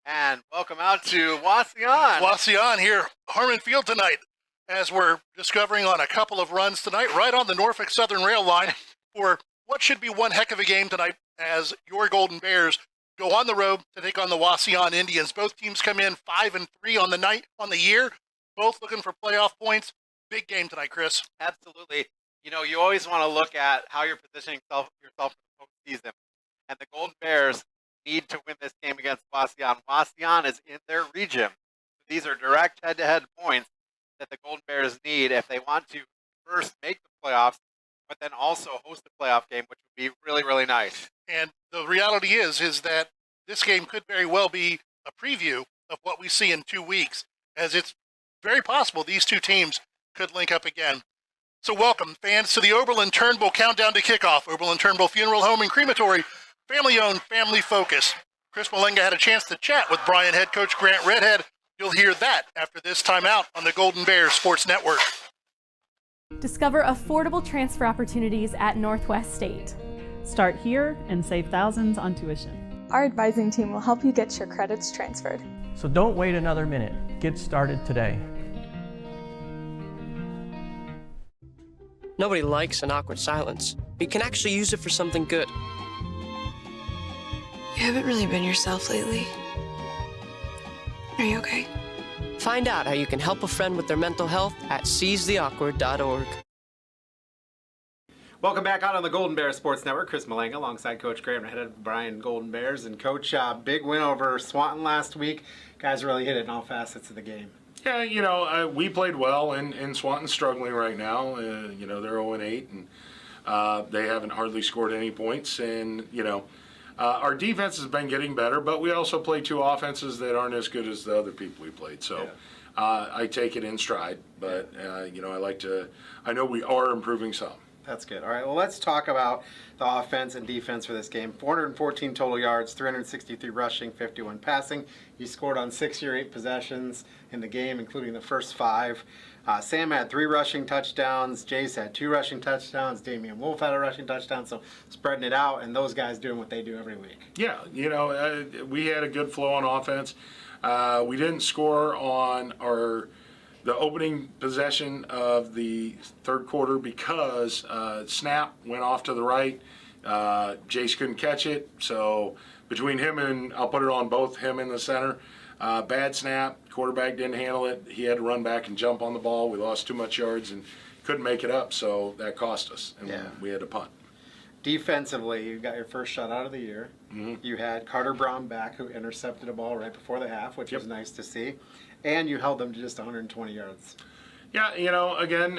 And welcome out to Wauseon. Wauseon here, Harmon Field tonight, as we're discovering on a couple of runs tonight, right on the Norfolk Southern Rail line, for what should be one heck of a game tonight as your Golden Bears go on the road to take on the Wauseon Indians. Both teams come in 5-3 on the night, on the year, both looking for playoff points. Big game tonight, Chris. Absolutely. You know, you always want to look at how you're positioning yourself for the postseason. And the Golden Bears need to win this game against Wauseon. Wauseon is in their region. These are direct head-to-head points that the Golden Bears need if they want to first make the playoffs, but then also host a playoff game, which would be really, really nice. And the reality is that this game could very well be a preview of what we see in 2 weeks, as it's very possible these two teams could link up again. So welcome, fans, to the Oberlin Turnbull Countdown to Kickoff. Oberlin Turnbull Funeral Home and Crematory, family-owned, family-focused. Chris Malanga had a chance to chat with Bryan head coach Grant Redhead. You'll hear that after this timeout on the Golden Bears Sports Network. Discover affordable transfer opportunities at Northwest State. Start here and save thousands on tuition. Our advising team will help you get your credits transferred. So don't wait another minute. Get started today. Nobody likes an awkward silence. You can actually use it for something good. You haven't really been yourself lately. Are you okay? Find out how you can help a friend with their mental health at seizetheawkward.org. Welcome back out on the Golden Bears Sports Network. Chris Malanga alongside Coach Graham, head of Bryan Golden Bears. And Coach, big win over Swanton last week. Guys really hit it in all facets of the game. Yeah, you know, we played well, and Swanton's struggling right now. You know, they're 0-8, and they haven't hardly scored any points. And, you know, our defense has been getting better, but we also play two offenses that aren't as good as the other people we played. So I take it in stride, but, you know, I know we are improving some. That's good. All right, well, let's talk about the offense and defense for this game. 414 total yards, 363 rushing, 51 passing. You scored on 6 of your 8 possessions in the game, including the first 5. Sam had 3 rushing touchdowns. Jace had 2 rushing touchdowns. Damian Wolf had a rushing touchdown. So spreading it out, and those guys doing what they do every week. Yeah, you know, we had a good flow on offense. We didn't score on the opening possession of the third quarter because snap went off to the right. Jace couldn't catch it, so between him and, I'll put it on both him and the center, bad snap, quarterback didn't handle it. He had to run back and jump on the ball. We lost too much yards and couldn't make it up, so that cost us, and we had to punt. Defensively, you got your first shot out of the year. Mm-hmm. You had Carter Brown back, who intercepted a ball right before the half, which was nice to see. And you held them to just 120 yards. Yeah, you know, again,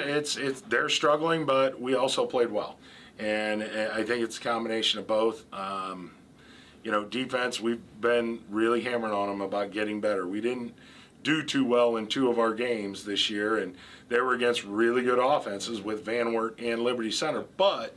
they're struggling, but we also played well. And I think it's a combination of both. You know, defense, we've been really hammering on them about getting better. We didn't do too well in 2 of our games this year, and they were against really good offenses with Van Wert and Liberty Center. But,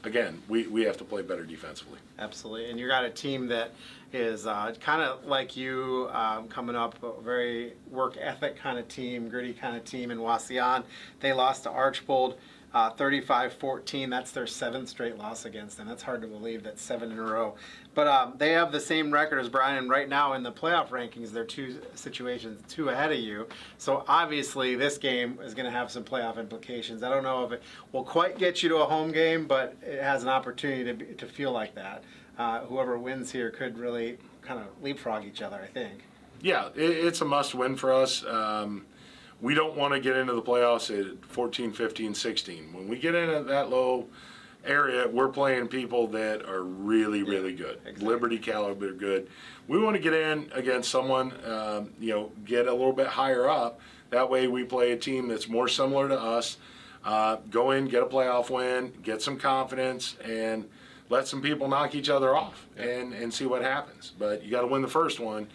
again, we have to play better defensively. Absolutely. And you got a team that is kind of like you, coming up, a very work ethic kind of team, gritty kind of team in Wauseon. They lost to Archbold 35-14. That's their 7th straight loss against them. That's hard to believe. That's 7 in a row. But they have the same record as Bryan. Right now in the playoff rankings, they're 2 situations, 2 ahead of you. So obviously this game is going to have some playoff implications. I don't know if it will quite get you to a home game, but it has an opportunity to feel like that. Whoever wins here could really kind of leapfrog each other, I think. Yeah, it's a must-win for us. We don't want to get into the playoffs at 14, 15, 16. When we get into that low area, we're playing people that are really, really good. Exactly. Liberty caliber good. We want to get in against someone, you know, get a little bit higher up. That way we play a team that's more similar to us. Go in, get a playoff win, get some confidence, and let some people knock each other off and see what happens. But you got to win the first one.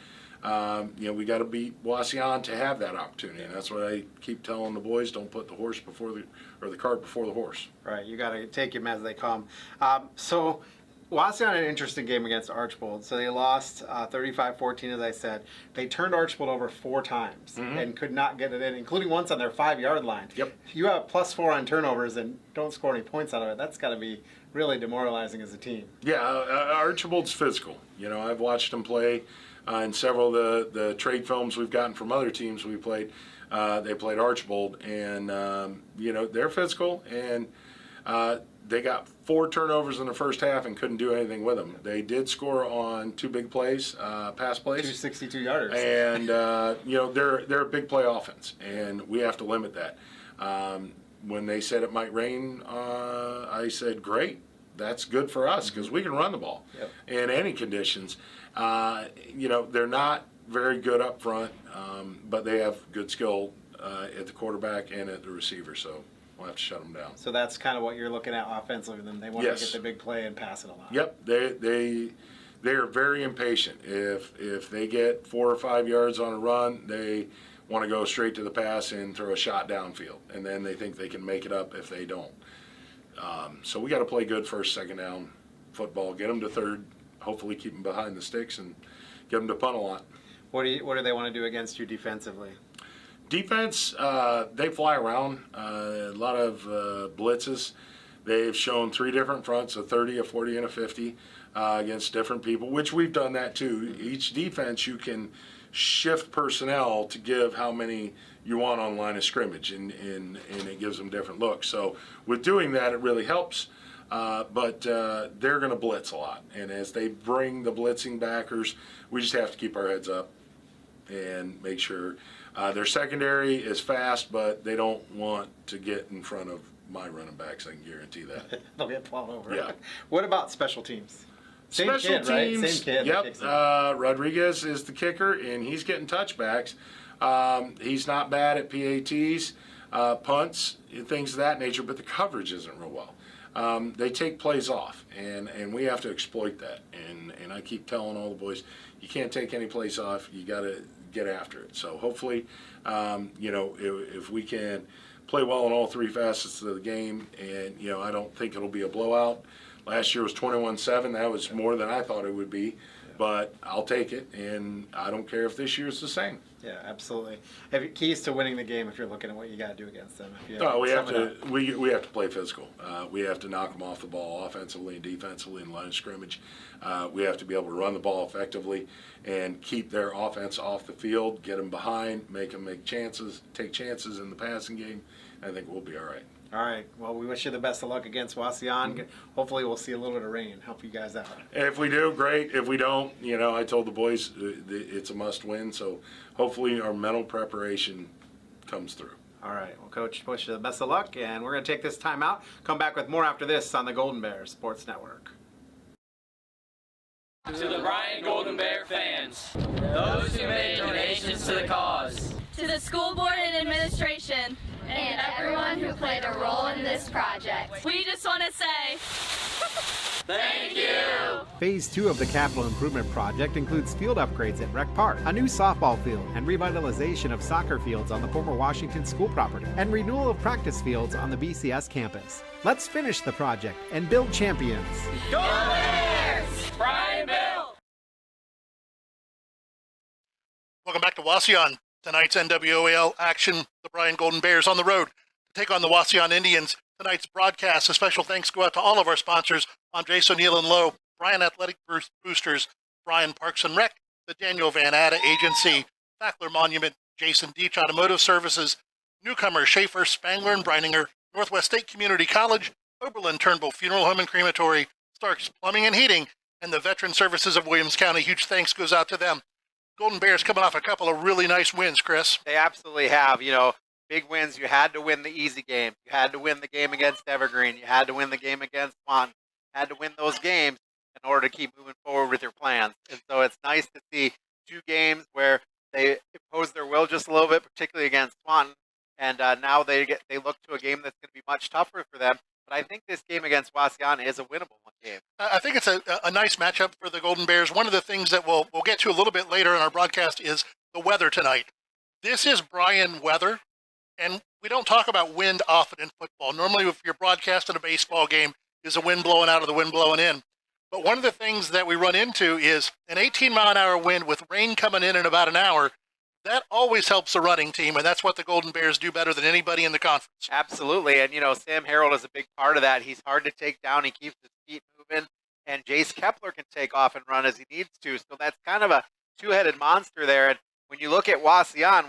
You know, we got to beat Wauseon to have that opportunity, and that's what I keep telling the boys: don't put the horse before the cart before the horse. Right, you got to take them as they come. So Wauseon had an interesting game against Archbold. So they lost 35-14, as I said. They turned Archbold over 4 times and could not get it in, including once on their 5-yard line. Yep. If you have +4 on turnovers and don't score any points out of it, that's got to be really demoralizing as a team. Yeah, Archbold's physical. You know, I've watched them play in several of the trade films we've gotten from other teams we played. They played Archbold, and, you know, they're physical, and they got 4 turnovers in the first half and couldn't do anything with them. They did score on 2 big plays, pass plays. 2 62-yarders. And, you know, they're a big play offense, and we have to limit that. When they said it might rain, I said, great. That's good for us because we can run the ball in any conditions. You know, they're not very good up front, but they have good skill at the quarterback and at the receiver, so we'll have to shut them down. So that's kind of what you're looking at offensively. Then they want to get the big play and pass it a lot. Yep, they are very impatient. If they get 4 or 5 yards on a run, they want to go straight to the pass and throw a shot downfield, and then they think they can make it up if they don't. So we got to play good first, second down football, get them to third, hopefully keep them behind the sticks, and get them to punt a lot. What do they want to do against you defensively? Defense, they fly around, a lot of blitzes. They've shown 3 different fronts, a 30, a 40, and a 50 against different people, which we've done that too. Each defense you can shift personnel to give how many you want on line of scrimmage, and it gives them different looks. So with doing that, it really helps. But they're going to blitz a lot, and as they bring the blitzing backers, we just have to keep our heads up and make sure their secondary is fast, but they don't want to get in front of my running backs. I can guarantee that. They'll get plowed over. Yeah. What about special teams? Same Special kid, right? teams, Same kid. yep. Rodriguez is the kicker, and he's getting touchbacks. He's not bad at PATs, punts, things of that nature, but the coverage isn't real well. They take plays off, and we have to exploit that. And I keep telling all the boys, you can't take any plays off. You got to get after it. So hopefully, you know, if we can play well in all 3 facets of the game, and, you know, I don't think it'll be a blowout. Last year was 21-7. That was more than I thought it would be, but I'll take it, and I don't care if this year's the same. Yeah, absolutely. Keys to winning the game if you're looking at what you got to do against them. We have to play physical. We have to knock them off the ball offensively and defensively in line of scrimmage. We have to be able to run the ball effectively and keep their offense off the field, get them behind, make them take chances in the passing game. I think we'll be all right. All right. Well, we wish you the best of luck against Wauseon. Hopefully we'll see a little bit of rain. Help you guys out. If we do, great. If we don't, you know, I told the boys it's a must-win, so hopefully our mental preparation comes through. All right. Well, Coach, wish you the best of luck, and we're going to take this time out. Come back with more after this on the Golden Bears Sports Network. To the Bryan Golden Bear fans, those who made donations to the cause, to the school board and administration, and everyone who played a role in this project. We just want to say thank you! Phase 2 of the Capital Improvement Project includes field upgrades at Rec Park, a new softball field, and revitalization of soccer fields on the former Washington School property, and renewal of practice fields on the BCS campus. Let's finish the project and build champions. Go Bears! Bryan Bill! Welcome back to Wauseon. Tonight's NWOAL action, the Bryan Golden Bears on the road to take on the Wauseon Indians. Tonight's broadcast, a special thanks go out to all of our sponsors, Andres O'Neill and Lowe, Bryan Athletic Boosters, Bryan Parks and Rec, the Daniel Van Atta Agency, Fackler Monument, Jason Dietsch Automotive Services, Newcomer, Schaefer, Spangler and Breininger, Northwest State Community College, Oberlin Turnbull Funeral Home and Crematory, Starks Plumbing and Heating, and the Veteran Services of Williams County. Huge thanks goes out to them. Golden Bears coming off a couple of really nice wins, Chris. They absolutely have. You know, big wins. You had to win the easy game. You had to win the game against Evergreen. You had to win the game against Swanton. You had to win those games in order to keep moving forward with your plans. And so it's nice to see 2 games where they impose their will just a little bit, particularly against Swanton. And now they look to a game that's going to be much tougher for them. But I think this game against Wauseon is a winnable game. I think it's a nice matchup for the Golden Bears. One of the things that we'll get to a little bit later in our broadcast is the weather tonight. This is Bryan weather, and we don't talk about wind often in football. Normally, if you're broadcasting a baseball game, is a wind blowing out or the wind blowing in. But one of the things that we run into is an 18-mile-an-hour wind with rain coming in about an hour. That always helps the running team, and that's what the Golden Bears do better than anybody in the conference. Absolutely, and Sam Harrell is a big part of that. He's hard to take down. He keeps his feet moving, and Jace Kepler can take off and run as he needs to. So that's kind of a two-headed monster there. And when you look at Wauseon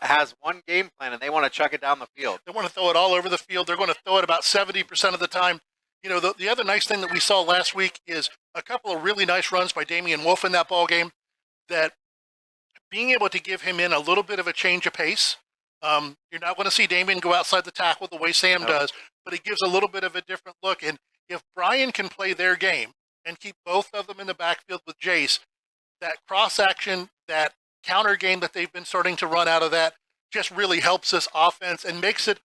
has one game plan, and they want to chuck it down the field. They want to throw it all over the field. They're going to throw it about 70% of the time. The other nice thing that we saw last week is a couple of really nice runs by Damian Wolf in that ball game, that being able to give him in a little bit of a change of pace. You're not going to see Damian go outside the tackle the way Sam does, but it gives a little bit of a different look. And if Bryan can play their game and keep both of them in the backfield with Jace, that cross action, that counter game that they've been starting to run out of that just really helps this offense and makes it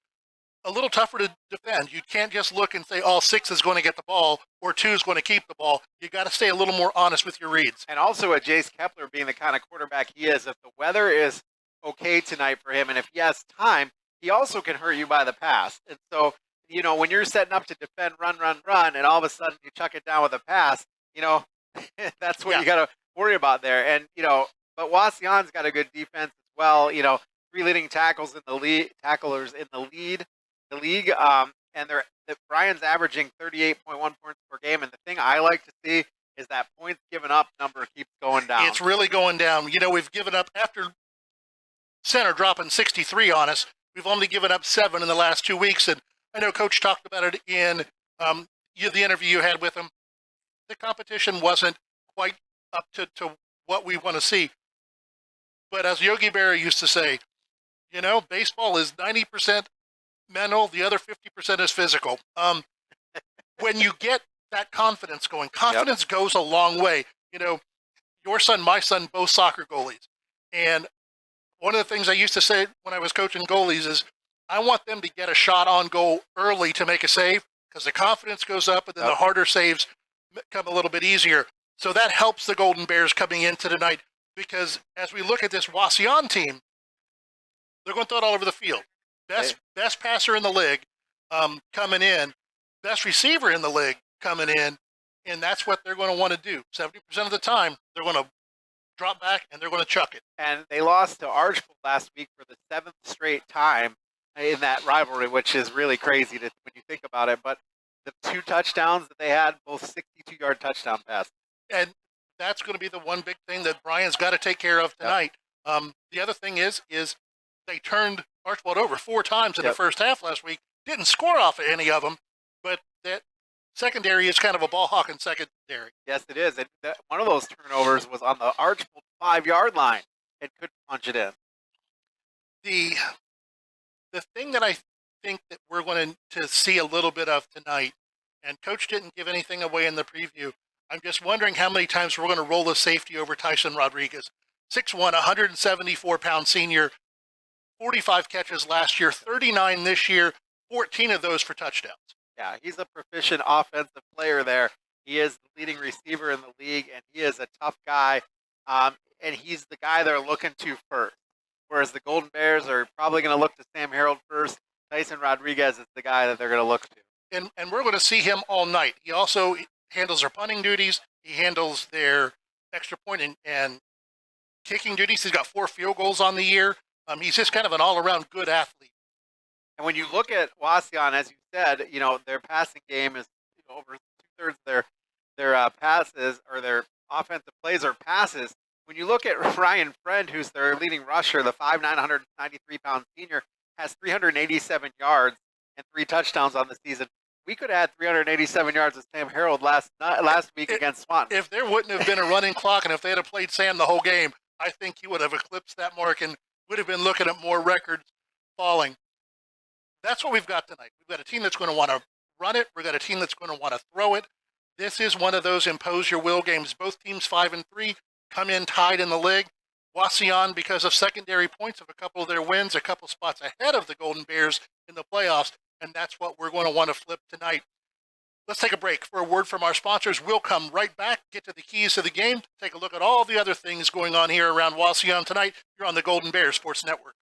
a little tougher to defend. You can't just look and say, all 6 is going to get the ball or 2 is going to keep the ball. You got to stay a little more honest with your reads. And also with Jace Kepler being the kind of quarterback he is, if the weather is okay tonight for him, and if he has time, he also can hurt you by the pass. And so, when you're setting up to defend, run, and all of a sudden you chuck it down with a pass, that's what you got to worry about there. And, but Wauseon's got a good defense as well. 3 leading tacklers in the league, and Bryan's averaging 38.1 points per game. And the thing I like to see is that points given up number keeps going down. It's really going down. We've given up, after center dropping 63 on us, we've only given up 7 in the last 2 weeks. And I know Coach talked about it in the interview you had with him. The competition wasn't quite up to what we want to see. But as Yogi Berra used to say, baseball is 90% mental, the other 50% is physical. When you get that confidence going, confidence goes a long way. Your son, my son, both soccer goalies. And one of the things I used to say when I was coaching goalies is, I want them to get a shot on goal early to make a save, because the confidence goes up and then the harder saves come a little bit easier. So that helps the Golden Bears coming into tonight, because as we look at this Wauseon team, they're going to throw it all over the field. Best passer in the league coming in, best receiver in the league coming in, and that's what they're going to want to do. 70% of the time, they're going to drop back and they're going to chuck it. And they lost to Archbold last week for the 7th straight time in that rivalry, which is really crazy when you think about it. But the 2 touchdowns that they had, both 62-yard touchdown passes. And that's going to be the one big thing that Bryan's got to take care of tonight. The other thing is they turned Archbold over 4 times in the first half last week. Didn't score off of any of them, but that secondary is kind of a ball-hawking secondary. Yes, it is. And one of those turnovers was on the Archbold 5-yard line and couldn't punch it in. The thing that I think that we're going to see a little bit of tonight, and Coach didn't give anything away in the preview, I'm just wondering how many times we're going to roll a safety over Tyson Rodriguez. 6'1", 174-pound senior, 45 catches last year, 39 this year, 14 of those for touchdowns. Yeah, he's a proficient offensive player there. He is the leading receiver in the league, and he is a tough guy, and he's the guy they're looking to first. Whereas the Golden Bears are probably going to look to Sam Harrell first. Tyson Rodriguez is the guy that they're going to look to. And we're going to see him all night. He also handles their punting duties. He handles their extra point and kicking duties. He's got 4 field goals on the year. He's just kind of an all-around good athlete. And when you look at Wauseon, as you said, their passing game is over 2/3 of their passes, or their offensive plays are passes. When you look at Ryan Friend, who's their leading rusher, the 5'9", 193-pound senior, has 387 yards and 3 touchdowns on the season. We could add 387 yards with Sam Harrell last week against Swanton. If there wouldn't have been a running clock, and if they had played Sam the whole game, I think he would have eclipsed that mark and would have been looking at more records falling. That's what we've got tonight. We've got a team that's going to want to run it. We've got a team that's going to want to throw it. This is one of those impose your will games. Both teams 5-3 come in tied in the league. Wauseon, because of secondary points of a couple of their wins, a couple spots ahead of the Golden Bears in the playoffs, and that's what we're going to want to flip tonight. Let's take a break for a word from our sponsors. We'll come right back, get to the keys to the game, take a look at all the other things going on here around Wauseon tonight. You're on the Golden Bears Sports Network.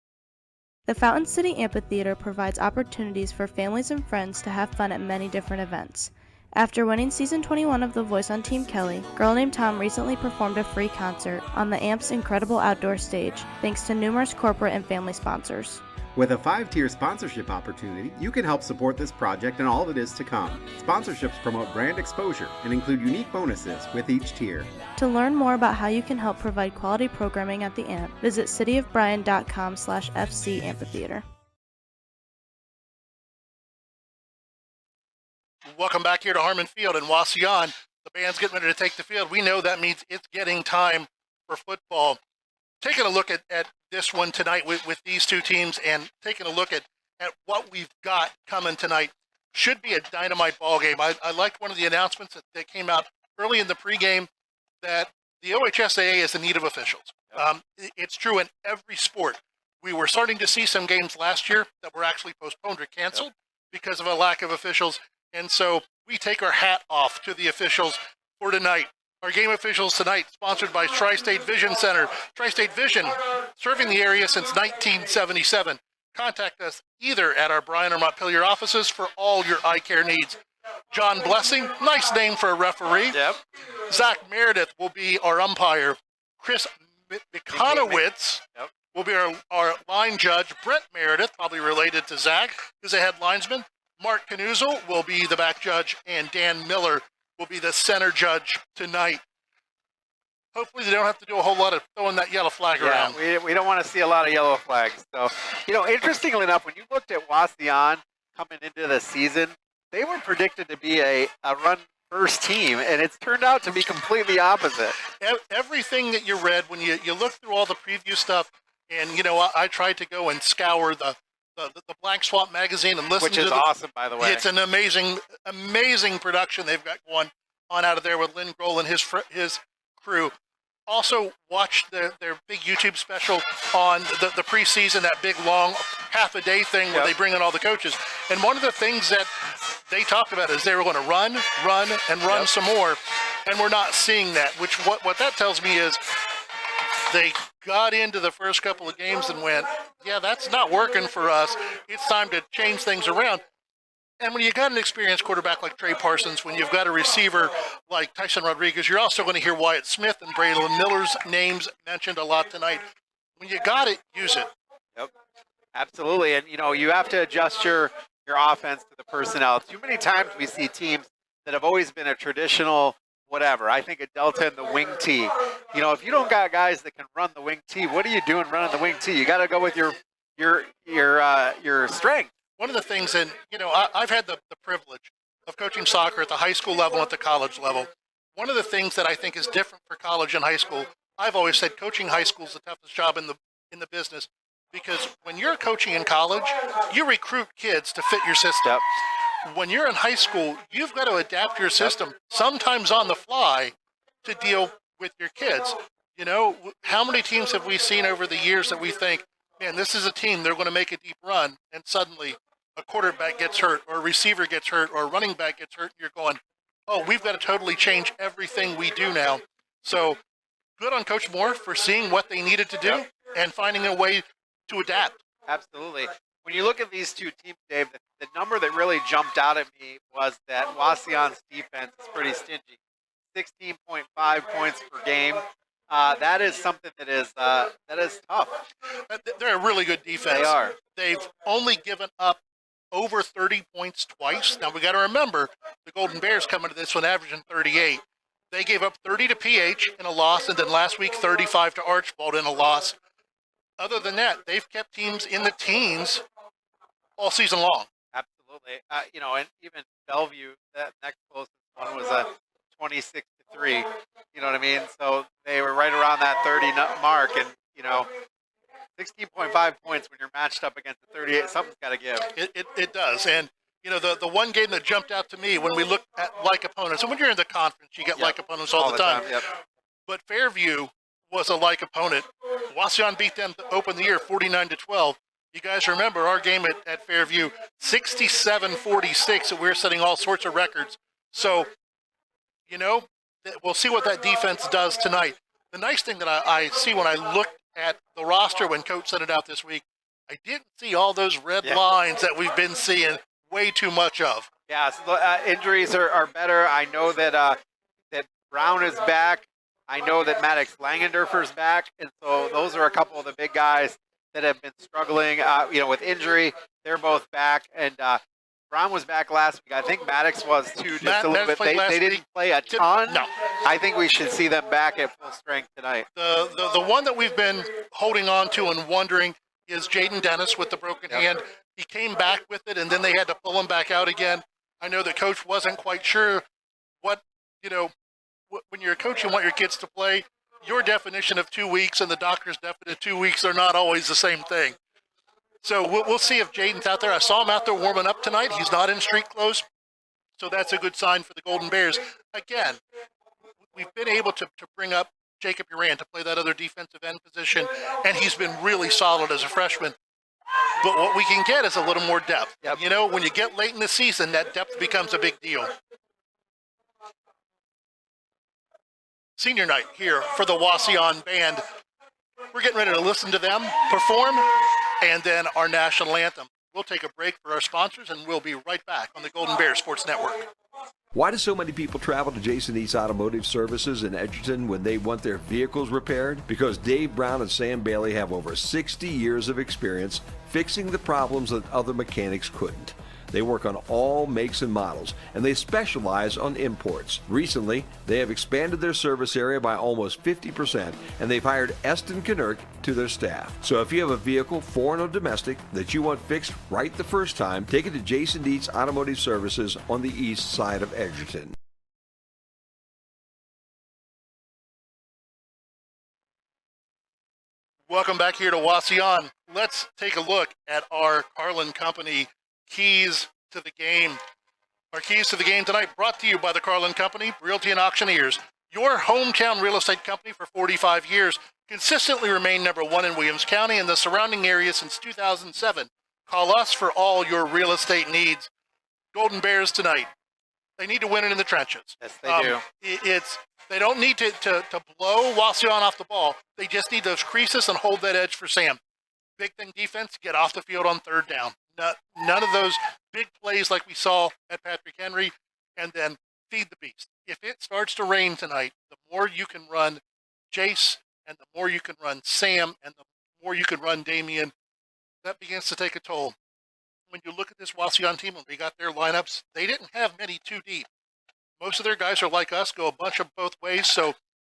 The Fountain City Amphitheater provides opportunities for families and friends to have fun at many different events. After winning Season 21 of The Voice on Team Kelly, Girl Named Tom recently performed a free concert on the AMP's incredible outdoor stage, thanks to numerous corporate and family sponsors. With a 5-tier sponsorship opportunity, you can help support this project and all that is to come. Sponsorships promote brand exposure and include unique bonuses with each tier. To learn more about how you can help provide quality programming at the AMP, visit cityofbryan.com/FC Amphitheater. Welcome back here to Harmon Field in Wauseon. The band's getting ready to take the field. We know that means it's getting time for football. Taking a look at this one tonight with these two teams and taking a look at what we've got coming tonight. Should be a dynamite ball game. I liked one of the announcements that came out early in the pregame that the OHSAA is in need of officials. It's true in every sport. We were starting to see some games last year that were actually postponed or canceled because of a lack of officials. And so we take our hat off to the officials for tonight. Our game officials tonight, sponsored by Tri-State Vision Center. Tri-State Vision, serving the area since 1977. Contact us either at our Bryan or Montpelier offices for all your eye care needs. John Blessing, nice name for a referee. Yep. Zach Meredith will be our umpire. Chris Mikonowitz will be our line judge. Brett Meredith, probably related to Zach, is a head linesman. Mark Canuzel will be the back judge, and Dan Miller will be the center judge tonight. Hopefully they don't have to do a whole lot of throwing that yellow flag around. We don't want to see a lot of yellow flags. So, interestingly enough, when you looked at Wauseon coming into the season, they were predicted to be a run-first team, and it's turned out to be completely opposite. Everything that you read, when you look through all the preview stuff, and, I tried to go and scour the Blank Swamp magazine and listen to Which is awesome, by the way. It's an amazing production they've got going on out of there with Lynn Grohl and his crew. Also, watch their big YouTube special on the preseason, that big, long, half-a-day thing where they bring in all the coaches. And one of the things that they talked about is they were going to run, and run some more, and we're not seeing that, which what that tells me is they got into the first couple of games and went, yeah, that's not working for us. It's time to change things around. And when you got an experienced quarterback like Trey Parsons, when you've got a receiver like Tyson Rodriguez, you're also going to hear Wyatt Smith and Braylon Miller's names mentioned a lot tonight. When you got it, use it. Yep, absolutely. And, you have to adjust your offense to the personnel. Too many times we see teams that have always been a traditional whatever. I think a Delta and the wing tee. If you don't got guys that can run the wing tee, what are you doing running the wing tee? You got to go with your strength. One of the things, and I've had the privilege of coaching soccer at the high school level and at the college level. One of the things that I think is different for college and high school, I've always said coaching high school is the toughest job in the business, because when you're coaching in college, you recruit kids to fit your system. When you're in high school, you've got to adapt your system, sometimes on the fly, to deal with your kids. How many teams have we seen over the years that we think, man, this is a team, they're going to make a deep run, and suddenly a quarterback gets hurt, or a receiver gets hurt, or a running back gets hurt, and you're going, oh, we've got to totally change everything we do now. So good on Coach Moore for seeing what they needed to do and finding a way to adapt. Absolutely. When you look at these two teams, Dave, the number that really jumped out at me was that Wauseon's defense is pretty stingy. 16.5 points per game. That is something that is tough. They're a really good defense. They are. They've only given up over 30 points twice. Now, we got to remember, the Golden Bears coming to this one averaging 38. They gave up 30 to PH in a loss, and then last week 35 to Archibald in a loss. Other than that, they've kept teams in the teens all season long. Absolutely. And even Bellevue, that next closest one was a 26-3. You know what I mean? So they were right around that 30 mark, and 16.5 points when you're matched up against the 38. Something's got to give. It does, and the one game that jumped out to me when we looked at like opponents, and when you're in the conference, you get like opponents all the time. But Fairview was a like opponent. Wauseon beat them to open the year 49-12. You guys remember our game at Fairview, 67-46, and we're setting all sorts of records. So, we'll see what that defense does tonight. The nice thing that I see when I look at the roster when Coach sent it out this week, I didn't see all those red lines that we've been seeing way too much of. Yeah, so, injuries are better. I know that that Brown is back. I know that Maddox Langendorfer's back, and so those are a couple of the big guys that have been struggling, with injury. They're both back, and Brown was back last week. I think Maddox was too, just a little bit. They didn't play a ton. No. I think we should see them back at full strength tonight. The one that we've been holding on to and wondering is Jaden Dennis with the broken hand. He came back with it, and then they had to pull him back out again. I know the coach wasn't quite sure what, when you're a coach and want your kids to play, your definition of 2 weeks and the doctor's definition of 2 weeks are not always the same thing. So we'll see if Jaden's out there. I saw him out there warming up tonight. He's not in street clothes, so that's a good sign for the Golden Bears. Again, we've been able to bring up Jacob Uran to play that other defensive end position, and he's been really solid as a freshman. But what we can get is a little more depth. Yep. When you get late in the season, that depth becomes a big deal. Senior night here for the Wauseon Band. We're getting ready to listen to them perform, and then our national anthem. We'll take a break for our sponsors, and we'll be right back on the Golden Bears Sports Network. Why do so many people travel to Jason East Automotive Services in Edgerton when they want their vehicles repaired? Because Dave Brown and Sam Bailey have over 60 years of experience fixing the problems that other mechanics couldn't. They work on all makes and models, and they specialize on imports. Recently, they have expanded their service area by almost 50%, and they've hired Eston Knerk to their staff. So if you have a vehicle, foreign or domestic, that you want fixed right the first time, take it to Jason Dietsch Automotive Services on the east side of Edgerton. Welcome back here to Wauseon. Let's take a look at our Carlin Company keys to the game. Our keys to the game tonight brought to you by the Carlin Company, Realty and Auctioneers. Your hometown real estate company for 45 years. Consistently remained number one in Williams County and the surrounding area since 2007. Call us for all your real estate needs. Golden Bears tonight. They need to win it in the trenches. Yes, they do. They don't need to blow Wauseon off the ball. They just need those creases and hold that edge for Sam. Big thing defense, get off the field on third down. None of those big plays like we saw at Patrick Henry, and then feed the beast. If it starts to rain tonight, the more you can run Jace, and the more you can run Sam, and the more you can run Damian, that begins to take a toll. When you look at this Wauseon team, when they got their lineups, they didn't have many too deep. Most of their guys are like us, go a bunch of both ways, so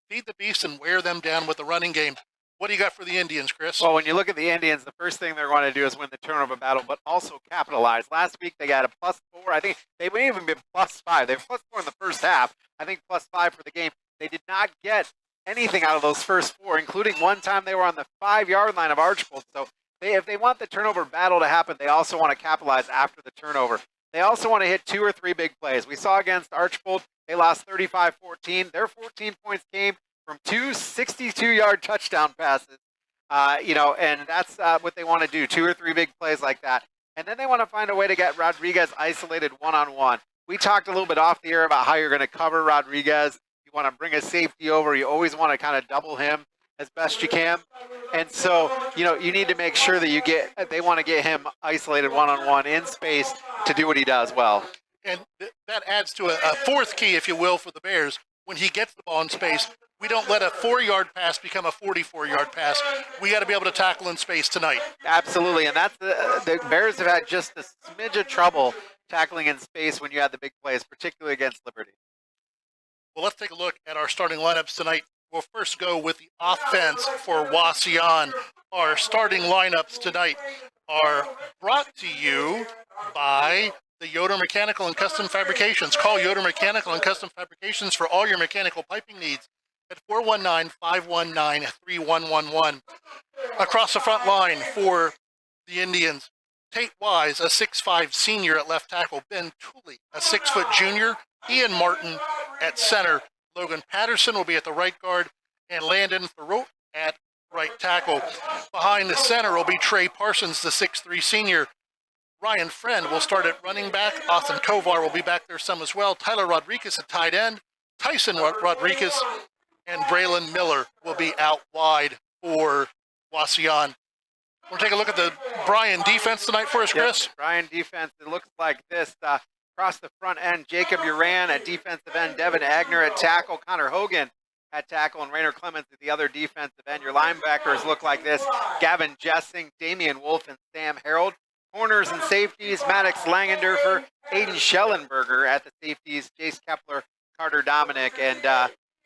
feed the beast and wear them down with the running game. What do you got for the Indians, Chris? Well, when you look at the Indians, the first thing they're going to do is win the turnover battle, but also capitalize. Last week, they got a +4. I think they may even be +5. They were +4 in the first half. I think +5 for the game. They did not get anything out of those first 4, including one time they were on the 5-yard line of Archbold. So if they want the turnover battle to happen, they also want to capitalize after the turnover. They also want to hit 2 or 3 big plays. We saw against Archbold, they lost 35-14. Their 14 points came from 2 62-yard touchdown passes, and that's what they want to do, 2 or 3 big plays like that. And then they want to find a way to get Rodriguez isolated one-on-one. We talked a little bit off the air about how you're going to cover Rodriguez. You want to bring a safety over. You always want to kind of double him as best you can. And so, you need to make sure that they want to get him isolated one-on-one in space to do what he does well. And that adds to a fourth key, if you will, for the Bears. When he gets the ball in space, we don't let a 4-yard pass become a 44-yard pass. We got to be able to tackle in space tonight. Absolutely, and that's the Bears have had just a smidge of trouble tackling in space when you had the big plays, particularly against Liberty. Well, let's take a look at our starting lineups tonight. We'll first go with the offense for Wauseon. Our starting lineups tonight are brought to you by the Yoder Mechanical and Custom Fabrications. Call Yoder Mechanical and Custom Fabrications for all your mechanical piping needs at 419-519-3111. Across the front line for the Indians, Tate Wise, a 6'5 senior at left tackle. Ben Tooley, a 6-foot junior. Ian Martin at center. Logan Patterson will be at the right guard, and Landon Thoreau at right tackle. Behind the center will be Trey Parsons, the 6'3 senior. Ryan Friend will start at running back. Austin Kovar will be back there some as well. Tyler Rodriguez at tight end. Tyson Rodriguez and Braylon Miller will be out wide for Wauseon. We'll take a look at the Bryan defense tonight for us, Chris. Bryan defense, it looks like this. Across the front end, Jacob Uran at defensive end, Devin Agner at tackle, Connor Hogan at tackle, and Rainer Clemens at the other defensive end. Your linebackers look like this: Gavin Jessing, Damian Wolf, and Sam Harold. Corners and safeties, Maddox Langendorfer, Aiden Schellenberger at the safeties, Jace Kepler, Carter Dominic, and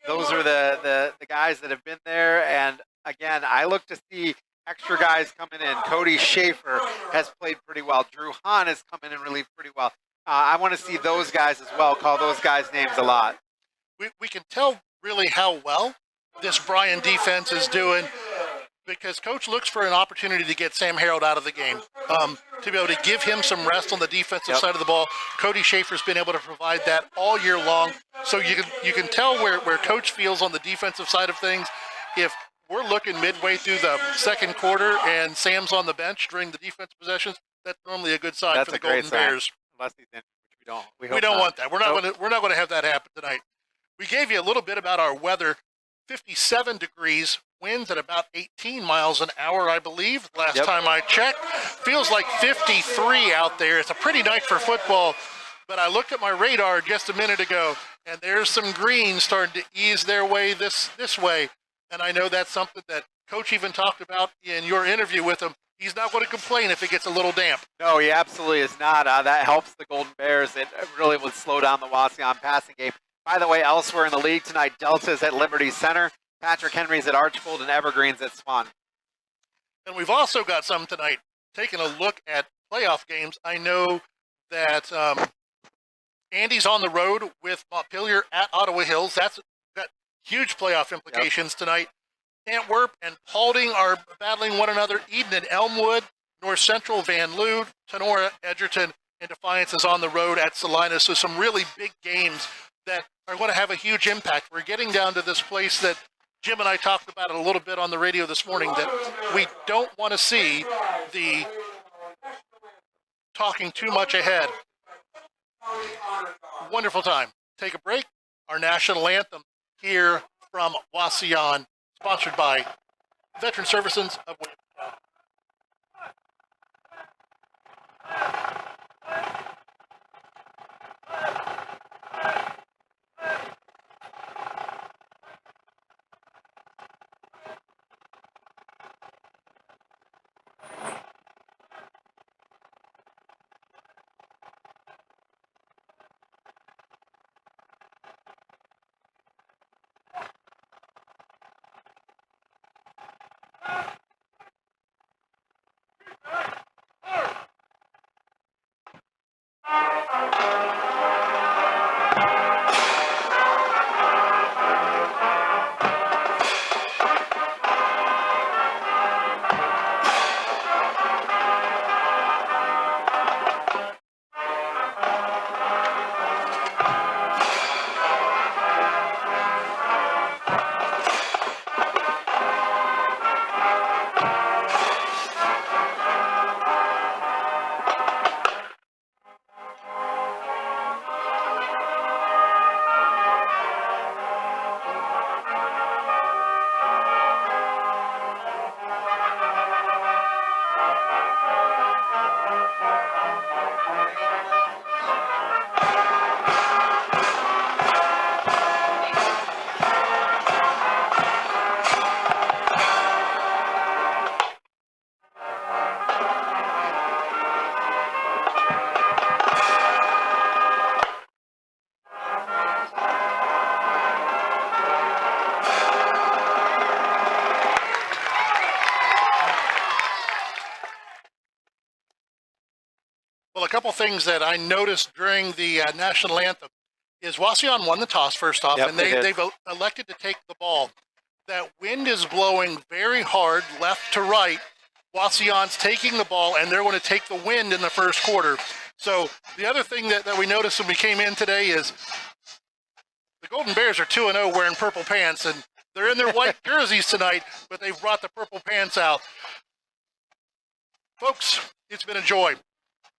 those are the guys that have been there. And again, I look to see extra guys coming in. Cody Schaefer has played pretty well. Drew Hahn has come in and relieved pretty well. I want to see those guys as well. Call those guys names a lot. We can tell really how well this Bryan defense is doing, because Coach looks for an opportunity to get Sam Harold out of the game, to be able to give him some rest on the defensive side of the ball. Cody Schaefer's been able to provide that all year long. So you can tell where Coach feels on the defensive side of things. If we're looking midway through the second quarter and Sam's on the bench during the defensive possessions, that's normally a good sign for the Golden Bears. Unless he's in, which we don't. We don't want that. We're not going to have that happen tonight. We gave you a little bit about our weather. 57 degrees, winds at about 18 miles an hour, I believe. Last time I checked, feels like 53 out there. It's a pretty night for football. But I looked at my radar just a minute ago, and there's some greens starting to ease their way this way. And I know that's something that Coach even talked about in your interview with him. He's not going to complain if it gets a little damp. No, he absolutely is not. That helps the Golden Bears. It really would slow down the Wauseon passing game. By the way, elsewhere in the league tonight, Delta's at Liberty Center, Patrick Henry's at Archbold, and Evergreen's at Swan. And we've also got some tonight, taking a look at playoff games. I know that Andy's on the road with Montpelier at Ottawa Hills. That's got huge playoff implications tonight. Antwerp and Paulding are battling one another. Eden and Elmwood, North Central, Van Loo, Tenora, Edgerton, and Defiance is on the road at Salina. So some really big games that are going to have a huge impact. We're getting down to this place that Jim and I talked about it a little bit on the radio this morning, that we don't want to see the talking too much ahead. Wonderful time. Take a break. Our national anthem here from Wauseon, sponsored by Veteran Services of Williamstown. Well, a couple things that I noticed during the national anthem is Wauseon won the toss first off, and they've elected to take the ball. That wind is blowing very hard left to right. Wauseon's taking the ball, and they're going to take the wind in the first quarter. So the other thing that we noticed when we came in today is the Golden Bears are 2-0 wearing purple pants, and they're in their white jerseys tonight, but they've brought the purple pants out. Folks, it's been a joy.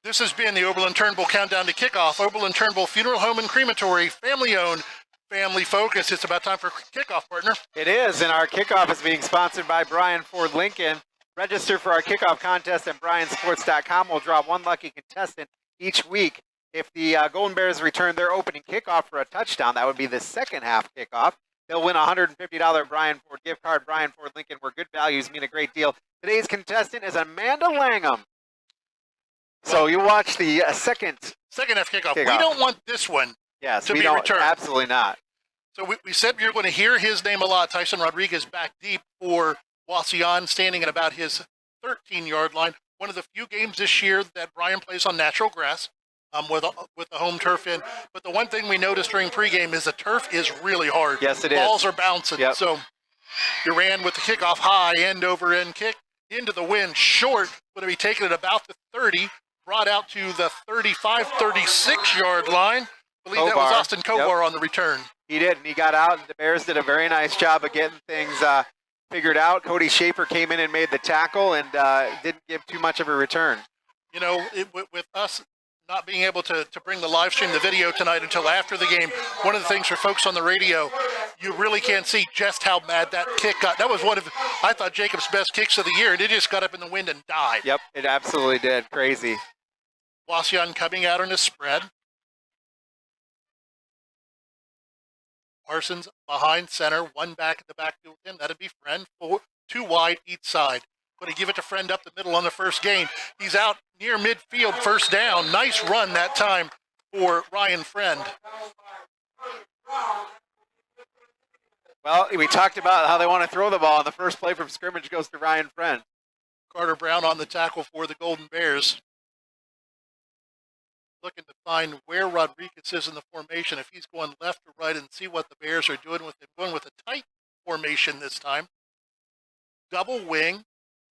This has been the Oberlin Turnbull Countdown to Kickoff. Oberlin Turnbull Funeral Home and Crematory, family-owned, family-focused. It's about time for kickoff, partner. It is, and our kickoff is being sponsored by Bryan Ford Lincoln. Register for our kickoff contest at bryansports.com. We'll draw one lucky contestant each week If the Golden Bears return their opening kickoff for a touchdown, that would be the second half kickoff. They'll win a $150 Bryan Ford gift card. Bryan Ford Lincoln, where good values mean a great deal. Today's contestant is Amanda Langham. So you watch the second half kickoff. We don't want this one to be returned. Absolutely not. So we said you're going to hear his name a lot. Tyson Rodriguez back deep for Wauseon, standing at about his 13-yard line. One of the few games this year that Bryan plays on natural grass with the home turf in. But the one thing we noticed during pregame is the turf is really hard. Yes, it is. Balls are bouncing. Yep. So you ran with the kickoff high, end-over-end kick into the wind, short, going to be taken at about the 30, brought out to the 35, 36-yard line. I believe that was Austin Kovar on the return. He did, and he got out, and the Bears did a very nice job of getting things figured out. Cody Schaefer came in and made the tackle and didn't give too much of a return. You know, with us not being able to bring the live stream, the video tonight until after the game, one of the things for folks on the radio, you really can't see just how mad that kick got. That was one of, I thought, Jacob's best kicks of the year, and it just got up in the wind and died. Yep, it absolutely did. Crazy. Wauseon coming out on a spread. Parsons behind center, one back at the backfield. That'd be Friend. Two wide each side. Going to give it to Friend up the middle on the first gain. He's out near midfield, first down. Nice run that time for Ryan Friend. Well, we talked about how they want to throw the ball, and the first play from scrimmage goes to Ryan Friend. Carter Brown on the tackle for the Golden Bears. Looking to find where Rodriguez is in the formation, if he's going left or right, and see what the Bears are doing with him. Going with a tight formation this time. Double wing.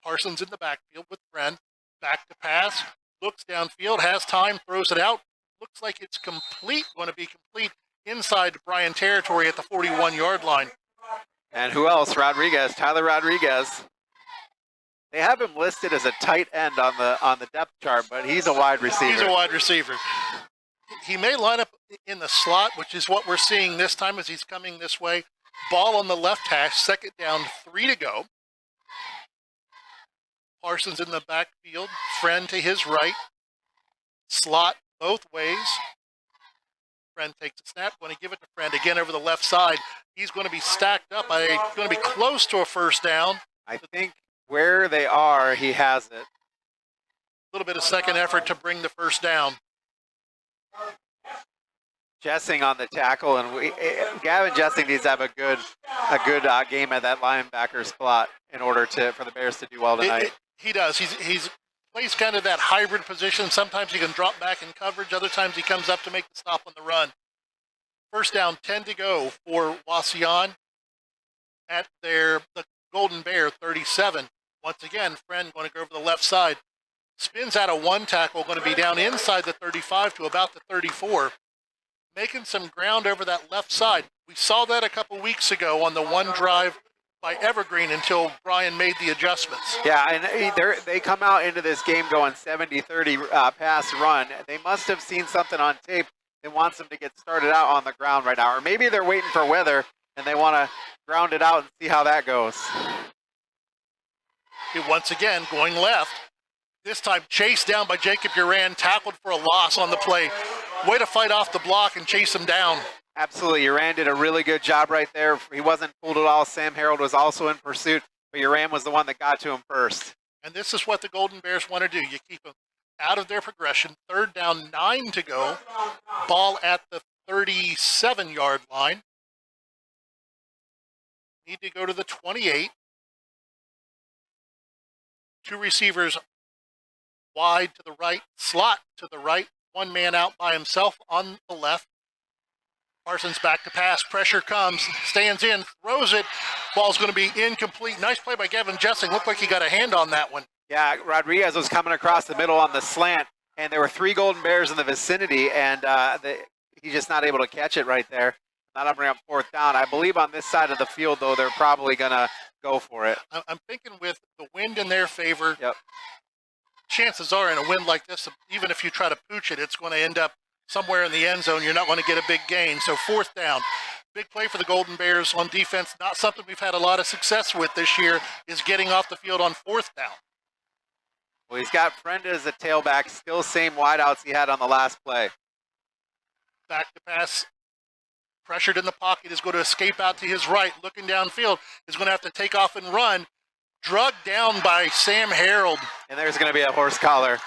Parsons in the backfield with Friend. Back to pass. Looks downfield. Has time. Throws it out. Looks like it's complete. Going to be complete inside Bryan territory at the 41-yard line. And who else? Rodriguez. Tyler Rodriguez. They have him listed as a tight end on the depth chart, but he's a wide receiver. He's a wide receiver. He may line up in the slot, which is what we're seeing this time as he's coming this way. Ball on the left hash, second down, 3 to go. Parsons in the backfield, Friend to his right. Slot both ways. Friend takes a snap, going to give it to Friend again over the left side. He's going to be stacked up. Going to be close to a first down. I think where they are, he has it. A little bit of second effort to bring the first down. Jessing on the tackle, and Gavin Jessing needs to have a good game at that linebacker spot in order for the Bears to do well tonight. He does. He's plays kind of that hybrid position. Sometimes he can drop back in coverage. Other times he comes up to make the stop on the run. First down, 10 to go for Wauseon at the Golden Bear 37. Once again, Friend going to go over the left side. Spins out of one tackle, going to be down inside the 35 to about the 34. Making some ground over that left side. We saw that a couple weeks ago on the one drive by Evergreen until Bryan made the adjustments. Yeah, and they come out into this game going 70-30 pass run. They must have seen something on tape that wants them to get started out on the ground right now. Or maybe they're waiting for weather and they want to ground it out and see how that goes. Once again, going left. This time chased down by Jacob Uran, tackled for a loss on the play. Way to fight off the block and chase him down. Absolutely. Uran did a really good job right there. He wasn't fooled at all. Sam Harold was also in pursuit, but Uran was the one that got to him first. And this is what the Golden Bears want to do. You keep them out of their progression. Third down, 9 to go. Ball at the 37-yard line. Need to go to the 28. Two receivers wide to the right, slot to the right. One man out by himself on the left. Parsons back to pass. Pressure comes. Stands in. Throws it. Ball's going to be incomplete. Nice play by Gavin Jessing. Looked like he got a hand on that one. Yeah, Rodriguez was coming across the middle on the slant, and there were 3 Golden Bears in the vicinity, and he's just not able to catch it right there. Not up around 4th down. I believe on this side of the field, though, they're probably going to go for it. I'm thinking with the wind in their favor, yep. Chances are in a wind like this, even if you try to pooch it, it's going to end up somewhere in the end zone. You're not going to get a big gain. So 4th down. Big play for the Golden Bears on defense. Not something we've had a lot of success with this year is getting off the field on 4th down. Well, he's got Friend as a tailback, still same wideouts he had on the last play. Back to pass. Pressured in the pocket, is going to escape out to his right. Looking downfield, is going to have to take off and run. Drugged down by Sam Harold. And there's going to be a horse collar.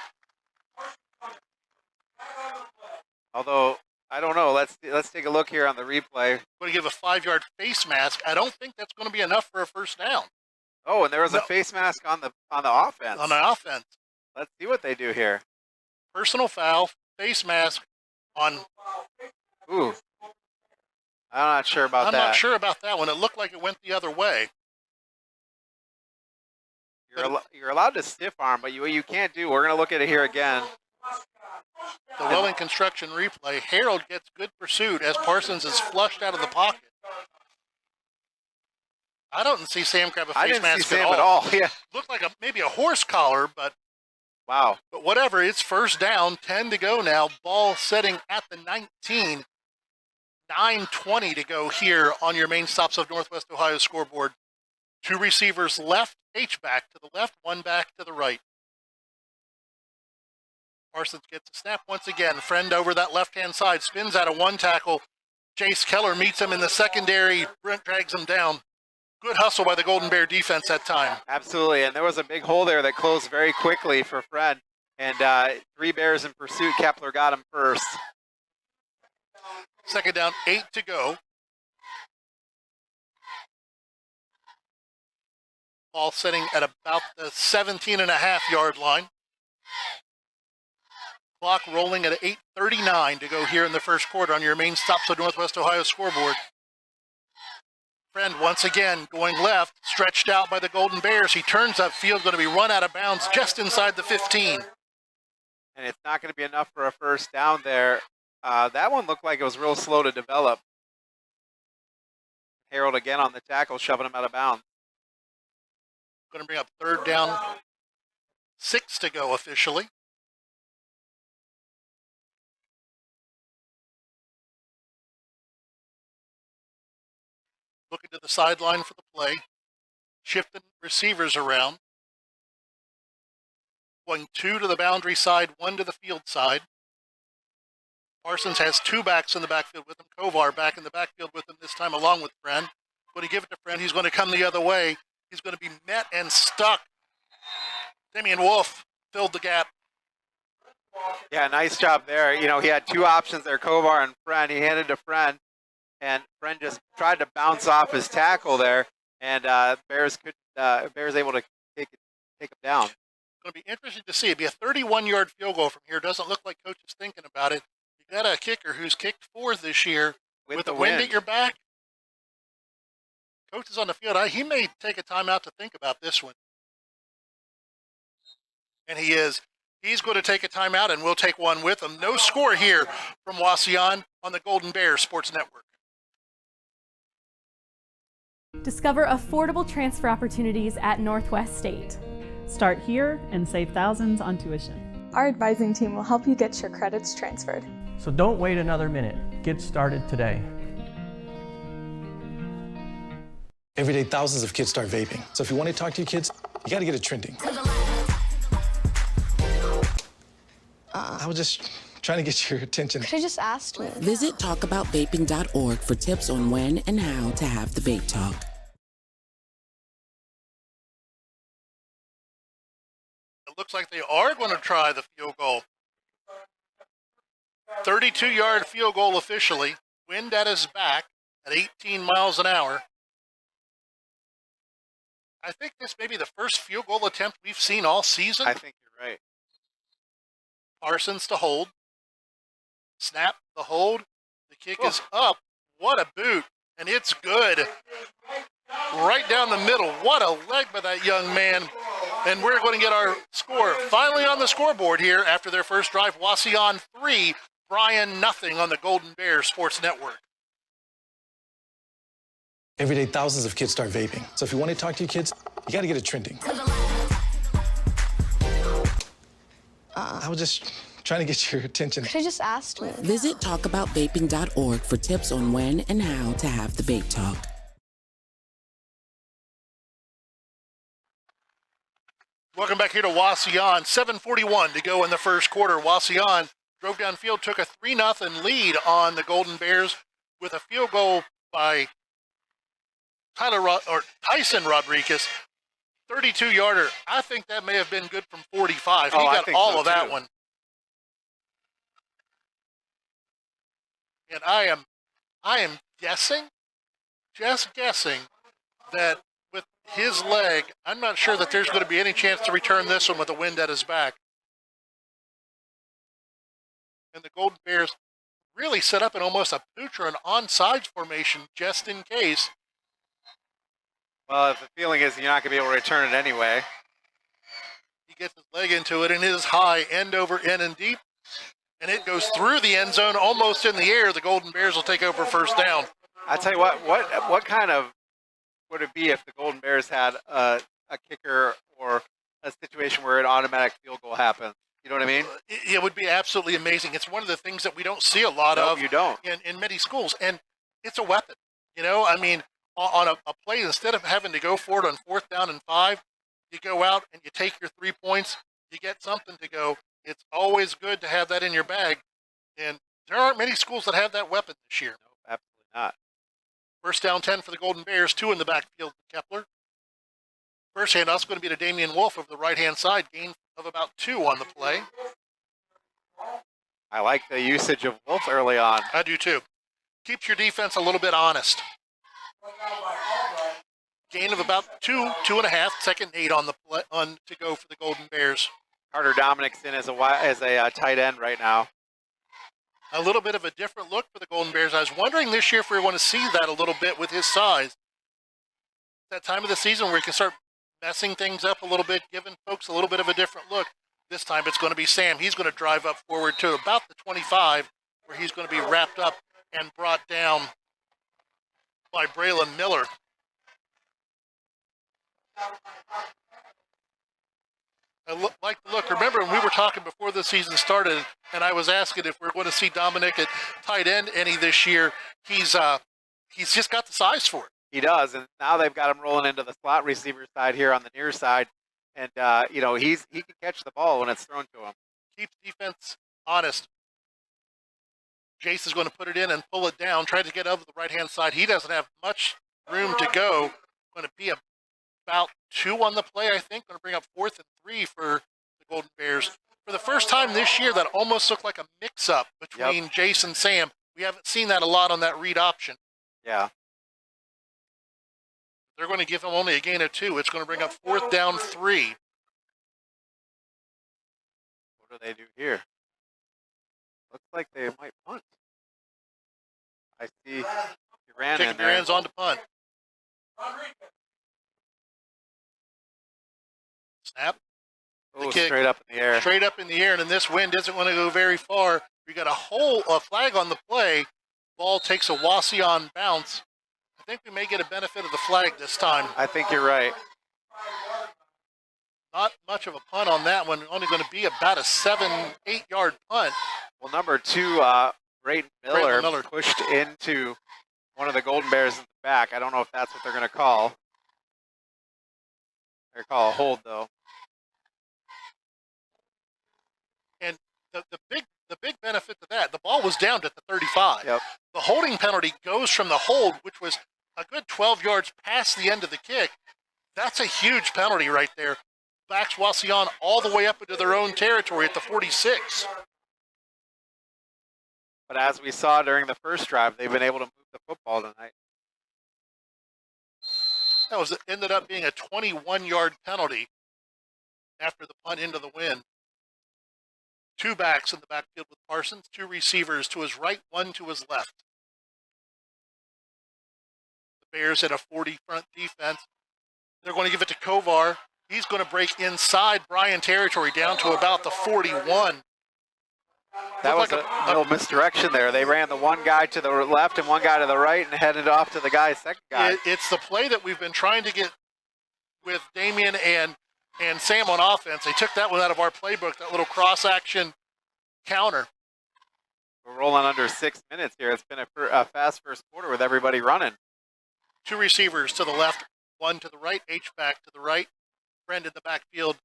Although, I don't know. Let's take a look here on the replay. Going to give a 5-yard face mask. I don't think that's going to be enough for a first down. Oh, and there was a face mask on the offense. On the offense. Let's see what they do here. Personal foul, face mask on. Ooh. I'm not sure about that. I'm not sure about that one. It looked like it went the other way. You're allowed to stiff arm, but you can't do. We're going to look at it here again. The Welling construction replay. Harold gets good pursuit as Parsons is flushed out of the pocket. I don't see Sam grab a face mask at all. Yeah. Looked like maybe a horse collar, but wow. But whatever. It's first down. 10 to go now. Ball setting at the 19. 9:20 to go here on your main stops of Northwest Ohio scoreboard. 2 receivers left, H-back to the left, 1 back to the right. Parsons gets a snap once again. Friend over that left-hand side, spins out of 1 tackle. Jace Keller meets him in the secondary. Brent drags him down. Good hustle by the Golden Bear defense that time. Absolutely, and there was a big hole there that closed very quickly for Friend. And 3 Bears in pursuit. Kepler got him first. Second down, 8 to go. Ball setting at about the 17.5-yard line. Clock rolling at 8:39 to go here in the first quarter on your main stops of Northwest Ohio scoreboard. Friend once again going left, stretched out by the Golden Bears. He turns upfield, going to be run out of bounds just inside the 15. And it's not going to be enough for a first down there. That one looked like it was real slow to develop. Harold again on the tackle, shoving him out of bounds. Going to bring up third down, 6 to go officially. Looking to the sideline for the play. Shifting receivers around. Going 2 to the boundary side, 1 to the field side. Parsons has 2 backs in the backfield with him. Kovar back in the backfield with him this time along with Friend. Going to give it to Friend. He's going to come the other way. He's going to be met and stuck. Damian Wolf filled the gap. Yeah, nice job there. You know, he had 2 options there, Kovar and Friend. He handed to Friend, and Friend just tried to bounce off his tackle there, and Bears able to take him down. It's going to be interesting to see. It'd be a 31-yard field goal from here. Doesn't look like Coach is thinking about it. You got a kicker who's kicked 4 this year with the wind at your back. Coach is on the field. He may take a timeout to think about this one. And he is. He's going to take a timeout, and we'll take one with him. No score here from Wauseon on the Golden Bears Sports Network. Discover affordable transfer opportunities at Northwest State. Start here and save thousands on tuition. Our advising team will help you get your credits transferred. So don't wait another minute. Get started today. Every day, thousands of kids start vaping. So if you want to talk to your kids, you got to get it trending. I was just trying to get your attention. Could I just ask? Visit talkaboutvaping.org for tips on when and how to have the vape talk. It looks like they are going to try the field goal. 32-yard field goal officially. Wind at his back at 18 miles an hour. I think this may be the first field goal attempt we've seen all season. I think you're right. Parsons to hold. Snap, the hold. The kick is up. What a boot. And it's good. Right down the middle. What a leg by that young man. And we're going to get our score finally on the scoreboard here after their first drive. Wauseon 3, Bryan 0 on the Golden Bear Sports Network. Every day, thousands of kids start vaping. So if you want to talk to your kids, you got to get it trending. I was just trying to get your attention. Could I just ask? Visit talkaboutvaping.org for tips on when and how to have the vape talk. Welcome back here to Wauseon. 7:41 to go in the first quarter. Wauseon drove downfield, took a 3-0 lead on the Golden Bears with a field goal by Tyson Rodriguez, 32-yarder. I think that may have been good from 45. He got all of that one. And I am guessing, just guessing, that with his leg, I'm not sure that there's going to be any chance to return this one with the wind at his back. And the Golden Bears really set up in almost a pooch or an onside formation just in case. Well, if the feeling is you're not going to be able to return it anyway. He gets his leg into it, and it is high, end over end and deep. And it goes through the end zone, almost in the air. The Golden Bears will take over first down. I tell you what kind of would it be if the Golden Bears had a kicker or a situation where an automatic field goal happens? You know what I mean? It would be absolutely amazing. It's one of the things that we don't see a lot of. You don't. In many schools, and it's a weapon. You know, I mean, on a play, instead of having to go for it on 4th down and 5, you go out and you take your 3 points. You get something to go. It's always good to have that in your bag, and there aren't many schools that have that weapon this year. No, absolutely not. First down 10 for the Golden Bears, 2 in the backfield for Kepler. First handoff's going to be to Damian Wolf over the right-hand side, gain of about 2 on the play. I like the usage of Wolf early on. I do too. Keeps your defense a little bit honest. Gain of about 2.5, second 8 on the play, to go for the Golden Bears. Carter Dominic's in as a tight end right now. A little bit of a different look for the Golden Bears. I was wondering this year if we want to see that a little bit with his size. That time of the season where he can start messing things up a little bit, giving folks a little bit of a different look. This time it's going to be Sam. He's going to drive up forward to about the 25, where he's going to be wrapped up and brought down by Braylon Miller. I like the look. Remember when we were talking before the season started, and I was asking if we're going to see Dominic at tight end any this year. He's just got the size for it. He does, and now they've got him rolling into the slot receiver side here on the near side, and he can catch the ball when it's thrown to him. Keeps defense honest. Jace is going to put it in and pull it down, try to get over the right-hand side. He doesn't have much room to go. Going to be about 2 on the play, I think. Going to bring up 4th and 3 for the Golden Bears. For the first time this year, that almost looked like a mix-up between Jace and Sam. We haven't seen that a lot on that read option. Yeah. They're going to give him only a gain of 2. It's going to bring up 4th down 3. What do they do here? Looks like they might punt. I see Duran in there. Duran's on to punt. Snap. Oh, straight up in the air. Straight up in the air, and then this wind isn't going to go very far. We got a flag on the play. Ball takes a Wauseon bounce. I think we may get a benefit of the flag this time. I think you're right. Not much of a punt on that one. Only going to be about a 7-8 yard punt. Well, number 2, Brayton Miller pushed into one of the Golden Bears in the back. I don't know if that's what they're going to call. They're going to call a hold, though. And the big benefit to that, the ball was down at the 35. Yep. The holding penalty goes from the hold, which was a good 12 yards past the end of the kick. That's a huge penalty right there. Backs Wauseon all the way up into their own territory at the 46. But as we saw during the first drive, they've been able to move the football tonight. That ended up being a 21-yard penalty after the punt into the wind. 2 backs in the backfield with Parsons, 2 receivers to his right, 1 to his left. The Bears in a 40 front defense. They're going to give it to Kovar. He's going to break inside Bryan territory down to about the 41. That was a little misdirection there. They ran the one guy to the left and one guy to the right and headed off to the second guy. It's the play that we've been trying to get with Damian and Sam on offense. They took that one out of our playbook, that little cross-action counter. We're rolling under 6 minutes here. It's been a fast first quarter with everybody running. 2 receivers to the left, 1 to the right, H-back to the right. Friend in the backfield.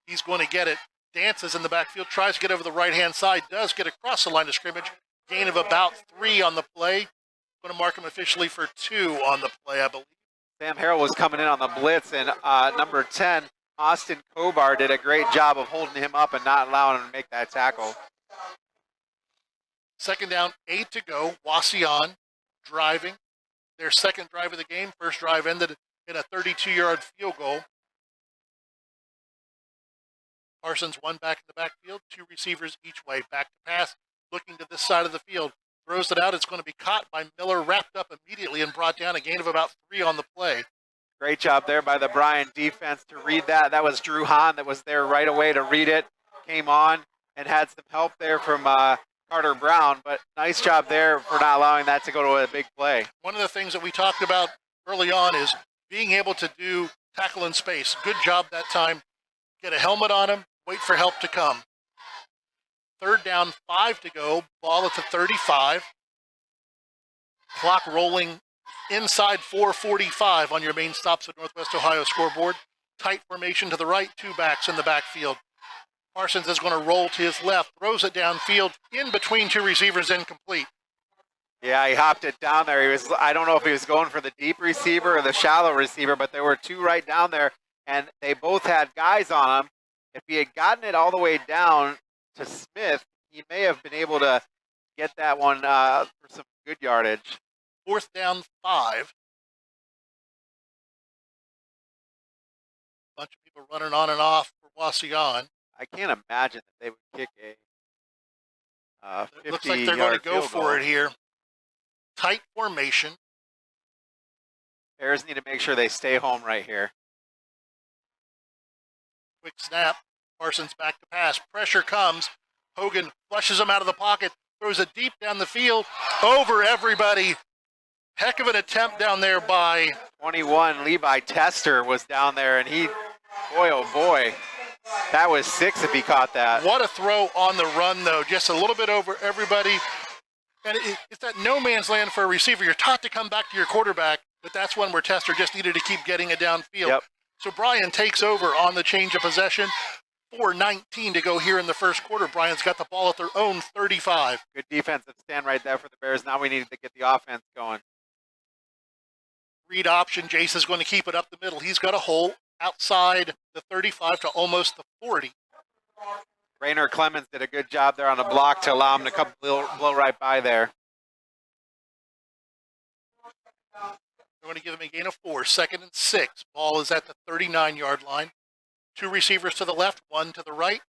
He's going to get it. dances in the backfield, tries to get over the right-hand side, does get across the line of scrimmage. Gain of about 3 on the play. Going to mark him officially for 2 on the play, I believe. Sam Harrell was coming in on the blitz, and number 10, Austin Kobar, did a great job of holding him up and not allowing him to make that tackle. Second down, 8 to go. Wauseon driving. Their second drive of the game. First drive ended in a 32-yard field goal. Parsons one back in the backfield, 2 receivers each way. Back to pass, looking to this side of the field. Throws it out. It's going to be caught by Miller, wrapped up immediately and brought down. A gain of about 3 on the play. Great job there by the Bryan defense to read that. That was Drew Hahn that was there right away to read it. Came on and had some help there from Carter Brown, but nice job there for not allowing that to go to a big play. One of the things that we talked about early on is being able to do tackle in space. Good job that time. Get a helmet on him, wait for help to come. Third down, 5 to go. Ball at the 35. Clock rolling inside 4:45 on your main stops at Northwest Ohio scoreboard. Tight formation to the right, 2 backs in the backfield. Parsons is going to roll to his left, throws it downfield in between 2 receivers, incomplete. Yeah, he hopped it down there. I don't know if he was going for the deep receiver or the shallow receiver, but there were 2 right down there, and they both had guys on them. If he had gotten it all the way down to Smith, he may have been able to get that one for some good yardage. Fourth down, 5. Bunch of people running on and off for Wauseon. I can't imagine that they would kick a 50-yard looks like they're going to go field for goal. it here. Tight formation. Bears need to make sure they stay home right here. Quick snap. Parsons back to pass. Pressure comes. Hogan flushes him out of the pocket. Throws it deep down the field. Over everybody. Heck of an attempt down there by 21, Levi Tester was down there, and he, boy, oh boy, that was 6 if he caught that. What a throw on the run, though. Just a little bit over everybody. And it's that no man's land for a receiver. You're taught to come back to your quarterback, but that's one where Tester just needed to keep getting it downfield. Yep. So Bryan takes over on the change of possession. 4:19 to go here in the first quarter. Bryan's got the ball at their own 35. Good defensive stand right there for the Bears. Now we need to get the offense going. Read option. Jace is going to keep it up the middle. He's got a hole outside the 35 to almost the 40. Rainer Clemens did a good job there on the block to allow him to come blow right by there. They're going to give him a gain of 4. 2nd and 6. Ball is at the 39-yard line. 2 receivers to the left, 1 to the right.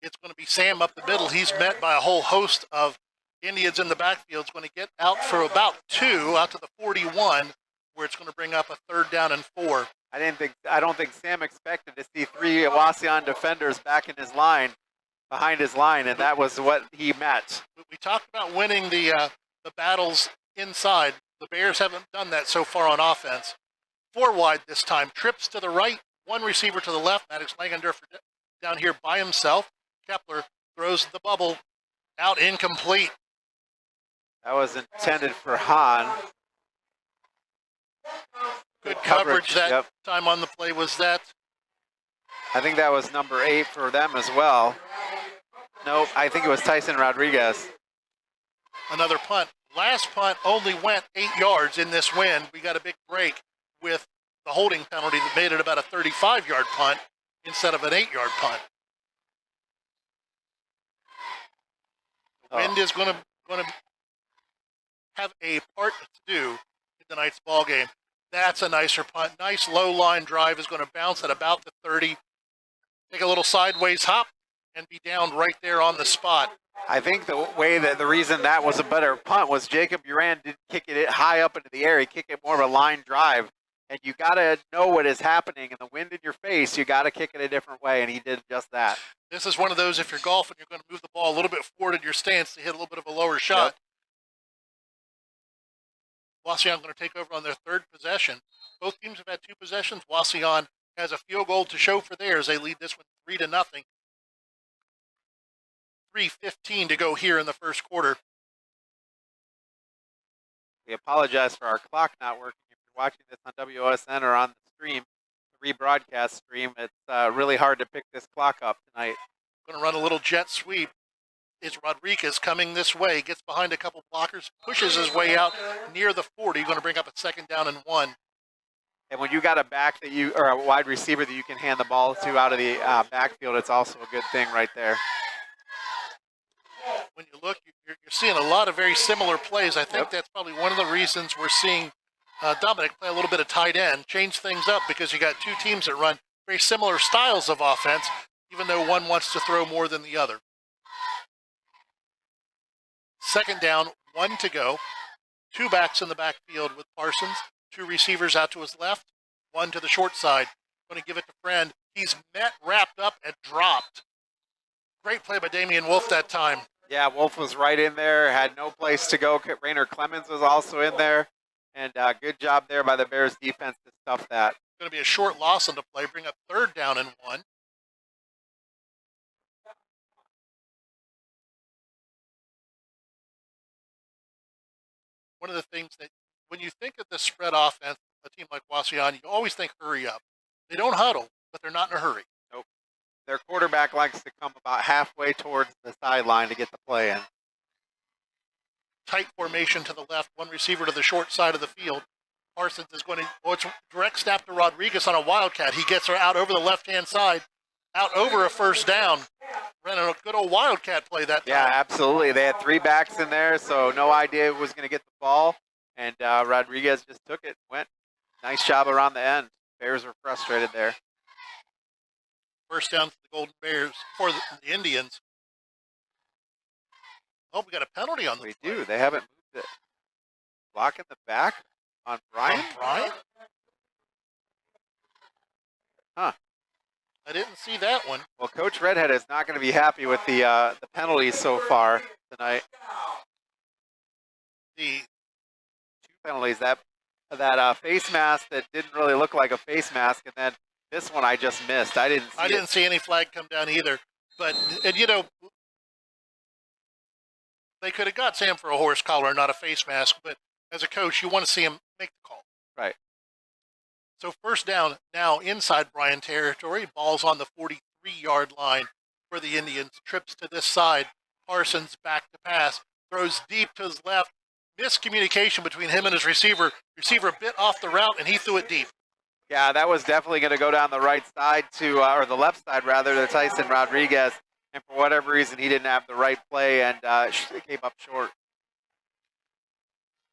It's going to be Sam up the middle. He's met by a whole host of Indians in the backfield. It's going to get out for about 2, out to the 41, where it's going to bring up a 3rd down and 4. I don't think Sam expected to see 3 Wauseon defenders back in his line, behind his line, and that was what he met. We talked about winning the battles inside. The Bears haven't done that so far on offense. 4 wide this time. Trips to the right, 1 receiver to the left. Maddox Langendorfer down here by himself. Kepler throws the bubble out, incomplete. That was intended for Hahn. Good coverage that time on the play. Was that? I think that was number 8 for them as well. Nope, I think it was Tyson Rodriguez. Another punt. Last punt only went 8 yards in this win. We got a big break with the holding penalty that made it about a 35-yard punt instead of an 8-yard punt. The wind is going to have a part to do in tonight's ball game. That's a nicer punt. Nice low line drive is going to bounce at about the 30. Take a little sideways hop and be down right there on the spot. I think the reason that was a better punt was Jacob Uran didn't kick it high up into the air. He kicked it more of a line drive. And you got to know what is happening. In the wind in your face, you got to kick it a different way, and he did just that. This is one of those, if you're golfing, you're going to move the ball a little bit forward in your stance to hit a little bit of a lower shot. Yep. Wauseon going to take over on their 3rd possession. Both teams have had 2 possessions. Wauseon has a field goal to show for theirs. They lead this one 3-0. 3:15 to go here in the first quarter. We apologize for our clock not working. If you're watching this on WOSN or on the stream, the rebroadcast stream, it's really hard to pick this clock up tonight. Going to run a little jet sweep. Is Rodriguez coming this way, gets behind a couple blockers, pushes his way out near the 40, going to bring up a 2nd down and 1. And when you got a back that you, or a wide receiver that you can hand the ball to out of the backfield, it's also a good thing right there. When you look, you're seeing a lot of very similar plays. I think that's probably one of the reasons we're seeing Dominic play a little bit of tight end, change things up, because you got two teams that run very similar styles of offense, even though one wants to throw more than the other. 2nd down, 1 to go. 2 backs in the backfield with Parsons. 2 receivers out to his left, 1 to the short side. Going to give it to Friend. He's met, wrapped up, and dropped. Great play by Damian Wolf that time. Yeah, Wolf was right in there, had no place to go. Rainer Clemens was also in there. And good job there by the Bears defense to stuff that. Going to be a short loss on the play, bring up 3rd down and 1. One of the things that, when you think of the spread offense, a team like Wauseon, you always think hurry up. They don't huddle, but they're not in a hurry. Nope. Their quarterback likes to come about halfway towards the sideline to get the play in. Tight formation to the left, 1 receiver to the short side of the field. Parsons is going to, it's direct snap to Rodriguez on a wildcat. He gets her out over the left-hand side, out over a 1st down. Ran a good old wildcat play that time. Yeah, absolutely. They had 3 backs in there, so no idea who was going to get the ball. And Rodriguez just took it, went. Nice job around the end. Bears were frustrated there. 1st down for the Golden Bears, for the Indians. Oh, we got a penalty on the play. We do. They haven't moved it. Block in the back on Bryan? Bryan? Huh. I didn't see that one. Well, Coach Redhead is not going to be happy with the penalties so far tonight. The 2 penalties. That face mask that didn't really look like a face mask, and then this one I just missed. I didn't see any flag come down either. But, and you know, they could have got Sam for a horse collar, not a face mask, but as a coach, you want to see him make the call. Right. So 1st down now inside Bryan territory. Ball's on the 43-yard line for the Indians. Trips to this side. Parsons back to pass. Throws deep to his left. Miscommunication between him and his receiver. Receiver bit off the route, and he threw it deep. Yeah, that was definitely going to go down the right side to, or the left side rather, to Tyson Rodriguez. And for whatever reason, he didn't have the right play, and it came up short.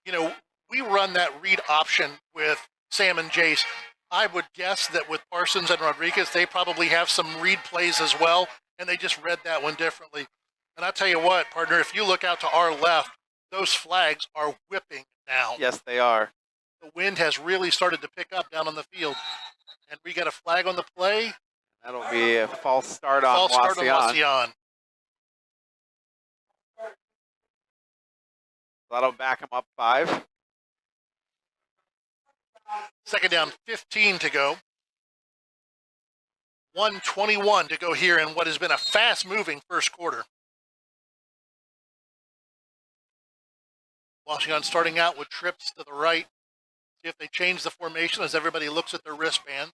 You know, we run that read option with Sam and Jace. I would guess that with Parsons and Rodriguez, they probably have some read plays as well, and they just read that one differently. And I tell you what, partner, if you look out to our left, those flags are whipping now. Yes, they are. The wind has really started to pick up down on the field. And we got a flag on the play. That'll be a false start on Wauseon. That'll back him up 5. 2nd down, 15 to go. 1:21 to go here in what has been a fast-moving first quarter. Wauseon starting out with trips to the right. See if they change the formation as everybody looks at their wristbands.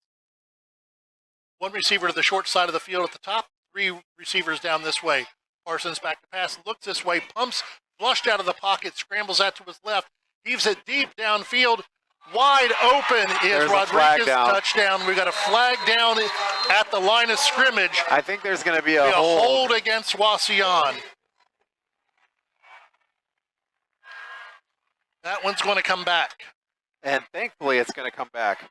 1 receiver to the short side of the field at the top. 3 receivers down this way. Parsons back to pass, looks this way, pumps, flushed out of the pocket, scrambles out to his left, heaves it deep downfield. Wide open is Rodriguez. Touchdown. We got a flag down at the line of scrimmage. I think there's going to be a hold against Wauseon. That one's going to come back. And thankfully it's going to come back.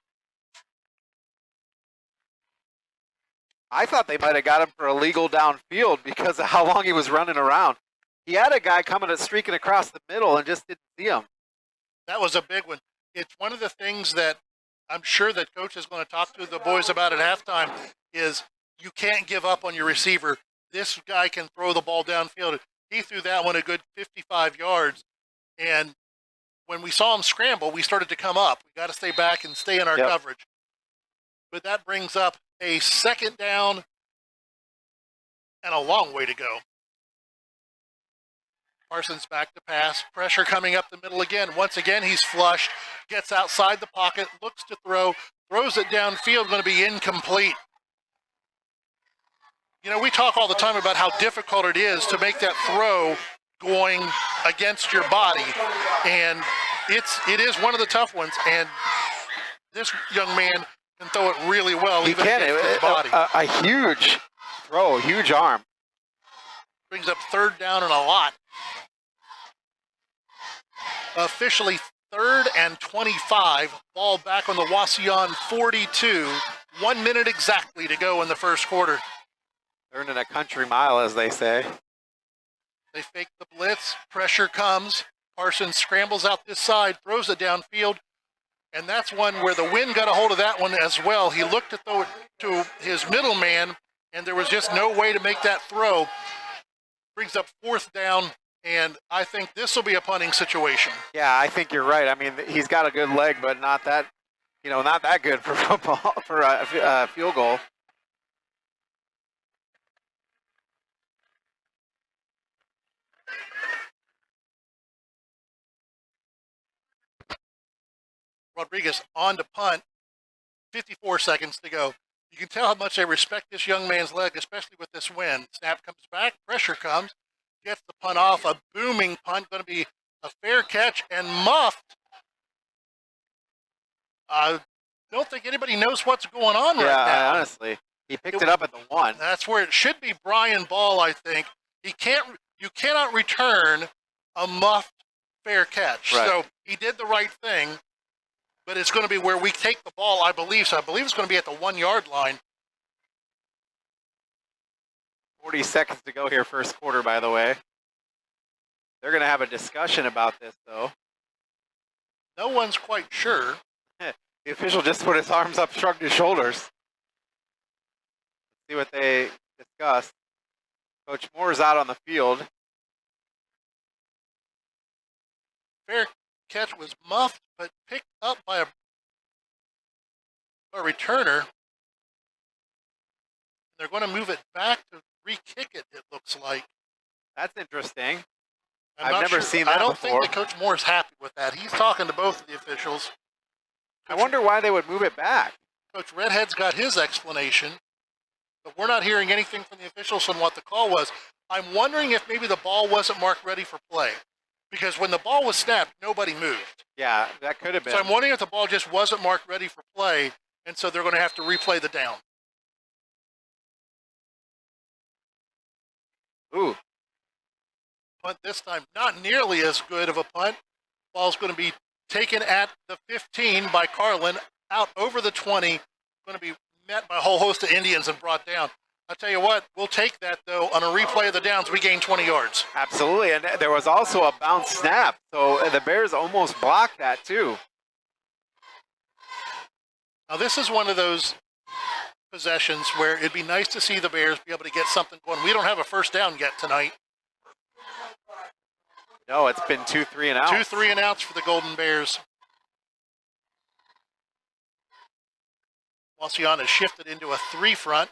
I thought they might have got him for illegal downfield because of how long he was running around. He had a guy coming and streaking across the middle and just didn't see him. That was a big one. It's one of the things that I'm sure that coach is going to talk to the boys about at halftime is you can't give up on your receiver. This guy can throw the ball downfield. He threw that one a good 55 yards. And when we saw him scramble, we started to come up. We got to stay back and stay in our coverage. But that brings up a 2nd down and a long way to go. Parsons back to pass. Pressure coming up the middle again. Once again, he's flushed. Gets outside the pocket. Looks to throw. Throws it downfield. Going to be incomplete. You know, we talk all the time about how difficult it is to make that throw going against your body, and it is one of the tough ones, and this young man can throw it really well, even against his body. A huge throw, huge arm. Brings up third down and a lot. Officially 3rd and 25. Ball back on the Wauseon 42. 1 minute exactly to go in the first quarter. Earning a country mile, as they say. They fake the blitz. Pressure comes. Parsons scrambles out this side, throws it downfield. And that's one where the wind got a hold of that one as well. He looked to throw it to his middle man, and there was just no way to make that throw. Brings up 4th down, and I think this will be a punting situation. Yeah, I think you're right. I mean, he's got a good leg, but not that, not that good for football, for a field goal. Rodriguez on to punt, 54 seconds to go. You can tell how much they respect this young man's leg, especially with this wind. Snap comes back, pressure comes, gets the punt off, a booming punt, going to be a fair catch and muffed. I don't think anybody knows what's going on right now. Yeah, honestly. He picked it up at the 1. That's where it should be Brian Ball, I think. You cannot return a muffed fair catch. Right. So he did the right thing. But it's going to be where we take the ball, I believe. So I believe it's going to be at the 1 yard line. 40 seconds to go here, first quarter, by the way. They're going to have a discussion about this, though. No one's quite sure. The official just put his arms up, shrugged his shoulders. Let's see what they discuss. Coach Moore's out on the field. Fair catch was muffed, but picked up by a returner. They're going to move it back to re-kick it, it looks like. That's interesting. I've never seen that I don't before. think that Coach Moore's happy with that. He's talking to both of the officials. I wonder why they would move it back. Coach Redhead's got his explanation, but we're not hearing anything from the officials on what the call was. I'm wondering if maybe the ball wasn't marked ready for play. Because when the ball was snapped, nobody moved. Yeah, that could have been. So I'm wondering if the ball just wasn't marked ready for play, and so they're going to have to replay the down. Ooh. Punt this time, not nearly as good of a punt. Ball's going to be taken at the 15 by Carlin, out over the 20, going to be met by a whole host of Indians and brought down. I'll tell you what, we'll take that, though. On a replay of the downs, we gain 20 yards. Absolutely, and there was also a bounce snap, so the Bears almost blocked that, too. Now, this is one of those possessions where it'd be nice to see the Bears be able to get something going. We don't have a first down yet tonight. No, it's been 2 3 and outs. 2 3 and outs for the Golden Bears. Wauseon has shifted into a 3 front,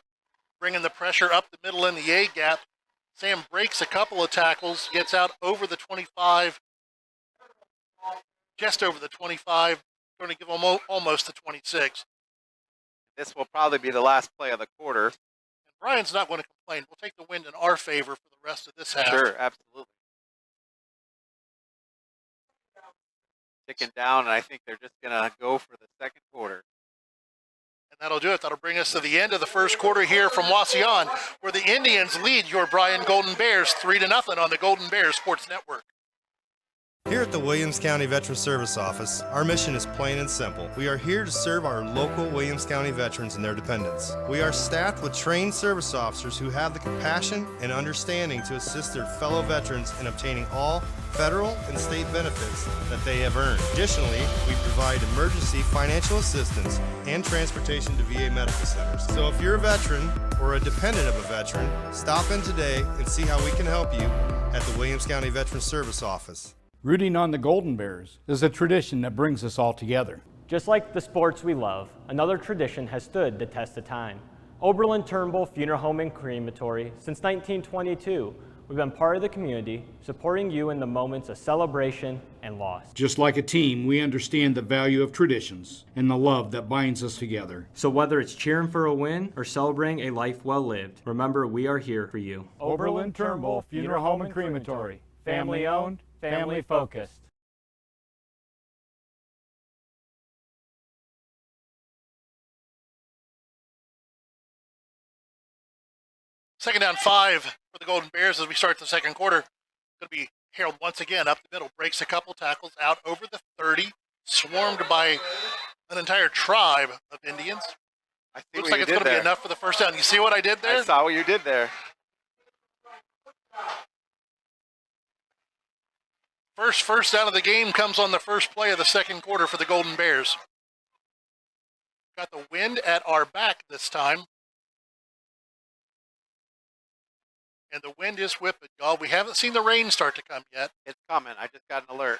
bringing the pressure up the middle in the A gap. Sam breaks a couple of tackles, gets out over the 25, just over the 25, going to give him almost the 26. This will probably be the last play of the quarter. And Brian's not going to complain. We'll take the wind in our favor for the rest of this half. Sure, absolutely. Ticking down, and I think they're just going to go for the second quarter. And that'll do it. That'll bring us to the end of the first quarter here from Wauseon, where the Indians lead your Bryan Golden Bears 3-0 on the Golden Bears Sports Network. Here at the Williams County Veteran Service Office, our mission is plain and simple. We are here to serve our local Williams County veterans and their dependents. We are staffed with trained service officers who have the compassion and understanding to assist their fellow veterans in obtaining all federal and state benefits that they have earned. Additionally, we provide emergency financial assistance and transportation to VA medical centers. So if you're a veteran or a dependent of a veteran, stop in today and see how we can help you at the Williams County Veteran Service Office. Rooting on the Golden Bears is a tradition that brings us all together. Just like the sports we love, another tradition has stood the test of time. Oberlin Turnbull Funeral Home and Crematory since 1922, We've been part of the community, supporting you in the moments of celebration and loss. Just like a team, we understand the value of traditions and the love that binds us together. So whether it's cheering for a win or celebrating a life well lived, remember we are here for you. Oberlin Turnbull Funeral Home and Crematory. Family owned, family focused. Second down 5 for the Golden Bears as we start the second quarter. Going to be Harold once again up the middle, breaks a couple tackles out over the 30, swarmed by an entire tribe of Indians. I see Looks what like you it's did going to be there. enough for the first down. You see what I did there? I saw what you did there. First down of the game comes on the first play of the second quarter for the Golden Bears. Got the wind at our back this time. And the wind is whipping, y'all. We haven't seen the rain start to come yet. It's coming. I just got an alert.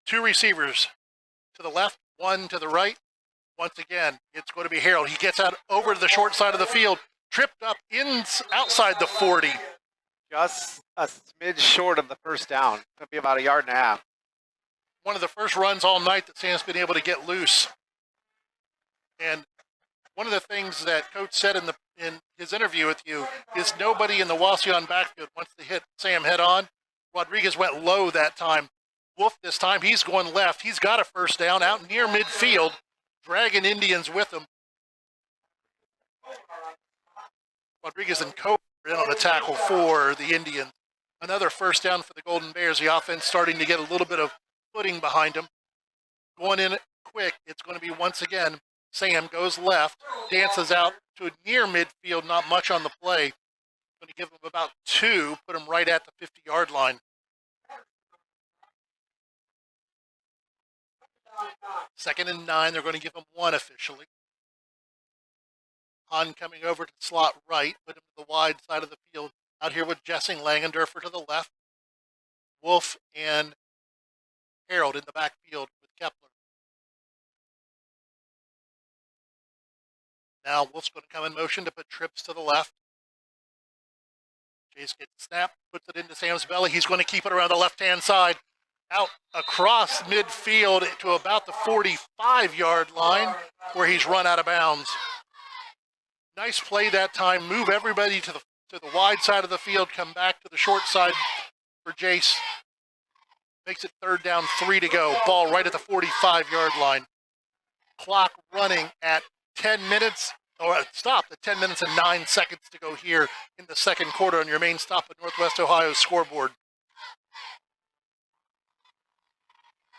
2 receivers to the left, 1 to the right. Once again, it's going to be Harold. He gets out over to the short side of the field, tripped up outside the 40. Just a smidge short of the first down. Could be about a yard and a half. One of the first runs all night that Sam's been able to get loose. And one of the things that Coach said in his interview with you is nobody in the Wauseon backfield wants to hit Sam head on. Rodriguez went low that time. Wolf this time, he's going left. He's got a first down out near midfield, dragging Indians with him. Rodriguez and Coe are in on a tackle for the Indians. Another first down for the Golden Bears. The offense starting to get a little bit of footing behind them. Going in quick, it's going to be once again Sam goes left, dances out to near midfield, not much on the play. Going to give him about 2, put him right at the 50-yard line. Second and 9, they're going to give him 1 officially. Hahn coming over to slot right, put him to the wide side of the field. Out here with Jessing, Langendorfer to the left. Wolf and Harold in the backfield with Kepler. Now Wolf's going to come in motion to put trips to the left. Chase gets snapped, puts it into Sam's belly. He's going to keep it around the left-hand side. Out across midfield to about the 45-yard line where he's run out of bounds. Nice play that time. Move everybody to the wide side of the field. Come back to the short side for Jace. Makes it third down, 3 to go. Ball right at the 45-yard line. Clock running at 10 minutes, or stop at 10 minutes and 9 seconds to go here in the second quarter on your main stop at Northwest Ohio's scoreboard.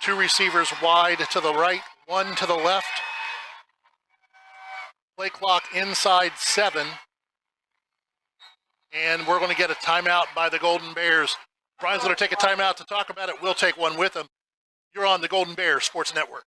2 receivers wide to the right, 1 to the left. Play clock inside 7. And we're going to get a timeout by the Golden Bears. Brian's going to take a timeout to talk about it. We'll take one with him. You're on the Golden Bears Sports Network.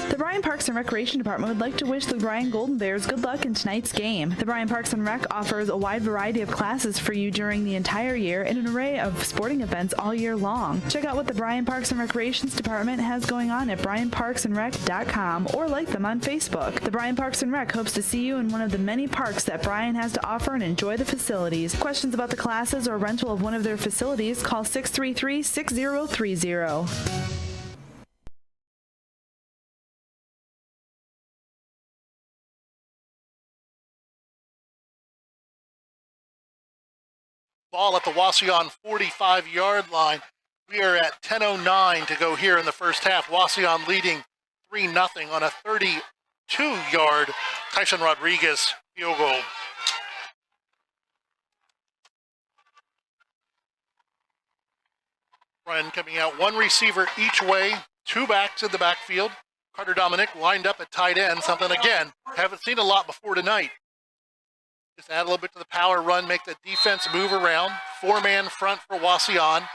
The Bryan Parks and Recreation Department would like to wish the Bryan Golden Bears good luck in tonight's game. The Bryan Parks and Rec offers a wide variety of classes for you during the entire year and an array of sporting events all year long. Check out what the Bryan Parks and Recreations Department has going on at bryanparksandrec.com or like them on Facebook. The Bryan Parks and Rec hopes to see you in one of the many parks that Bryan has to offer and enjoy the facilities. Questions about the classes or rental of one of their facilities, call 633-6030. Ball at the Wauseon 45-yard line. We are at 10:09 to go here in the first half. Wauseon leading 3-0 on a 32-yard Tyson Rodriguez field goal. Bryan coming out, 1 receiver each way, 2 backs in the backfield. Carter Dominic lined up at tight end, something again haven't seen a lot before tonight. Just add a little bit to the power run, make the defense move around. 4-man front for Wauseon.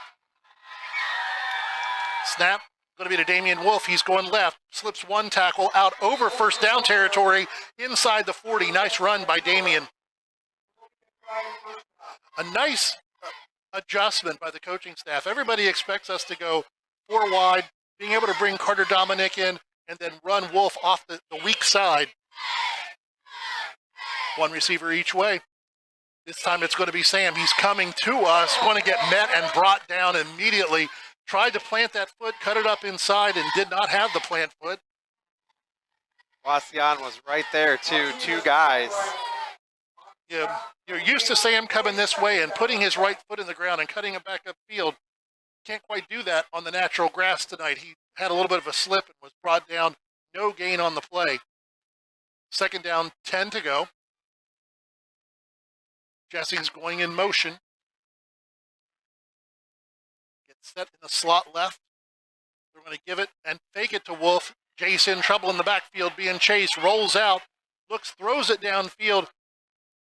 Snap, going to be to Damian Wolf. He's going left, slips 1 tackle out over first down territory inside the 40. Nice run by Damian. A nice adjustment by the coaching staff. Everybody expects us to go 4 wide, being able to bring Carter Dominic in and then run Wolf off the weak side. 1 receiver each way. This time it's going to be Sam. He's coming to us, going to get met and brought down immediately. Tried to plant that foot, cut it up inside, and did not have the plant foot. Wauseon was right there, too. Two guys. Yeah, you're used to Sam coming this way and putting his right foot in the ground and cutting it back upfield. Can't quite do that on the natural grass tonight. He had a little bit of a slip and was brought down. No gain on the play. Second down, 10 to go. Jesse's going in motion. Gets set in the slot left. They're going to give it and fake it to Wolf. Jason, trouble in the backfield, being chased, rolls out, looks, throws it downfield.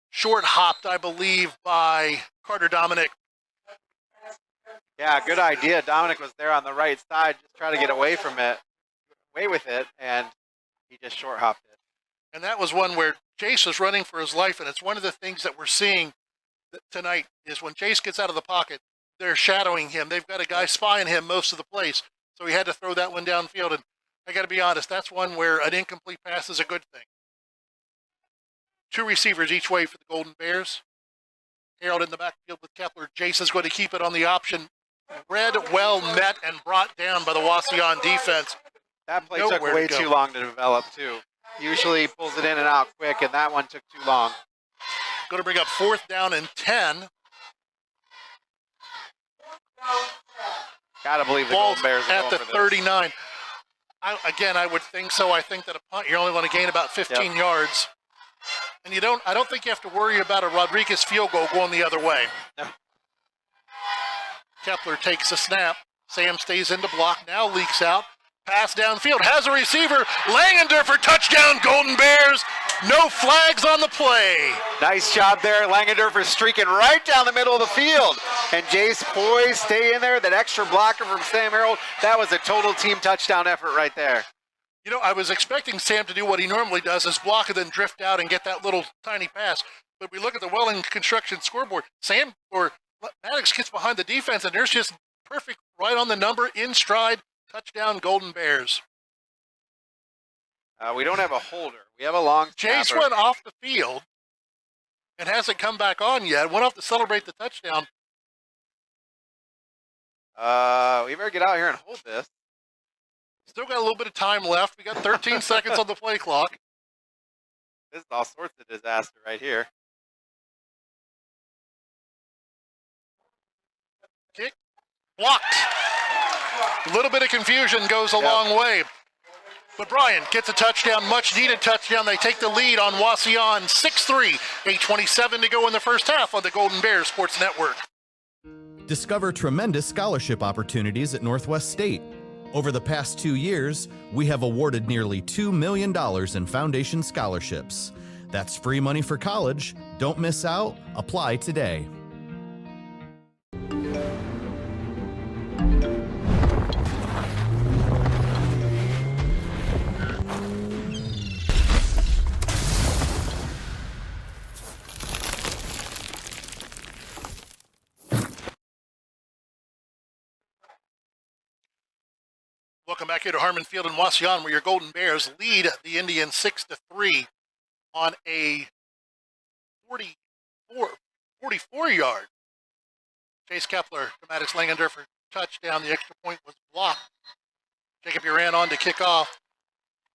Short hopped, I believe, by Carter Dominic. Yeah, good idea. Dominic was there on the right side, just trying to get away from it, away with it, and he just short hopped it. And that was one where Jace was running for his life, and it's one of the things that we're seeing tonight is when Jace gets out of the pocket, they're shadowing him. They've got a guy spying him most of the place, so he had to throw that one downfield. And I got to be honest, that's one where an incomplete pass is a good thing. Two receivers each way for the Golden Bears. Harold in the backfield with Kepler. Jace is going to keep it on the option. Read, well met, and brought down by the Wauseon defense. That play took way too long to develop, too. Usually pulls it in and out quick, and that one took too long. Going to bring up 4th down and 10. Gotta believe the Golden Bears are at the going for 39. I would think so. I think that a punt, you're only going to gain about 15 yards. And I don't think you have to worry about a Rodriguez field goal going the other way. No. Kepler takes a snap. Sam stays in to block, now leaks out. Pass downfield, has a receiver. Langendorfer, touchdown, Golden Bears. No flags on the play. Nice job there. Langendorfer streaking right down the middle of the field. And Jace poised, stay in there. That extra blocker from Sam Harold, that was a total team touchdown effort right there. You know, I was expecting Sam to do what he normally does, is block and then drift out and get that little tiny pass. But we look at the Welling Construction scoreboard. Sam or Maddox gets behind the defense, and there's just perfect right on the number, in stride, touchdown, Golden Bears. We don't have a holder. We have a long Jace snapper. went off the field and hasn't come back on yet. Went off to celebrate the touchdown. We better get out here and hold this. Still got a little bit of time left. We got 13 seconds on the play clock. This is all sorts of disaster right here. Kick. Blocked. A little bit of confusion goes a long way. But Bryan gets a touchdown, much needed touchdown. They take the lead on Wauseon 6-3. 8:27 to go in the first half on the Golden Bears Sports Network. Discover tremendous scholarship opportunities at Northwest State. Over the past 2 years, we have awarded nearly $2 million in foundation scholarships. That's free money for college. Don't miss out. Apply today. Welcome back here to Harmon Field in Wauseon, where your Golden Bears lead the Indians 6-3 on a 44-yard. Chase Kepler, Maddox Langendorfer touchdown. The extra point was blocked. Jacob Uran on to kick off.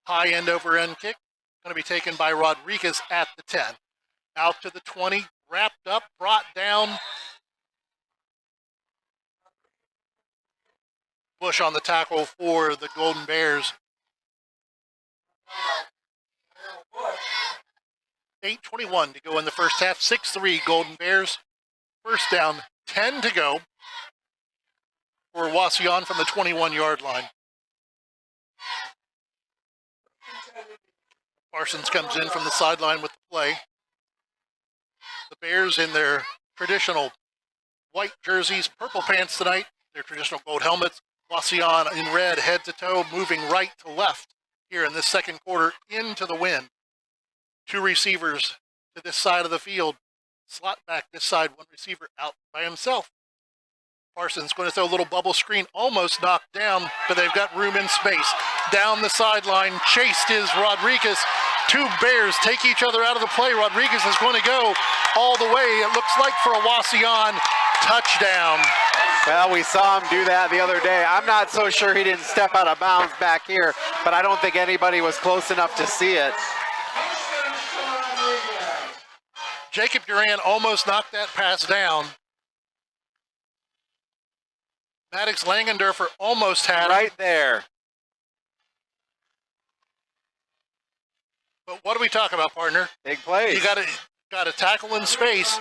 High end over end kick. Going to be taken by Rodriguez at the 10. Out to the 20, wrapped up, brought down. Bush on the tackle for the Golden Bears. 8:21 to go in the first half. 6-3 Golden Bears. First down, 10 to go for Wauseon from the 21-yard line. Parsons comes in from the sideline with the play. The Bears in their traditional white jerseys, purple pants tonight, their traditional gold helmets. Wauseon in red, head to toe, moving right to left here in this second quarter into the wind. Two receivers to this side of the field. Slot back this side, one receiver out by himself. Parsons going to throw a little bubble screen, almost knocked down, but they've got room in space. Down the sideline, chased is Rodriguez. Two Bears take each other out of the play. Rodriguez is going to go all the way, it looks like, for a Wauseon touchdown. Well, we saw him do that the other day. I'm not so sure he didn't step out of bounds back here, but I don't think anybody was close enough to see it. Jacob Duran almost knocked that pass down. Maddox Langendorfer almost had right there. But what do we talk about, partner? Big plays. You got to tackle in space,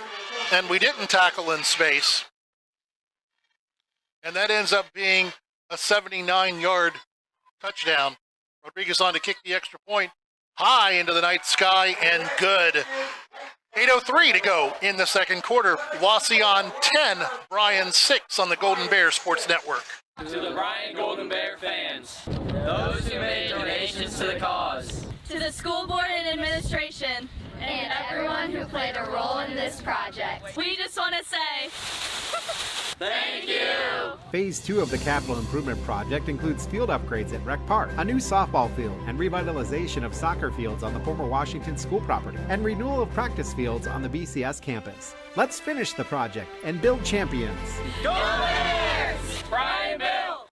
and we didn't tackle in space. And that ends up being a 79-yard touchdown. Rodriguez on to kick the extra point high into the night sky, and good. 8:03 to go in the second quarter. Wauseon 10, Bryan 6 on the Golden Bear Sports Network. To the Bryan Golden Bear fans, those who made donations to the cause, to the school board and administration, and everyone who played a role in this project. We just want to say, thank you! Phase 2 of the capital improvement project includes field upgrades at Rec Park, a new softball field, and revitalization of soccer fields on the former Washington school property, and renewal of practice fields on the BCS campus. Let's finish the project and build champions. Go Bears! Bryan Bill!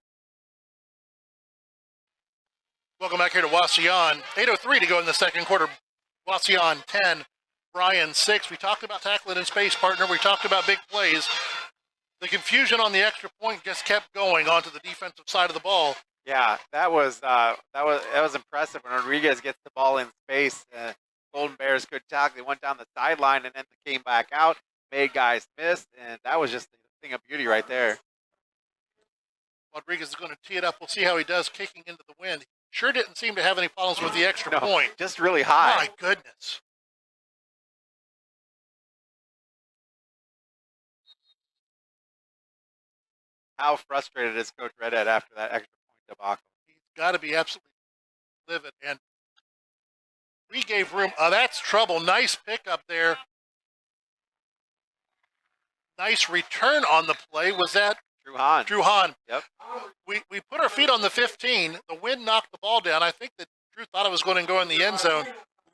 Welcome back here to Wauseon. 8:03 to go in the second quarter. Wauseon 10, Bryan 6. We talked about tackling in space, partner. We talked about big plays. The confusion on the extra point just kept going onto the defensive side of the ball. Yeah, that was impressive when Rodriguez gets the ball in space. Golden Bears could tackle. They went down the sideline and then they came back out, made guys miss, and that was just a thing of beauty right there. Rodriguez is going to tee it up. We'll see how he does kicking into the wind. Sure didn't seem to have any problems with the extra point. Just really high. My goodness. How frustrated is Coach Redhead after that extra point debacle? He's got to be absolutely livid. And we gave room. That's trouble. Nice pickup there. Nice return on the play. Was that Drew Hahn? Yep. We put our feet on the 15. The wind knocked the ball down. I think that Drew thought it was going to go in the end zone.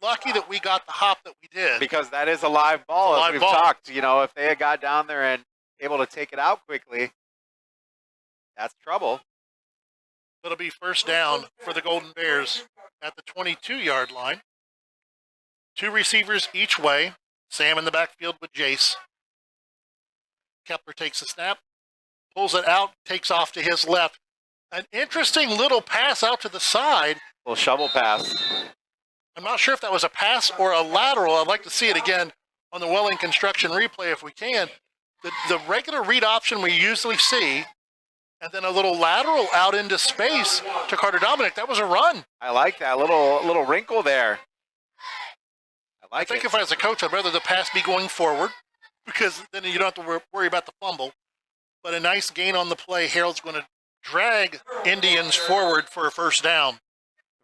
Lucky that we got the hop that we did. Because that is a live ball, as we've talked. You know, if they had got down there and able to take it out quickly, that's trouble. It'll be first down for the Golden Bears at the 22-yard line. Two receivers each way. Sam in the backfield with Jace. Kepler takes a snap, pulls it out, takes off to his left. An interesting little pass out to the side. Little shovel pass. I'm not sure if that was a pass or a lateral. I'd like to see it again on the Welling Construction replay if we can. The regular read option we usually see, and then a little lateral out into space to Carter Dominic. That was a run. I like that. Little wrinkle there. I think if I was a coach, I'd rather the pass be going forward because then you don't have to worry about the fumble. But a nice gain on the play. Harold's going to drag Indians forward for a first down.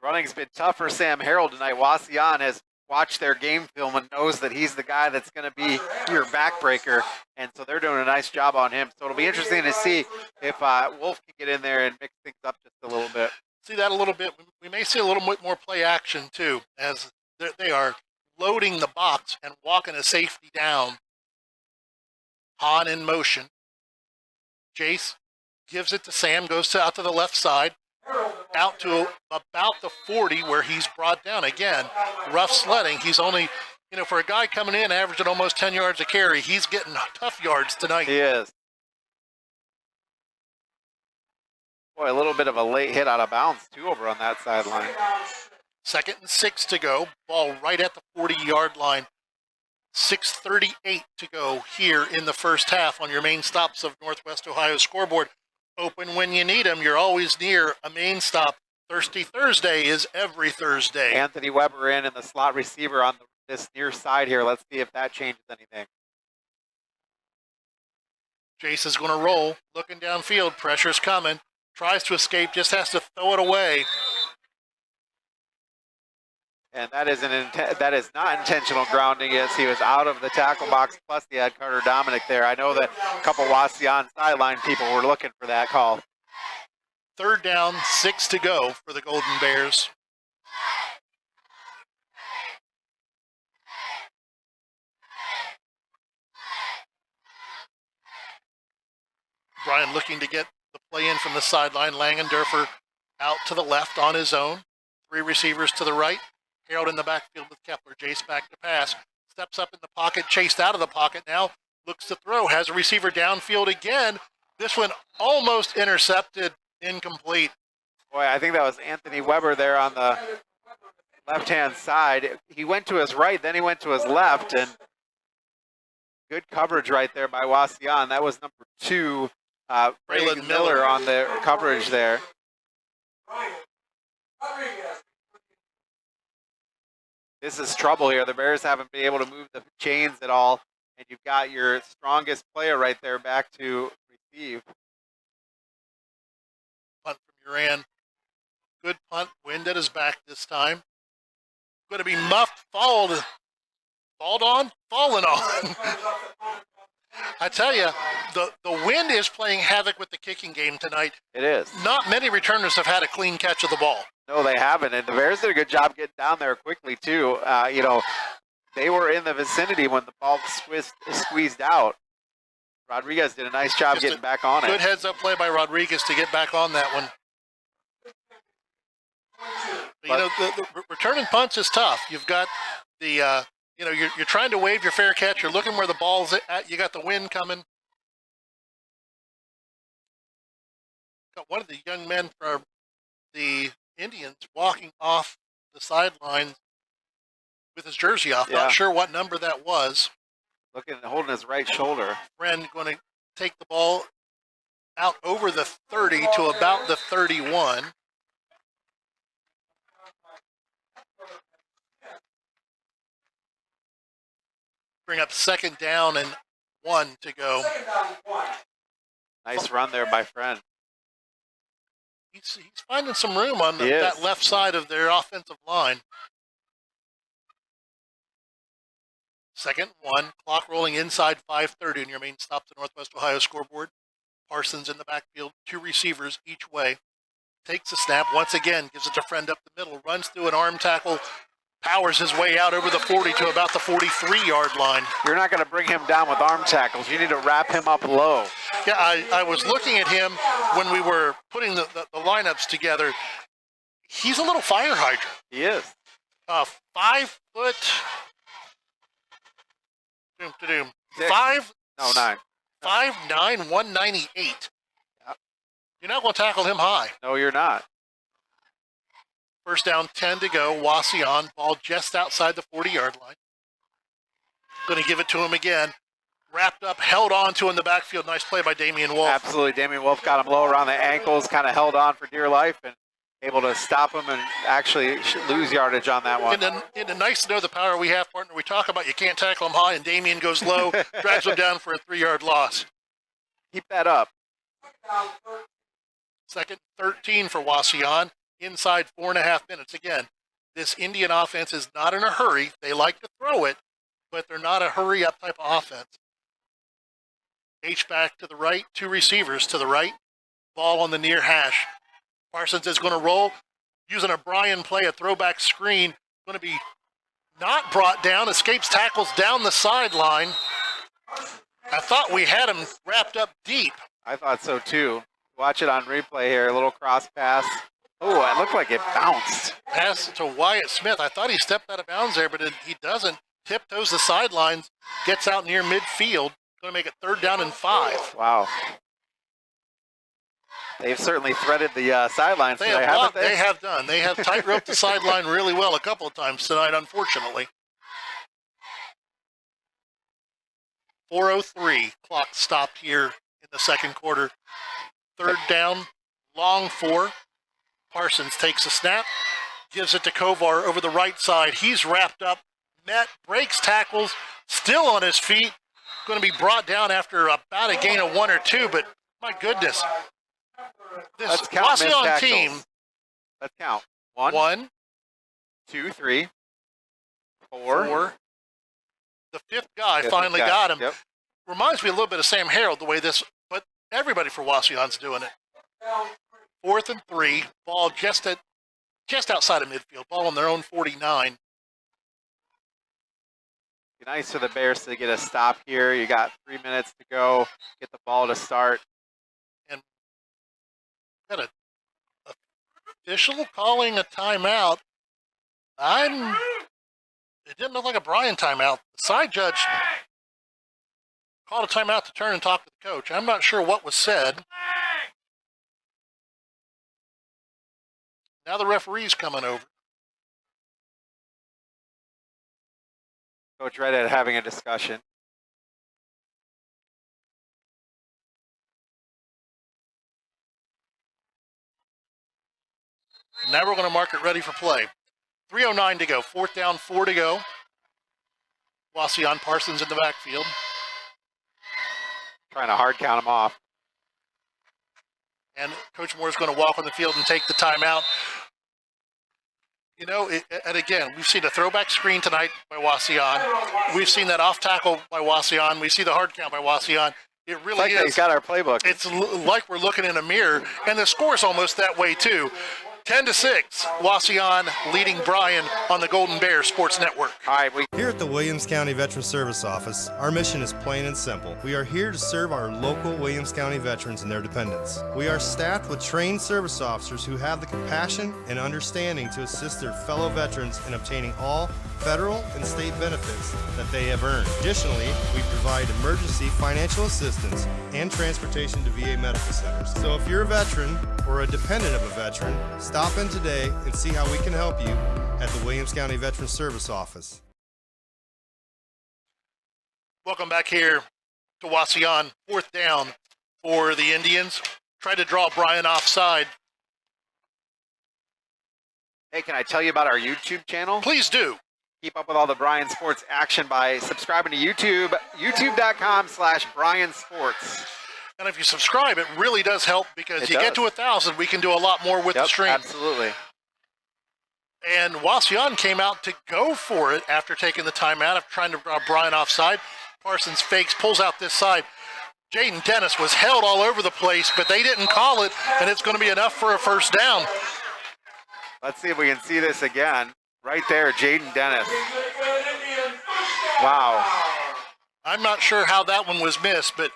Running's been tough for Sam Harold tonight. Wauseon has watched their game film and knows that he's the guy that's going to be your backbreaker, and so they're doing a nice job on him. So it'll be interesting to see if Wolf can get in there and mix things up just a little bit. See that a little bit. We may see a little bit more play action, too, as they are loading the box and walking a safety down. Hahn in motion. Jace gives it to Sam, goes out to the left side, out to about the 40 where he's brought down. Again, rough sledding. He's only, for a guy coming in averaging almost 10 yards a carry, he's getting tough yards tonight. He is. Boy, a little bit of a late hit out of bounds, too, over on that sideline. 2nd and 6 to go. Ball right at the 40-yard line. 6:38 to go here in the first half on your main stops of Northwest Ohio scoreboard. Open when you need them. You're always near a main stop. Thirsty Thursday is every Thursday. Anthony Weber in the slot receiver on this near side here. Let's see if that changes anything. Jace is going to roll. Looking downfield. Pressure's coming. Tries to escape. Just has to throw it away. And that is not intentional grounding, as he was out of the tackle box, plus he had Carter Dominic there. I know that a couple Wauseon sideline people were looking for that call. 3rd down, 6 to go for the Golden Bears. Bryan looking to get the play in from the sideline. Langendorfer out to the left on his own. 3 receivers to the right. Harold in the backfield with Kepler. Jace back to pass. Steps up in the pocket, chased out of the pocket now. Looks to throw. Has a receiver downfield again. This one almost intercepted. Incomplete. Boy, I think that was Anthony Weber there on the left-hand side. He went to his right, then he went to his left, and good coverage right there by Wauseon. That was number 2, Braylon Miller on the coverage there. This is trouble here. The Bears haven't been able to move the chains at all, and you've got your strongest player right there back to receive. Punt from Uran. Good punt. Wind at his back this time. Going to be muffed, fallen on. I tell you, the wind is playing havoc with the kicking game tonight. It is. Not many returners have had a clean catch of the ball. No, they haven't, and the Bears did a good job getting down there quickly, too. They were in the vicinity when the ball squeezed out. Rodriguez did a nice job getting back on it. Good heads-up play by Rodriguez to get back on that one. But, the returning punts is tough. You've got the, you're trying to wave your fair catch. You're looking where the ball's at. You got the wind coming. Got one of the young men from the Indians walking off the sideline with his jersey off. Yeah. Not sure what number that was. Holding his right shoulder. Friend going to take the ball out over the 30 to about the 31. Bring up 2nd down and 1 to go. Nice run there by Friend. He's finding some room on that left side of their offensive line. 2nd 1, clock rolling inside 5:30 on your main stop to Northwest Ohio scoreboard. Parsons in the backfield, 2 receivers each way. Takes the snap once again, gives it to Friend up the middle, runs through an arm tackle, powers his way out over the 40 to about the 43-yard line. You're not going to bring him down with arm tackles. You need to wrap him up low. Yeah, I was looking at him when we were putting the lineups together. He's a little fire hydrant. He is. 5 foot. Doom to doom. 5. No, 9. 5'9", 198. Yep. You're not going to tackle him high. No, you're not. First down, 10 to go. Wauseon, ball just outside the 40-yard line. Going to give it to him again. Wrapped up, held on to in the backfield. Nice play by Damian Wolf. Absolutely. Damian Wolf got him low around the ankles, kind of held on for dear life, and able to stop him and actually lose yardage on that one. And nice to know the power we have, partner. We talk about you can't tackle him high, and Damian goes low, drags him down for a 3-yard loss. Keep that up. 2nd 13 for Wauseon. Inside 4.5 minutes. Again, this Indian offense is not in a hurry. They like to throw it, but they're not a hurry-up type of offense. H-back to the right, 2 receivers to the right. Ball on the near hash. Parsons is going to roll, using a Bryan play, a throwback screen. Going to be not brought down, escapes tackles down the sideline. I thought we had him wrapped up deep. I thought so, too. Watch it on replay here, a little cross pass. Oh, it looked like it bounced. Pass to Wyatt Smith. I thought he stepped out of bounds there, but he doesn't. Tiptoes the sidelines, gets out near midfield. Going to make it 3rd down and 5. Wow. They've certainly threaded the sidelines today, haven't they? They have done. They have tight-roped the sideline really well a couple of times tonight, unfortunately. 4:03, clock stopped here in the 2nd quarter. 3rd down, long 4. Parsons takes a snap, gives it to Kovar over the right side. He's wrapped up, breaks tackles, still on his feet. Going to be brought down after about a gain of 1 or 2, but my goodness. This Wauseon team. Let's count. 1, 2, 3, 4. The 5th guy finally got him. Yep. Reminds me a little bit of Sam Harold, the way this, but everybody for Wauseon's doing it. 4th and 3, ball just outside of midfield, ball on their own 49. Be nice for the Bears to get a stop here. You got 3 minutes to go, get the ball to start. Got a official calling a timeout. It didn't look like a Bryan timeout. The side judge called a timeout to turn and talk to the coach. I'm not sure what was said. Now the referee's coming over. Coach Redhead having a discussion. Now we're going to mark it ready for play. 3:09 to go. 4th down, 4 to go. Wauseon Parsons in the backfield. Trying to hard count him off. And Coach Moore's going to walk on the field and take the timeout. You know, and again, we've seen a throwback screen tonight by Wauseon. We've seen that off tackle by Wauseon. We see the hard count by Wauseon. It really like is. He's got our playbook. It's like we're looking in a mirror, and the score's almost that way too. 10-6, Wauseon leading Bryan on the Golden Bear Sports Network. All right, Here at the Williams County Veteran Service Office, our mission is plain and simple. We are here to serve our local Williams County veterans and their dependents. We are staffed with trained service officers who have the compassion and understanding to assist their fellow veterans in obtaining all federal and state benefits that they have earned. Additionally, we provide emergency financial assistance and transportation to VA medical centers. So if you're a veteran or a dependent of a veteran, stop in today and see how we can help you at the Williams County Veteran Service Office. Welcome back here to Wauseon. 4th down for the Indians. Tried to draw Bryan offside. Hey, can I tell you about our YouTube channel? Please do. Keep up with all the Bryan Sports action by subscribing to YouTube, youtube.com/Bryan Sports. And if you subscribe, it really does help because get to 1,000, we can do a lot more with the stream. Absolutely. And Wauseon came out to go for it after taking the timeout of trying to draw Bryan offside. Parsons fakes, pulls out this side. Jaden Dennis was held all over the place, but they didn't call it, and it's going to be enough for a first down. Let's see if we can see this again. Right there, Jaden Dennis. Wow. I'm not sure how that one was missed, but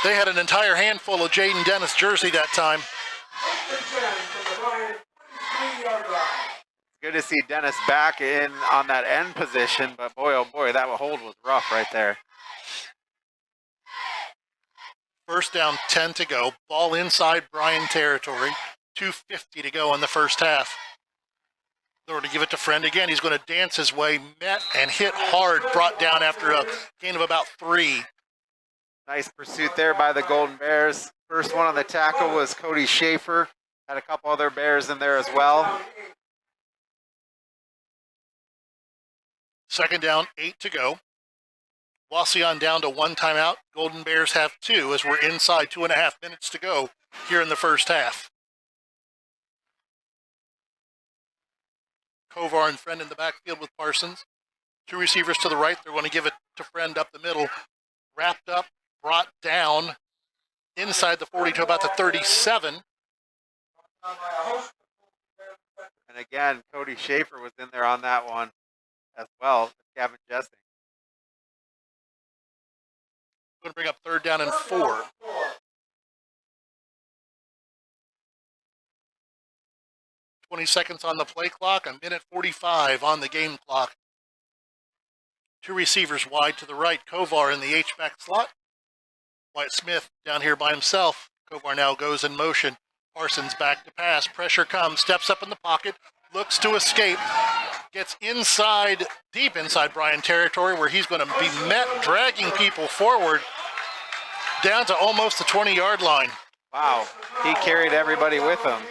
they had an entire handful of Jaden Dennis jersey that time. Good to see Dennis back in on that end position, but boy, oh boy, that hold was rough right there. First down, 10 to go. Ball inside Bryan territory. 2:50 to go in the first half. They're going to give it to Friend again. He's going to dance his way, met and hit hard, brought down after a gain of about 3. Nice pursuit there by the Golden Bears. First one on the tackle was Cody Schaefer. Had a couple other Bears in there as well. Second down, 8 to go. Wauseon down to 1 timeout. Golden Bears have 2 as we're inside 2.5 minutes to go here in the first half. Kovar and Friend in the backfield with Parsons. 2 receivers to the right. They're going to give it to Friend up the middle. Wrapped up, brought down inside the 40 to about the 37. And again, Cody Schaefer was in there on that one as well. Gavin Jesting. Going to bring up 3rd down and 4. Seconds on the play clock, 1:45 on the game clock. 2 receivers wide to the right. Kovar in the H-back slot. Wyatt Smith down here by himself. Kovar now goes in motion. Parsons back to pass. Pressure comes. Steps up in the pocket. Looks to escape. Gets inside, deep inside Bryan territory where he's going to be met, dragging people forward down to almost the 20-yard line. Wow. He carried everybody with him.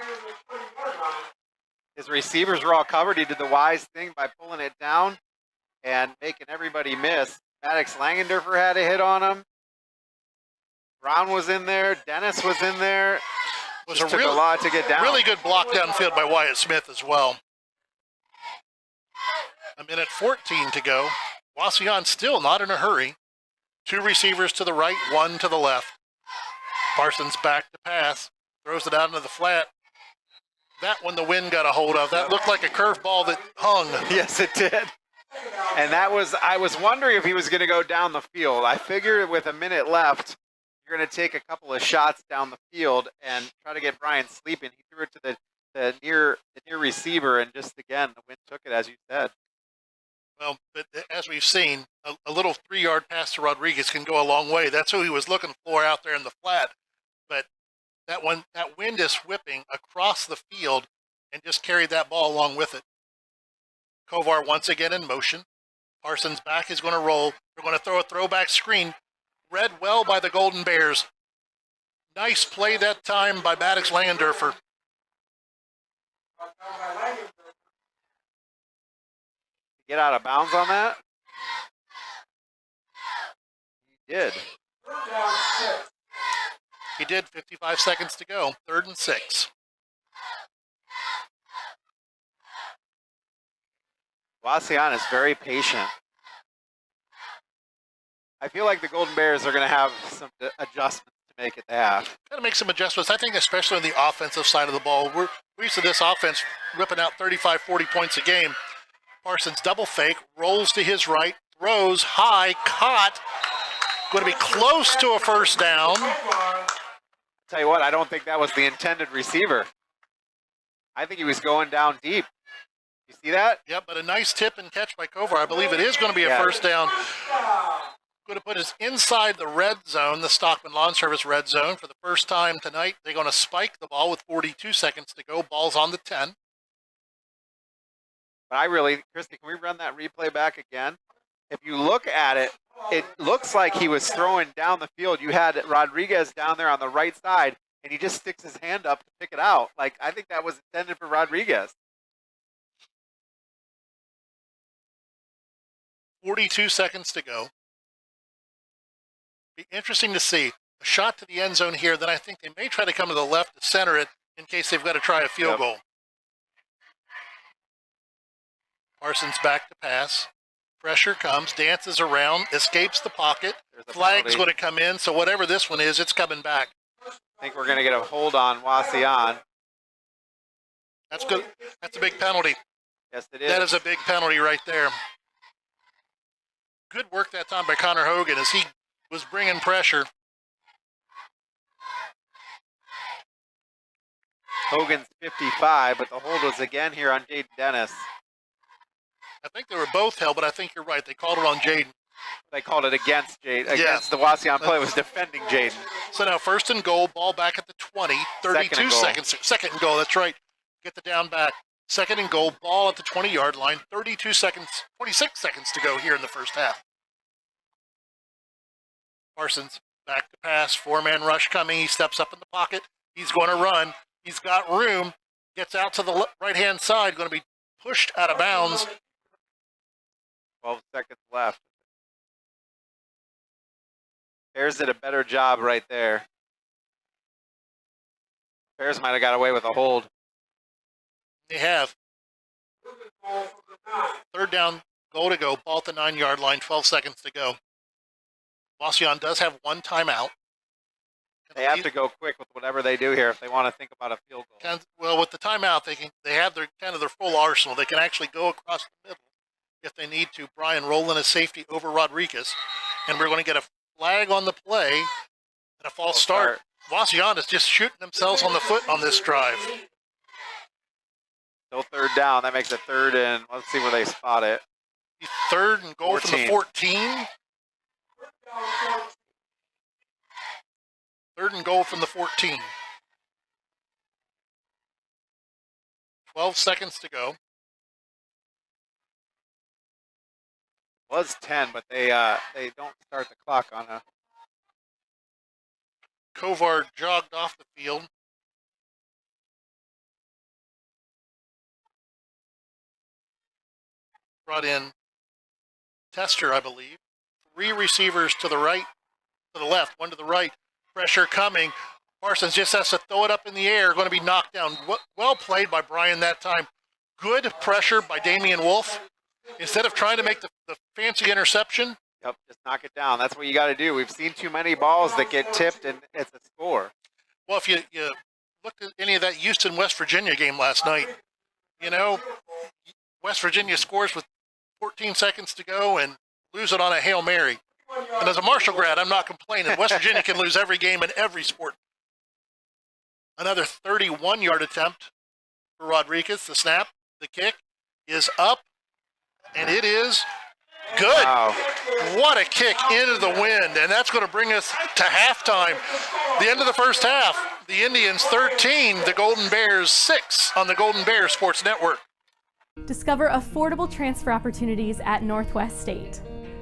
His receivers were all covered. He did the wise thing by pulling it down and making everybody miss. Maddox Langendorfer had a hit on him. Brown was in there. Dennis was in there. It took a lot to get down. Really good block downfield by Wyatt Smith as well. 1:14 to go. Wauseon still not in a hurry. 2 receivers to the right, 1 to the left. Parsons back to pass. Throws it out into the flat. That one the wind got a hold of. That looked like a curveball that hung. Yes, it did. And that was, I was wondering if he was going to go down the field. I figured with a minute left, you're going to take a couple of shots down the field and try to get Bryan sleeping. He threw it to the near receiver, and just again, the wind took it, as you said. Well, but as we've seen, a little 3-yard pass to Rodriguez can go a long way. That's who he was looking for out there in the flat. But that wind is whipping across the field and just carried that ball along with it. Kovar once again in motion. Parsons' back is going to roll. They're going to throw a throwback screen. Read well by the Golden Bears. Nice play that time by Maddox Langendorfer. Get out of bounds on that? He did. He did. 55 seconds to go. 3rd and 6. Wauseon is very patient. I feel like the Golden Bears are going to have some adjustments to make at the half. Got to make some adjustments. I think especially on the offensive side of the ball. We're used to this offense ripping out 35, 40 points a game. Parsons double fake, rolls to his right, throws high, caught. Going to be close to a first down. Tell you what, I don't think that was the intended receiver. I think he was going down deep. You see that? Yep, but a nice tip and catch by Kovar. I believe it is going to be a first down. Going to put us inside the red zone, the Stockman Lawn Service red zone. For the first time tonight, they're going to spike the ball with 42 seconds to go. Ball's on the 10. But Christy, can we run that replay back again? If you look at it, it looks like he was throwing down the field. You had Rodriguez down there on the right side, and he just sticks his hand up to pick it out. Like, I think that was intended for Rodriguez. 42 seconds to go. Be interesting to see. A shot to the end zone here, then I think they may try to come to the left to center it in case they've got to try a field goal. Parsons back to pass. Pressure comes, dances around, escapes the pocket. Flag's going to come in, so whatever this one is, it's coming back. I think we're going to get a hold on Wauseon. That's good. That's a big penalty. Yes, it is. That is a big penalty right there. Good work that time by Connor Hogan as he was bringing pressure. Hogan's 55, but the hold was again here on Jaden Dennis. I think they were both held, but I think you're right. They called it on Jaden. They called it against Jaden. Against the Wauseon play. It was defending Jaden. So now 1st and goal, ball back at the 20, 32 seconds. 2nd and goal, that's right. Get the down back. 2nd and goal, ball at the 20-yard line. 32 seconds, 26 seconds to go here in the first half. Parsons back to pass. 4-man rush coming. He steps up in the pocket. He's going to run. He's got room. Gets out to the right-hand side. Going to be pushed out of bounds. 12 seconds left. Bears did a better job right there. Bears might have got away with a hold. They have. 3rd down, goal to go. Ball at the 9-yard line, 12 seconds to go. Wauseon does have 1 timeout. They have to go quick with whatever they do here if they want to think about a field goal. Well, with the timeout, they have their full arsenal. They can actually go across the middle if they need to. Bryan rolling a safety over Rodriguez. And we're going to get a flag on the play and a false start. Wauseon is just shooting themselves on the foot on this drive. Still 3rd down. That makes it 3rd and let's see where they spot it. 3rd and goal 14. From the 14. 3rd and goal from the 14. 12 seconds to go. Was 10, but they don't start the clock on a. Kovar jogged off the field. Brought in Tester, I believe. 3 receivers to the right, to the left, 1 to the right. Pressure coming. Parsons just has to throw it up in the air. Going to be knocked down. Well played by Bryan that time. Good pressure by Damian Wolf. Instead of trying to make the fancy interception. Yep, just knock it down. That's what you got to do. We've seen too many balls that get tipped and it's a score. Well, if you looked at any of that Houston-West Virginia game last night, West Virginia scores with 14 seconds to go and lose it on a Hail Mary. And as a Marshall grad, I'm not complaining. West Virginia can lose every game in every sport. Another 31-yard attempt for Rodriguez. The snap, the kick is up, and it is good. Wow. What a kick into the wind, and that's going to bring us to halftime. The end of the first half, the Indians 13, the Golden Bears 6 on the Golden Bears Sports Network. Discover affordable transfer opportunities at Northwest State.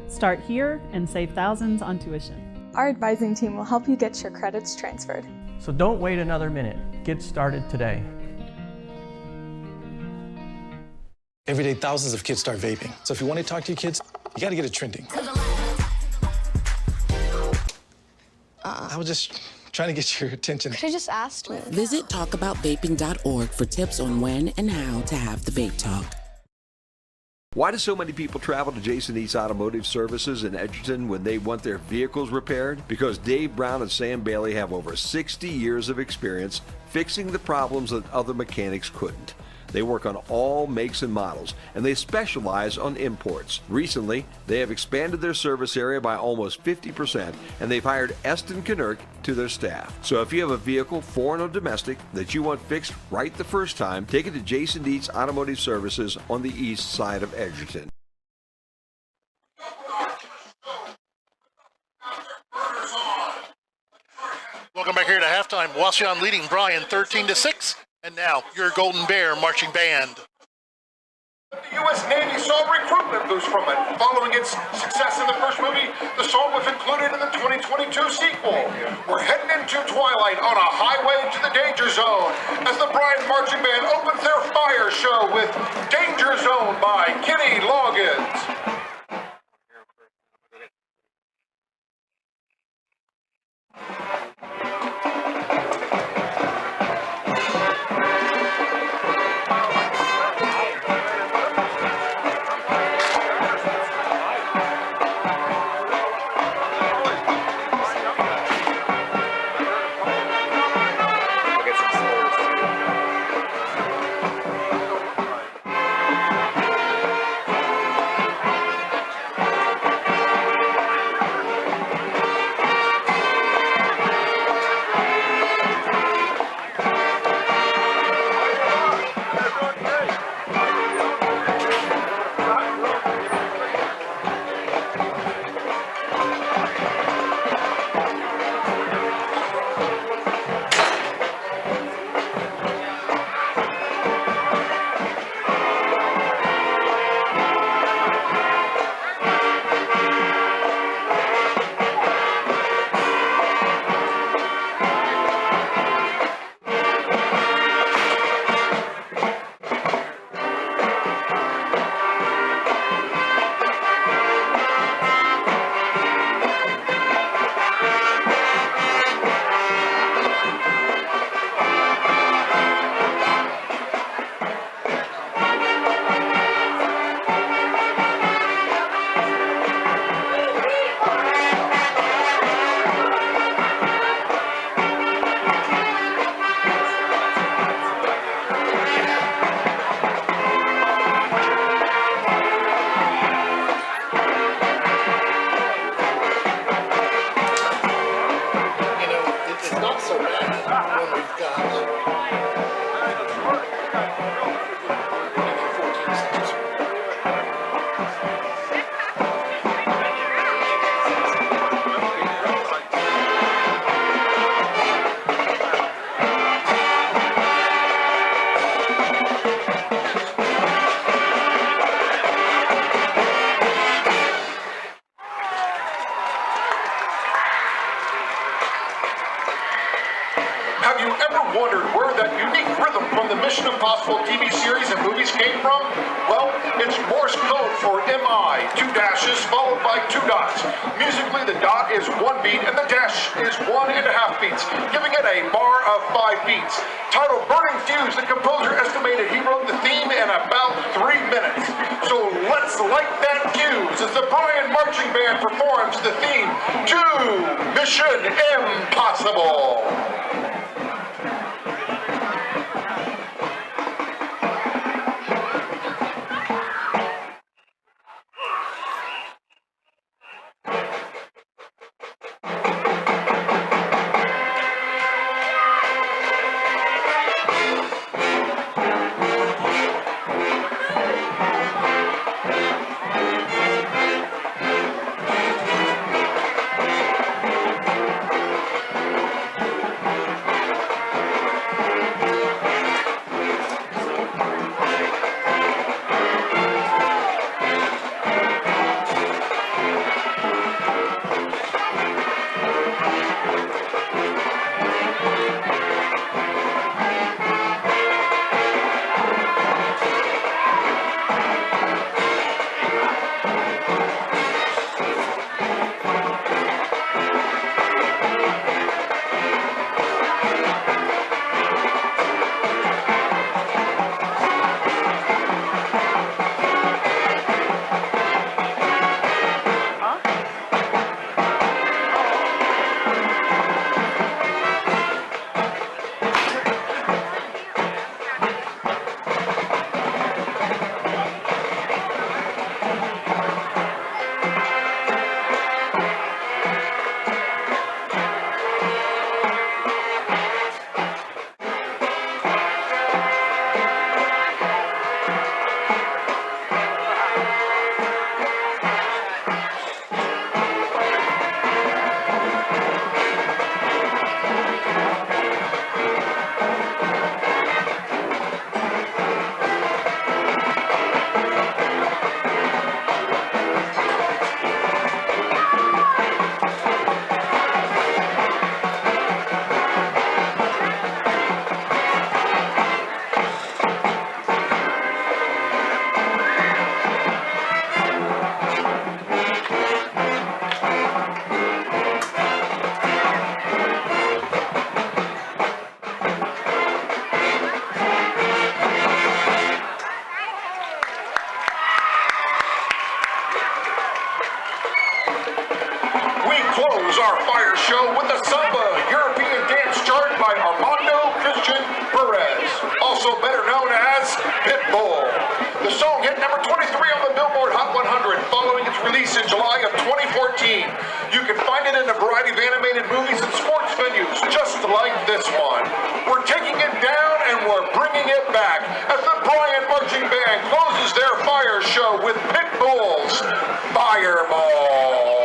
Start here and save thousands on tuition. Our advising team will help you get your credits transferred. So don't wait another minute. Get started today. Every day, thousands of kids start vaping. So if you want to talk to your kids, you got to get it trending. I was just trying to get your attention. Could I just ask? Visit talkaboutVaping.org for tips on when and how to have the vape talk. Why do so many people travel to Jason Eats Automotive Services in Edgerton when they want their vehicles repaired? Because Dave Brown and Sam Bailey have over 60 years of experience fixing the problems that other mechanics couldn't. They work on all makes and models, and they specialize on imports. Recently, they have expanded their service area by almost 50%, and they've hired Eston Knerk to their staff. So if you have a vehicle, foreign or domestic, that you want fixed right the first time, take it to Jason Dietsch Automotive Services on the east side of Edgerton. Welcome back here to halftime. Wauseon leading Bryan 13-6. And now, your Golden Bear marching band. The U.S. Navy saw a recruitment boost from it. Following its success in the first movie, the song was included in the 2022 sequel. We're heading into twilight on a highway to the danger zone as the Bryan Marching Band opens their fire show with Danger Zone by Kenny Loggins. Have you ever wondered where that unique rhythm from the Mission Impossible TV series and movies came from? Well, it's Morse code for MI, 2 dashes followed by 2 dots. Musically, the dot is 1 beat and the dash is 1.5 beats, giving it a bar of 5 beats. Titled Burning Fuse, the composer estimated he wrote the theme in about 3 minutes. So let's light that fuse as the Bryan Marching Band performs the theme to Mission Impossible. close our fire show with the Samba European dance chart by Armando Christian Perez, also better known as Pitbull. The song hit number 23 on the Billboard Hot 100 following its release in July of 2014. You can find it in a variety of animated movies and sports venues, just like this one. We're taking it down and we're bringing it back as the Bryan Marching Band closes their fire show with Pitbull's Fireball.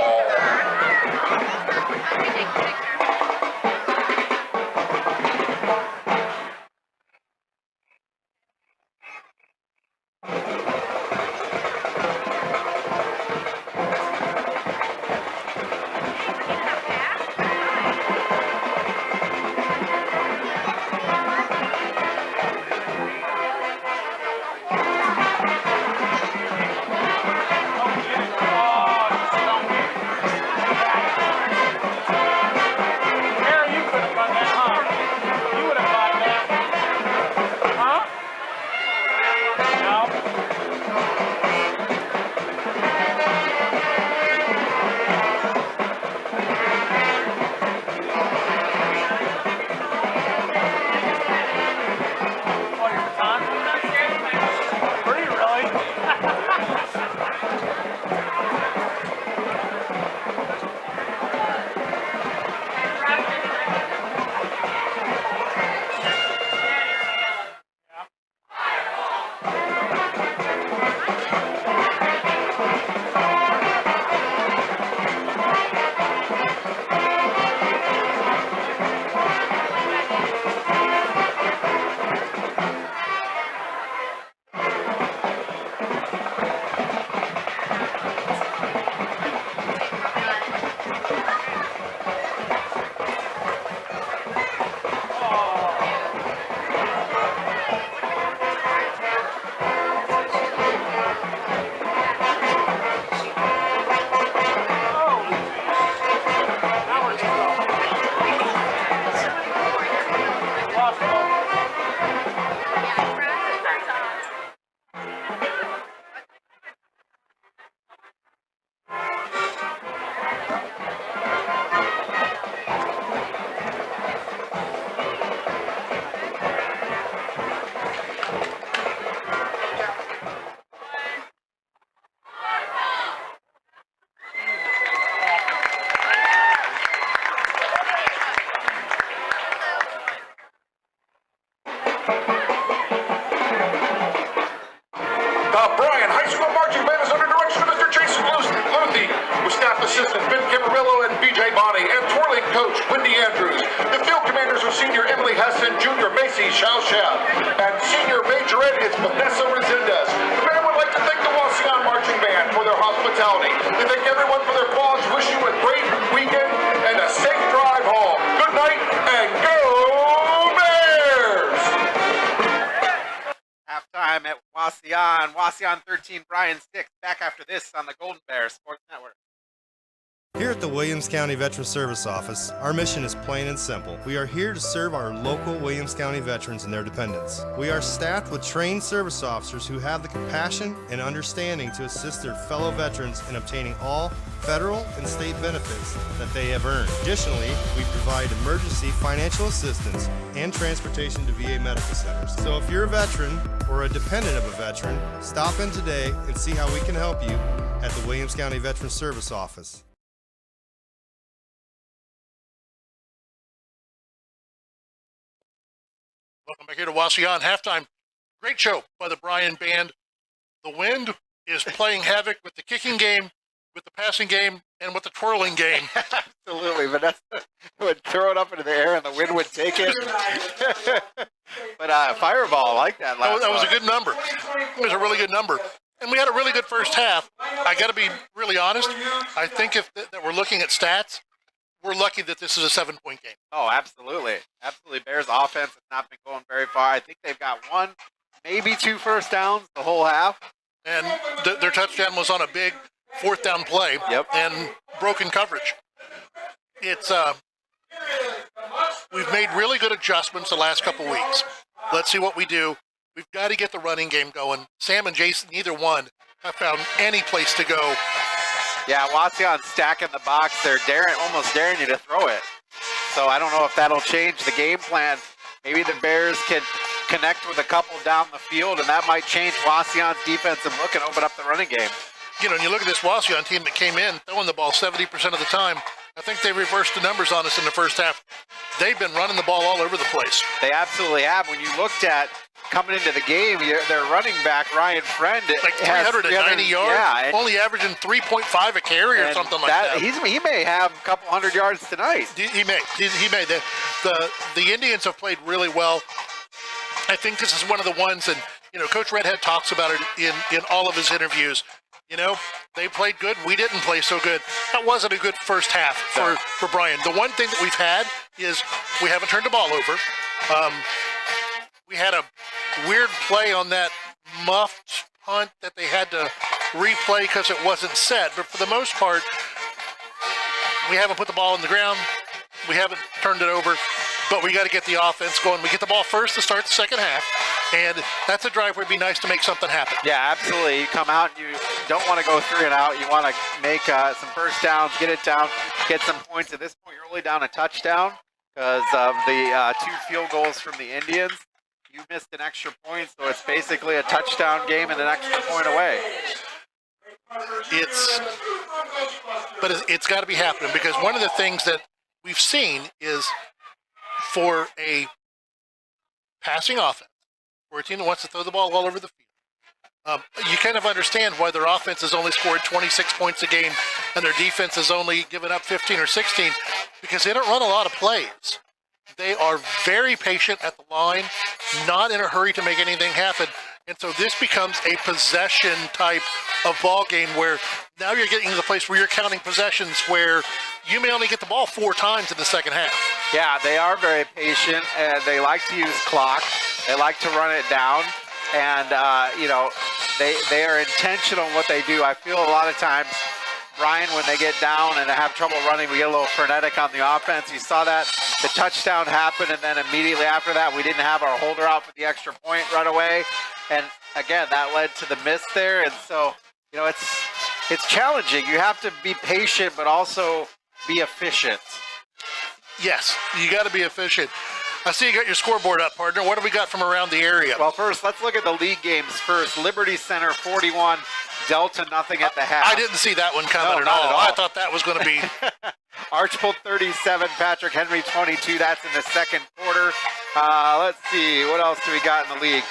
Assistant Ben Camarillo and BJ Bonney, and twirling coach Wendy Andrews. The field commanders are senior Emily Hesson, junior Macy Shaoshab, and senior majorette is Vanessa Resendez. The band would like to thank the Wauseon Marching Band for their hospitality. They thank everyone for their applause, wish you a great weekend and a safe drive home. Good night and go Bears! Halftime at Wauseon. Wauseon 13, Bryan 6. Back after this on the Golden Bears Sports Network. Here at the Williams County Veteran Service Office, our mission is plain and simple. We are here to serve our local Williams County veterans and their dependents. We are staffed with trained service officers who have the compassion and understanding to assist their fellow veterans in obtaining all federal and state benefits that they have earned. Additionally, we provide emergency financial assistance and transportation to VA medical centers. So if you're a veteran or a dependent of a veteran, stop in today and see how we can help you at the Williams County Veteran Service Office. Welcome back here to Wauseon halftime. Great show by the Bryan Band. The wind is playing havoc with the kicking game, with the passing game, and with the twirling game. Absolutely. Vanessa would throw it up into the air and the wind would take it. But Fireball, I like that last That was a good number. It was a really good number. And we had a really good first half. I got to be really honest. I think if that we're looking at stats, we're lucky that this is a 7-point game. Oh, absolutely. Absolutely. Bears offense has not been going very far. I think they've got one, maybe 2 first downs the whole half. And their touchdown was on a big fourth down play. Yep. And broken coverage. It's we've made really good adjustments the last couple weeks. Let's see what we do. We've got to get the running game going. Sam and Jason, neither one have found any place to go Yeah, Wauseon stacking the box there, almost daring you to throw it. So I don't know if that'll change the game plan. Maybe the Bears can connect with a couple down the field, and that might change Wauseon's defensive look and open up the running game. You know, and you look at this Wauseon team that came in throwing the ball 70% of the time. I think they reversed the numbers on us in the first half. They've been running the ball all over the place. They absolutely have. When you looked at coming into the game, their running back, Ryan Friend, like 390 yards, yeah, only averaging 3.5 a carry or something like that. He may have a couple hundred yards tonight. He may. The Indians have played really well. I think this is one of the ones, and you know, Coach Redhead talks about it in all of his interviews. You know, they played good. We didn't play so good. That wasn't a good first half for Bryan. The one thing that we've had is we haven't turned the ball over. We had a weird play on that muffed punt that they had to replay because it wasn't set. But for the most part, we haven't put the ball on the ground. We haven't turned it over. But we got to get the offense going. We get the ball first to start the second half. And that's a drive where it'd be nice to make something happen. Yeah, absolutely. You come out and you don't want to go 3 and out. You want to make some first downs, get it down, get some points. At this point, you're only down a touchdown because of the 2 field goals from the Indians. You missed an extra point, so it's basically a touchdown game and an extra point away. It's got to be happening because one of the things that we've seen is for a passing offense, for a team that wants to throw the ball all over the field, you kind of understand why their offense has only scored 26 points a game and their defense has only given up 15 or 16 because they don't run a lot of plays. They are very patient at the line, not in a hurry to make anything happen. And so this becomes a possession type of ball game where now you're getting to the place where you're counting possessions where you may only get the ball 4 times in the second half. Yeah, they are very patient, and they like to use clock. They like to run it down, and, you know, they are intentional in what they do. I feel a lot of times, Bryan, when they get down and have trouble running, we get a little frenetic on the offense. You saw that the touchdown happened, and then immediately after that, we didn't have our holder out for the extra point right away. And again, that led to the miss there. And so, you know, it's challenging. You have to be patient, but also be efficient. Yes, you got to be efficient. I see you got your scoreboard up, partner. What have we got from around the area? Well, first, let's look at the league games first. Liberty Center 41, Delta nothing at the half. I didn't see that one coming at all. I thought that was going to be... Archbold 37, Patrick Henry 22. That's in the second quarter. Let's see, what else do we got in the league?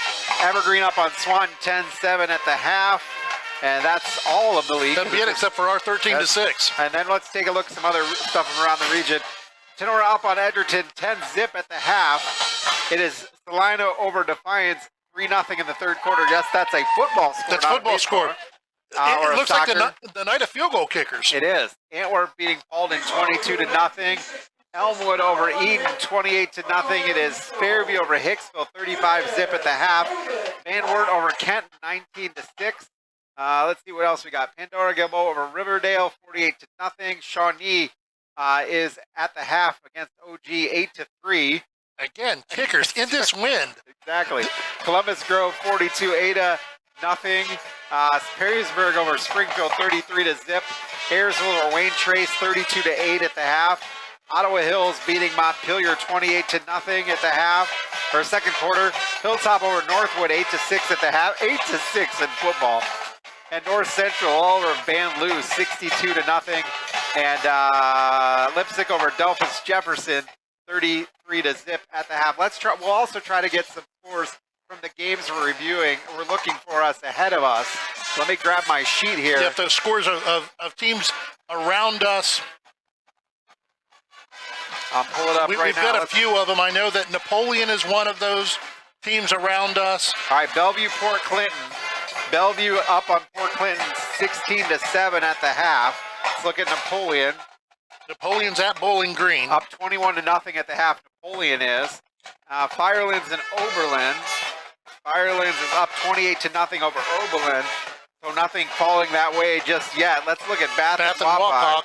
Evergreen up on Swanton 10-7 at the half. And that's all of the league. That'd be it, except for our 13-6. And then let's take a look at some other stuff from around the region. Tenora up on Edgerton, 10-zip at the half. It is Salina over Defiance, 3-0 in the third quarter. Yes, that's a football score. That's football score. It looks soccer. like the night of field goal kickers. It is. Antwerp beating Paulding 22-0. Elmwood over Eden 28-0. It is Fairview over Hicksville 35-zip at the half. Van Wert over Kenton 19-6. Let's see what else we got. Pandora Gilboa over Riverdale 48-0. Shawnee is at the half against OG 8-3. Again, kickers in this wind. Exactly. Columbus Grove 42-0. Perrysburg over Springfield 33-zip. Ayersville over Wayne Trace 32-8 at the half. Ottawa Hills beating Montpelier 28-0 at the half. For second quarter, Hilltop over Northwood 8-6 at the half. 8-6 in football. And North Central all over Van Loo 62-0. And Lipstick over Delphus Jefferson 33-zip at the half. We'll also try to get some scores from the games we're reviewing. We're looking for us ahead of us. Let me grab my sheet here. Yeah, the scores of teams around us. I'll pull it up right now. We've got a few of them. I know that Napoleon is one of those teams around us. All right, Bellevue, Port Clinton. Bellevue up on Port Clinton 16-7 at the half. Let's look at Napoleon. Napoleon's at Bowling Green. Up 21-0 at the half, Napoleon is. Firelands and Oberlin. Firelands is up 28-0 over Oberlin. So nothing falling that way just yet. Let's look at Bath and Wapak.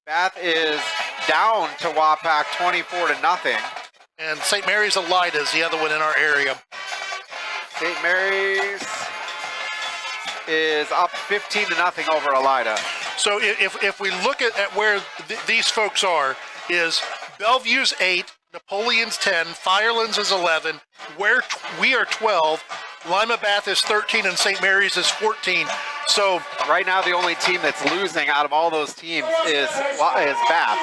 Bath is down to Wapak 24-0. And St. Mary's Elida is the other one in our area. St. Mary's is up 15-0 over Elida. So if we look at where these folks are, is Bellevue's 8, Napoleon's 10, Firelands is 11, we are 12, Lima Bath is 13, and St. Mary's is 14. So right now, the only team that's losing out of all those teams is Bath.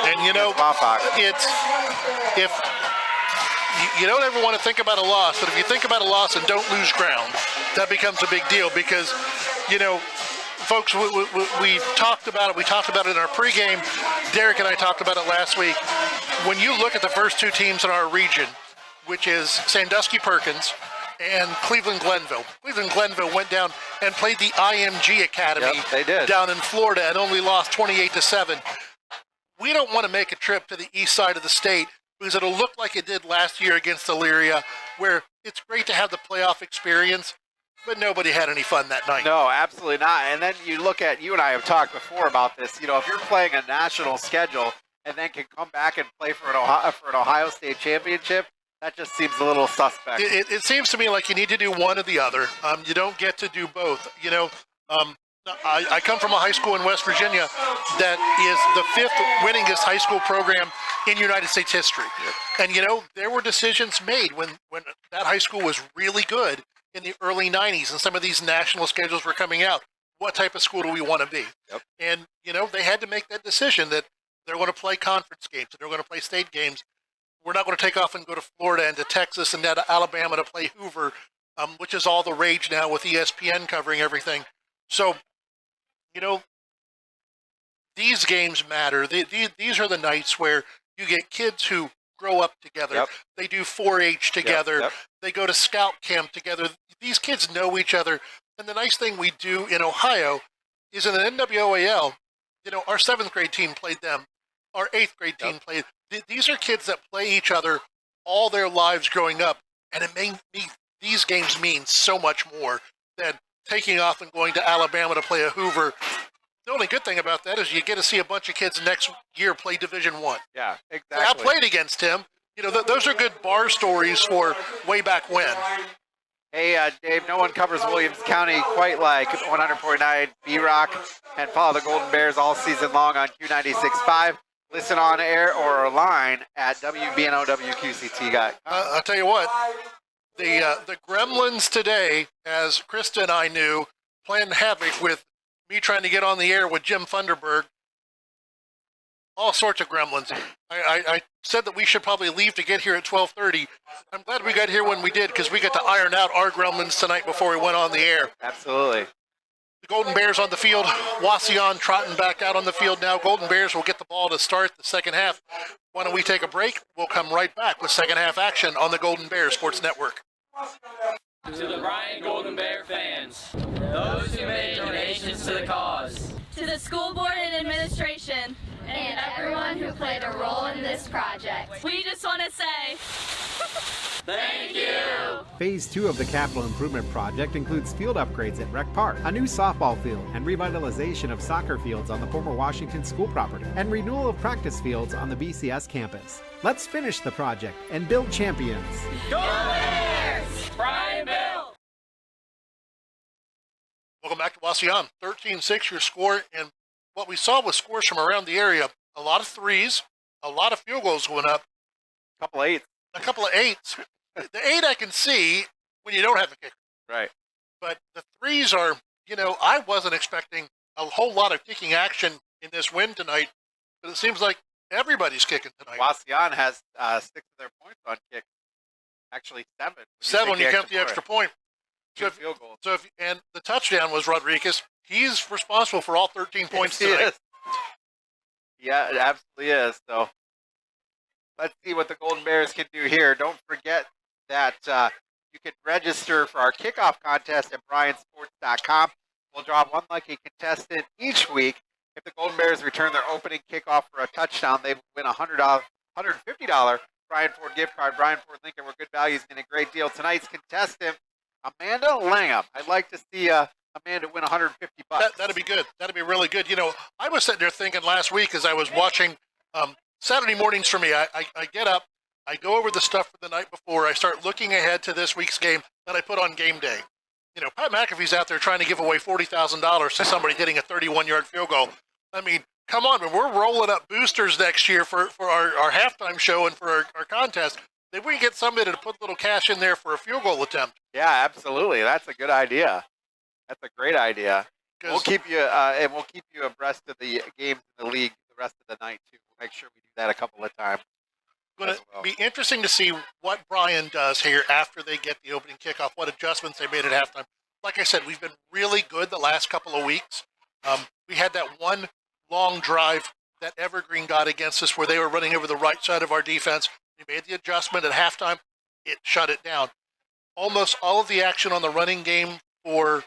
And you know, it's if you don't ever want to think about a loss, but if you think about a loss and don't lose ground, that becomes a big deal because, you know, folks, we talked about it. We talked about it in our pregame. Derek and I talked about it last week. When you look at the first two teams in our region, which is Sandusky Perkins and Cleveland Glenville. Cleveland Glenville went down and played the IMG Academy down in Florida and only lost 28-7. We don't want to make a trip to the east side of the state because it'll look like it did last year against Elyria, where it's great to have the playoff experience, but nobody had any fun that night. No, absolutely not. And then you look at, you and I have talked before about this, you know, if you're playing a national schedule and then can come back and play for an Ohio State championship, that just seems a little suspect. It seems to me like you need to do one or the other. You don't get to do both. You know, I come from a high school in West Virginia that is the 5th winningest high school program in United States history. And, you know, there were decisions made when that high school was really good in the early 90s and some of these national schedules were coming out. What type of school do we want to be? And, you know, they had to make that decision that they're going to play conference games, and they're going to play state games. We're not going to take off and go to Florida and to Texas and to Alabama to play Hoover, which is all the rage now with ESPN covering everything. So, you know, these games matter. These are the nights where you get kids who grow up together. They do 4-H together. They go to scout camp together. These kids know each other. And the nice thing we do in Ohio is in the NWOAL, you know, our 7th grade team played them. Our 8th grade team played. These are kids that play each other all their lives growing up. And these games mean so much more than taking off and going to Alabama to play a Hoover. The only good thing about that is you get to see a bunch of kids next year play Division I. Yeah, exactly. I played against him. You know, those are good bar stories for way back when. Hey, Dave, no one covers Williams County quite like 100.9 B-Rock, and follow the Golden Bears all season long on Q96.5. Listen on air or online at WBNO-WQCT. I'll tell you what, the Gremlins today, as Krista and I knew, playing havoc with me trying to get on the air with Jim Funderburg. All sorts of gremlins. I said that we should probably leave to get here at 12:30. I'm glad we got here when we did because we got to iron out our gremlins tonight before we went on the air. Absolutely. The Golden Bears on the field. Wauseon trotting back out on the field now. Golden Bears will get the ball to start the second half. Why don't we take a break? We'll come right back with second half action on the Golden Bears Sports Network. To the Bryan Golden Bear fans, those who made donations to the cause, to the school board and administration, and everyone who played a role in this project. We just want to say thank you! Phase 2 of the capital improvement project includes field upgrades at Rec Park, a new softball field, and revitalization of soccer fields on the former Washington school property, and renewal of practice fields on the BCS campus. Let's finish the project and build champions. Go Bears! Bryan Bill! Welcome back to Wauseon. 13-6 your score, and what we saw was scores from around the area. A lot of threes, a lot of field goals going up. A couple of eights. The 8 I can see when you don't have a kicker. Right. But the threes are, you know, I wasn't expecting a whole lot of kicking action in this win tonight, but it seems like everybody's kicking tonight. Wauseon has 6 of their points on kick. Actually, 7. 7 when you count the extra point. So field goals. And the touchdown was Rodriguez. He's responsible for all 13 points tonight. Yeah, it absolutely is. So let's see what the Golden Bears can do here. Don't forget that you can register for our kickoff contest at bryansports.com. We'll draw one lucky contestant each week. If the Golden Bears return their opening kickoff for a touchdown, they win a $150 Bryan Ford gift card. Bryan Ford Lincoln, where good value is getting a great deal. Tonight's contestant, Amanda Langham. I'd like to see Amanda win $150. That'd be good. That'd be really good. You know, I was sitting there thinking last week as I was watching Saturday mornings for me, I get up, I go over the stuff for the night before, I start looking ahead to this week's game, then I put on game day. You know, Pat McAfee's out there trying to give away $40,000 to somebody hitting a 31-yard field goal. I mean, come on, when we're rolling up boosters next year for our halftime show and for our contest, maybe we can get somebody to put a little cash in there for a field goal attempt. Yeah, absolutely. That's a good idea. That's a great idea. We'll keep you abreast of the games in the league the rest of the night too. We'll make sure we do that a couple of times. Going to be interesting to see what Bryan does here after they get the opening kickoff, what adjustments they made at halftime. Like I said, we've been really good the last couple of weeks. We had that one long drive that Evergreen got against us where they were running over the right side of our defense. We made the adjustment at halftime. It shut it down. Almost all of the action on the running game for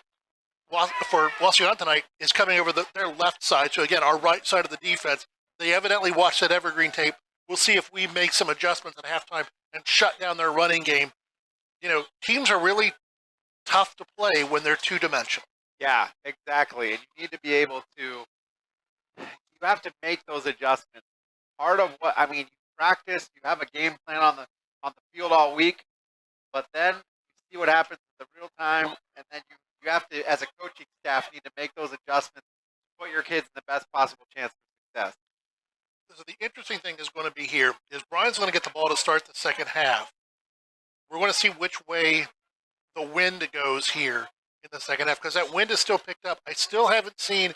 Wauseon tonight is coming over their left side. So, again, our right side of the defense. They evidently watched that Evergreen tape. We'll see if we make some adjustments at halftime and shut down their running game. You know, teams are really tough to play when they're two-dimensional. Yeah, exactly. And you need to be able to, you have to make those adjustments. Part of what, I mean, you practice, you have a game plan on the field all week, but then you see what happens in the real time, and then you have to, as a coaching staff, need to make those adjustments to put your kids in the best possible chance for success. So the interesting thing is going to be here is Bryan's going to get the ball to start the second half. We're going to see which way the wind goes here in the second half because that wind is still picked up. I still haven't seen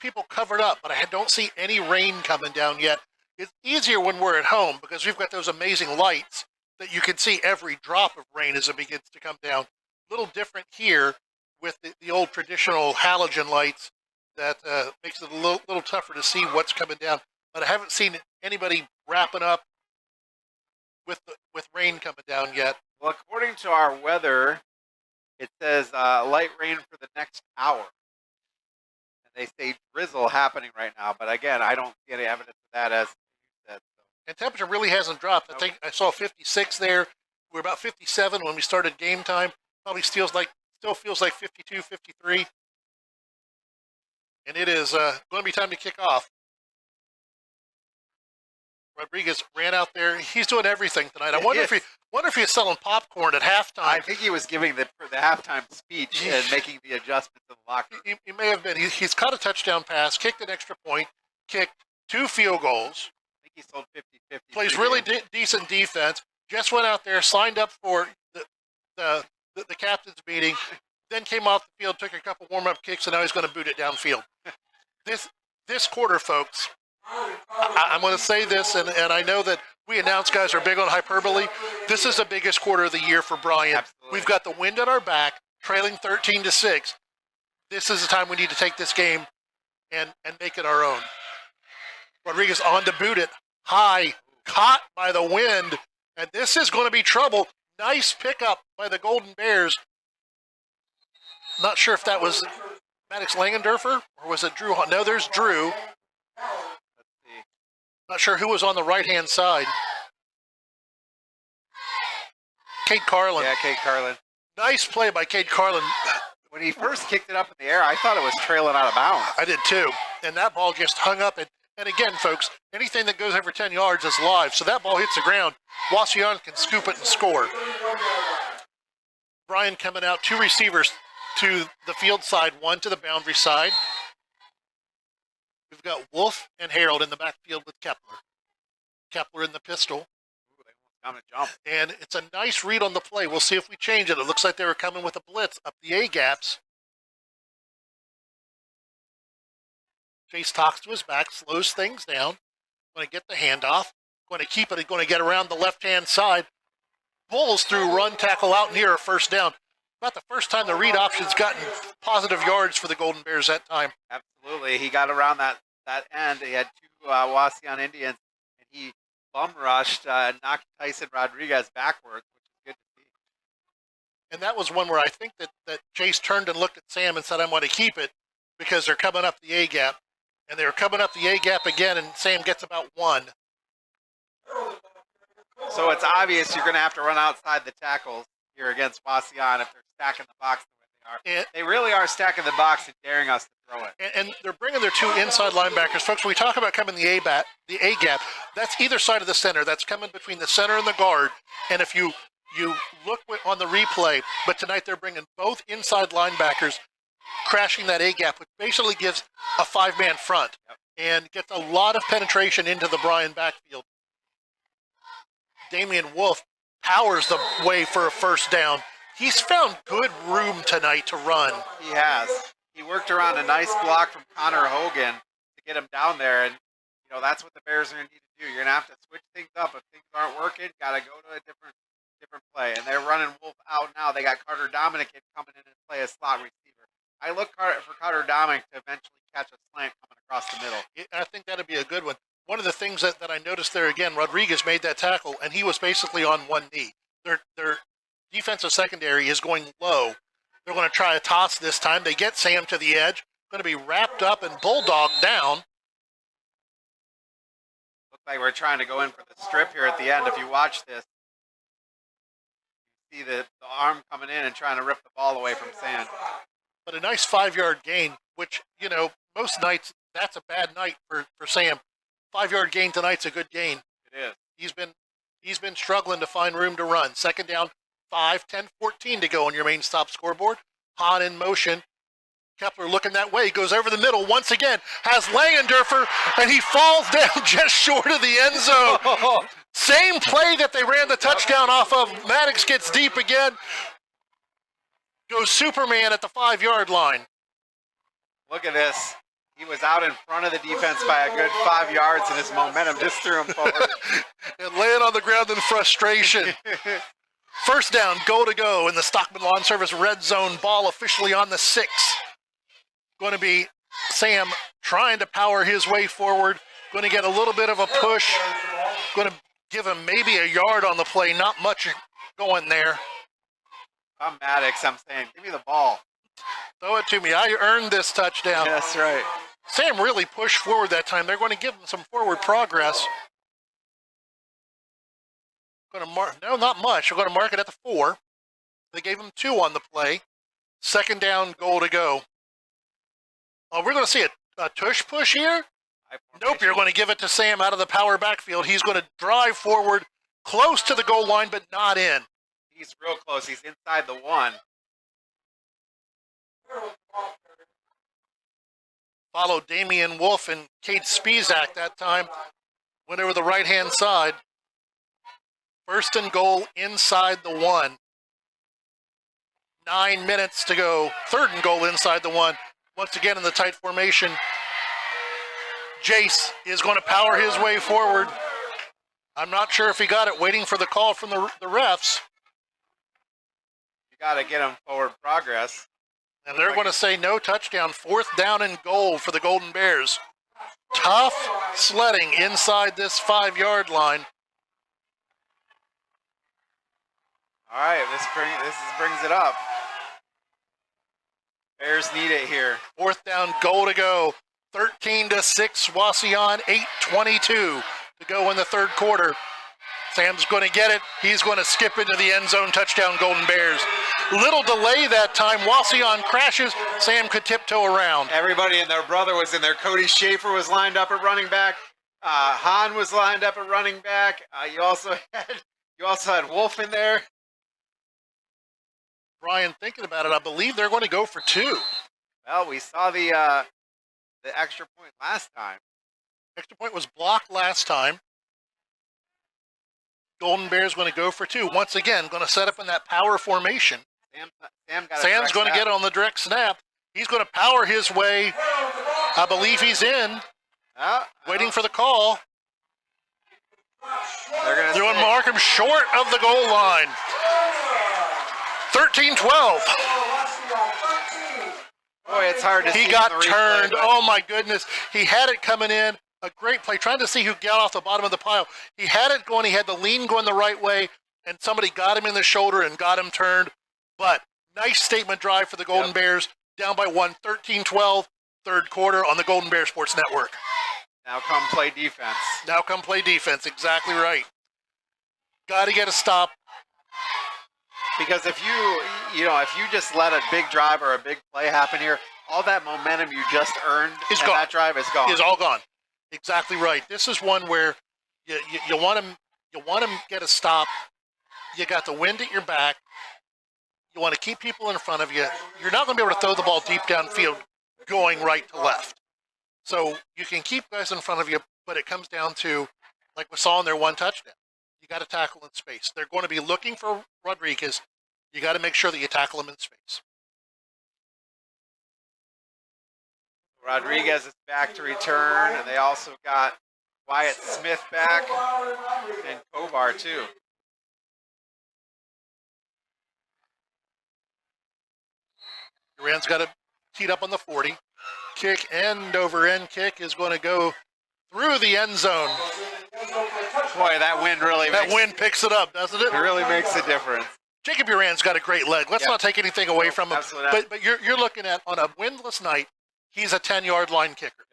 people covered up, but I don't see any rain coming down yet. It's easier when we're at home because we've got those amazing lights that you can see every drop of rain as it begins to come down. A little different here with the old traditional halogen lights. That makes it a little tougher to see what's coming down. But I haven't seen anybody wrapping up with rain coming down yet. Well, according to our weather, it says light rain for the next hour. And they say drizzle happening right now. But again, I don't see any evidence of that as you said. So. And temperature really hasn't dropped. I think I saw 56 there. We were about 57 when we started game time. Probably still feels like 52, 53. And it is going to be time to kick off. Rodriguez ran out there. He's doing everything tonight. I wonder if he's selling popcorn at halftime. I think he was giving the halftime speech and making the adjustments in the locker room. He may have been. He's caught a touchdown pass, kicked an extra point, kicked 2 field goals. I think he sold 50-50. Plays really decent defense. Just went out there, signed up for the captain's meeting. Then came off the field, took a couple warm-up kicks, and now he's going to boot it downfield. This quarter, folks, I'm going to say this, and I know that we announce guys are big on hyperbole. This is the biggest quarter of the year for Bryan. Absolutely. We've got the wind at our back, trailing 13-6. This is the time we need to take this game and make it our own. Rodriguez on to boot it. High, caught by the wind, and this is going to be trouble. Nice pickup by the Golden Bears. Not sure if that was Maddox Langendorfer or was it Drew? No, there's Drew. Let's see. Not sure who was on the right-hand side. Cade Carlin. Yeah, Cade Carlin. Nice play by Cade Carlin. When he first kicked it up in the air, I thought it was trailing out of bounds. I did too. And that ball just hung up. And again, folks, anything that goes over 10 yards is live. So that ball hits the ground. Wauseon can scoop it and score. Bryan coming out, 2 receivers to the field side, 1 to the boundary side. We've got Wolf and Harold in the backfield with Kepler. Kepler in the pistol. Ooh, they want to jump. And it's a nice read on the play. We'll see if we change it. It looks like they were coming with a blitz up the A-gaps. Chase talks to his back, slows things down. Going to get the handoff. Going to keep it. Going to get around the left-hand side. Bulls through run tackle out near a first down. About the first time the read option's gotten positive yards for the Golden Bears that time. Absolutely. He got around that end. He had 2 Wauseon Indians, and he bum rushed and knocked Tyson Rodriguez backwards, which is good to see. And that was one where I think that Chase turned and looked at Sam and said, I'm going to keep it because they're coming up the A-gap. And they were coming up the A-gap again, and Sam gets about 1. So it's obvious you're going to have to run outside the tackles here against Wauseon if they're stacking the box the way they are. They really are stacking the box and daring us to throw it. And they're bringing their 2 inside linebackers. Folks, when we talk about coming the A-gap, that's either side of the center. That's coming between the center and the guard. And if you you look on the replay, but tonight they're bringing both inside linebackers, crashing that A-gap, which basically gives a 5-man front and gets a lot of penetration into the Bryan backfield. Damian Wolf powers the way for a first down. He's found good room tonight to run. He has. He worked around a nice block from Connor Hogan to get him down there, and that's what the Bears are going to need to do. You're going to have to switch things up. If things aren't working, got to go to a different play. And they're running Wolf out now. They got Carter Dominic coming in and play a slot receiver. I look for Carter Dominic to eventually catch a slant coming across the middle. I think that'd be a good one. One of the things that I noticed there again, Rodriguez made that tackle, and he was basically on one knee. Their defensive secondary is going low. They're going to try a toss this time. They get Sam to the edge. Going to be wrapped up and bulldogged down. Looks like we're trying to go in for the strip here at the end. If you watch this, you see the arm coming in and trying to rip the ball away from Sam. But a nice 5-yard gain, which, most nights that's a bad night for Sam. 5-yard gain tonight's a good gain. It is. He's been struggling to find room to run. Second down, 5, 10, 14 to go on your main stop scoreboard. Hahn in motion. Kepler looking that way, goes over the middle once again, has Langendorfer, and he falls down just short of the end zone. Same play that they ran the touchdown off of. Maddox gets deep again. Goes Superman at the 5-yard line. Look at this. He was out in front of the defense by a good 5 yards, and his momentum just threw him forward. And laying on the ground in frustration. First down, goal to go in the Stockman Lawn Service red zone. Ball officially on the 6. Going to be Sam trying to power his way forward. Going to get a little bit of a push. Going to give him maybe a yard on the play. Not much going there. I'm Maddox. I'm saying, give me the ball. Throw it to me. I earned this touchdown. That's right. Sam really pushed forward that time. They're going to give him some forward progress. Going to mark, no, not much. They're going to mark it at the 4. They gave him 2 on the play. Second down, goal to go. Oh, we're going to see a tush push here? Nope, you're going to give it to Sam out of the power backfield. He's going to drive forward close to the goal line, but not in. He's real close. He's inside the 1. Followed Damian Wolf and Kate Spizak that time. Went over the right-hand side. First and goal inside the 1. 9 minutes to go. Third and goal inside the 1. Once again in the tight formation. Jace is going to power his way forward. I'm not sure if he got it, waiting for the call from the refs. You got to get him forward progress. And they're going to say no touchdown. 4th down and goal for the Golden Bears. Tough sledding inside this 5-yard line. All right, this brings it up. Bears need it here. 4th down, goal to go. 13-6, Wauseon, 8:22 to go in the third quarter. Sam's going to get it. He's going to skip into the end zone. Touchdown, Golden Bears. Little delay that time. Wauseon crashes. Sam could tiptoe around. Everybody and their brother was in there. Cody Schaefer was lined up at running back. Hahn was lined up at running back. You also had Wolf in there. Brian, thinking about it, I believe they're going to go for 2. Well, we saw the extra point last time. Extra point was blocked last time. Golden Bears going to go for 2. Once again, going to set up in that power formation. Sam's going to get on the direct snap. He's going to power his way. I believe he's in. Waiting for the call. They're going to mark him short of the goal line. 13-12. Boy, it's hard to see. He got turned. Oh, my goodness. He had it coming in. A great play. Trying to see who got off the bottom of the pile. He had it going. He had the lean going the right way, and somebody got him in the shoulder and got him turned. But nice statement drive for the Golden Bears. Down by 1, 13-12, third quarter on the Golden Bear Sports Network. Now come play defense. Now come play defense. Exactly right. Got to get a stop. Because if you just let a big drive or a big play happen here, all that momentum you just earned in that drive is gone. Is all gone. Exactly right. This is one where you want to get a stop You got the wind at your back. You want to keep people in front of you. You're not going to be able to throw the ball deep downfield going right to left. So you can keep guys in front of you, but it comes down to, like we saw in their one touchdown, you got to tackle in space. They're going to be looking for Rodriguez. You got to make sure that you tackle him in space. Rodriguez is back to return, and they also got Wyatt Smith back and Kovar too. Duran's got it teed up on the 40. Kick, end over end kick is going to go through the end zone. Boy, that wind picks it up, doesn't it? It really makes a difference. Jacob Duran's got a great leg. Let's not take anything away from him. But you're looking at, on a windless night, he's a 10-yard line kicker.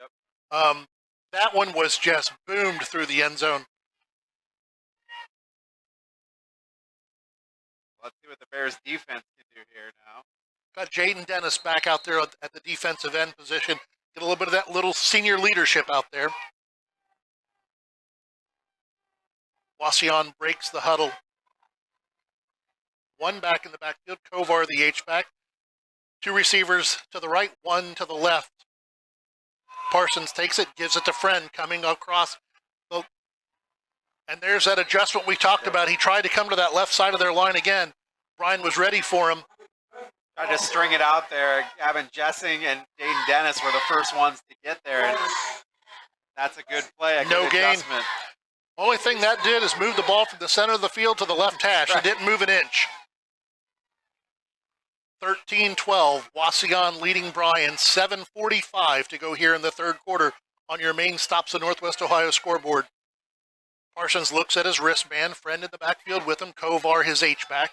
That one was just boomed through the end zone. Let's see what the Bears defense can do here now. Got Jaden Dennis back out there at the defensive end position. Get a little bit of that little senior leadership out there. Wauseon breaks the huddle. One back in the backfield, Kovar the H-back. Two receivers to the right, one to the left. Parsons takes it, gives it to Friend coming across. And there's that adjustment we talked about. He tried to come to that left side of their line again. Bryan was ready for him. Tried to string it out there. Gavin Jessing and Jaden Dennis were the first ones to get there. And that's a good play, No gain. Only thing that did is move the ball from the center of the field to the left hash. It didn't move an inch. 13-12, Wauseon leading Bryan. 7:45 to go here in the third quarter on your main Stops of Northwest Ohio scoreboard. Parsons looks at his wristband. Friend in the backfield with him. Kovar, his H-back.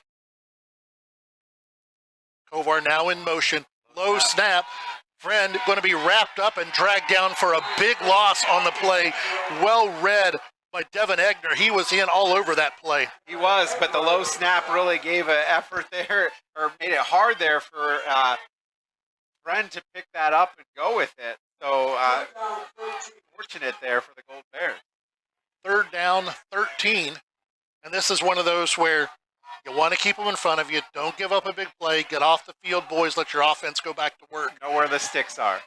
Kovar now in motion. Low snap. Friend going to be wrapped up and dragged down for a big loss on the play. Well read by Devin Egner. He was in all over that play. He was, but the low snap really gave an effort there, or made it hard there for Friend to pick that up and go with it. So fortunate there for the Gold Bears. Third down, 13. And this is one of those where you want to keep them in front of you. Don't give up a big play. Get off the field, boys. Let your offense go back to work. Know where the sticks are.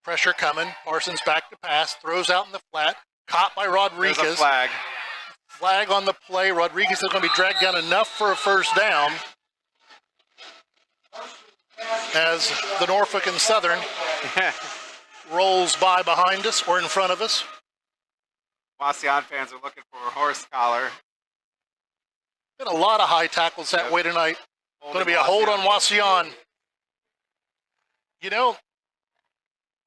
Pressure coming. Parsons back to pass. Throws out in the flat. Caught by Rodriguez. There's a flag. Flag on the play. Rodriguez is going to be dragged down enough for a first down. As the Norfolk and Southern rolls by behind us or in front of us. Wauseon fans are looking for a horse collar. Been a lot of high tackles that way tonight. Going to be a hold on Wauseon. You know,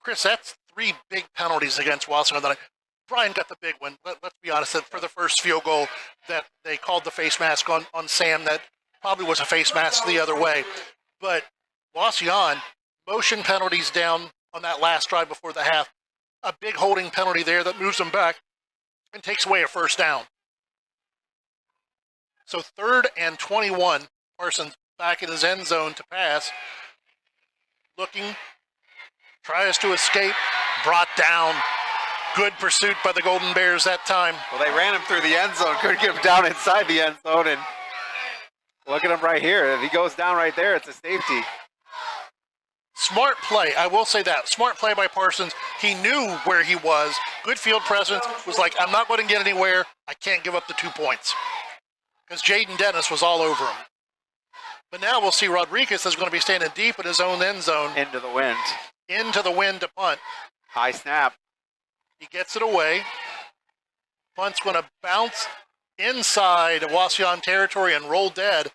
Chris, that's 3 big penalties against Wauseon tonight. Bryan got the big one. Let's be honest, for the first field goal that they called the face mask on Sam, that probably was a face mask the other way. But Wauseon, motion penalties down on that last drive before the half. A big holding penalty there that moves them back and takes away a first down. So 3rd and 21, Parsons back in his end zone to pass. Looking, tries to escape, brought down. Good pursuit by the Golden Bears that time. Well, they ran him through the end zone. Couldn't get him down inside the end zone. And look at him right here. If he goes down right there, it's a safety. Smart play. I will say that. Smart play by Parsons. He knew where he was. Good field presence. Was like, I'm not going to get anywhere. I can't give up the 2 points. Because Jaden Dennis was all over him. But now we'll see Rodriguez is going to be standing deep in his own end zone. Into the wind. Into the wind to punt. High snap. He gets it away. Punt's going to bounce inside Wauseon territory and roll dead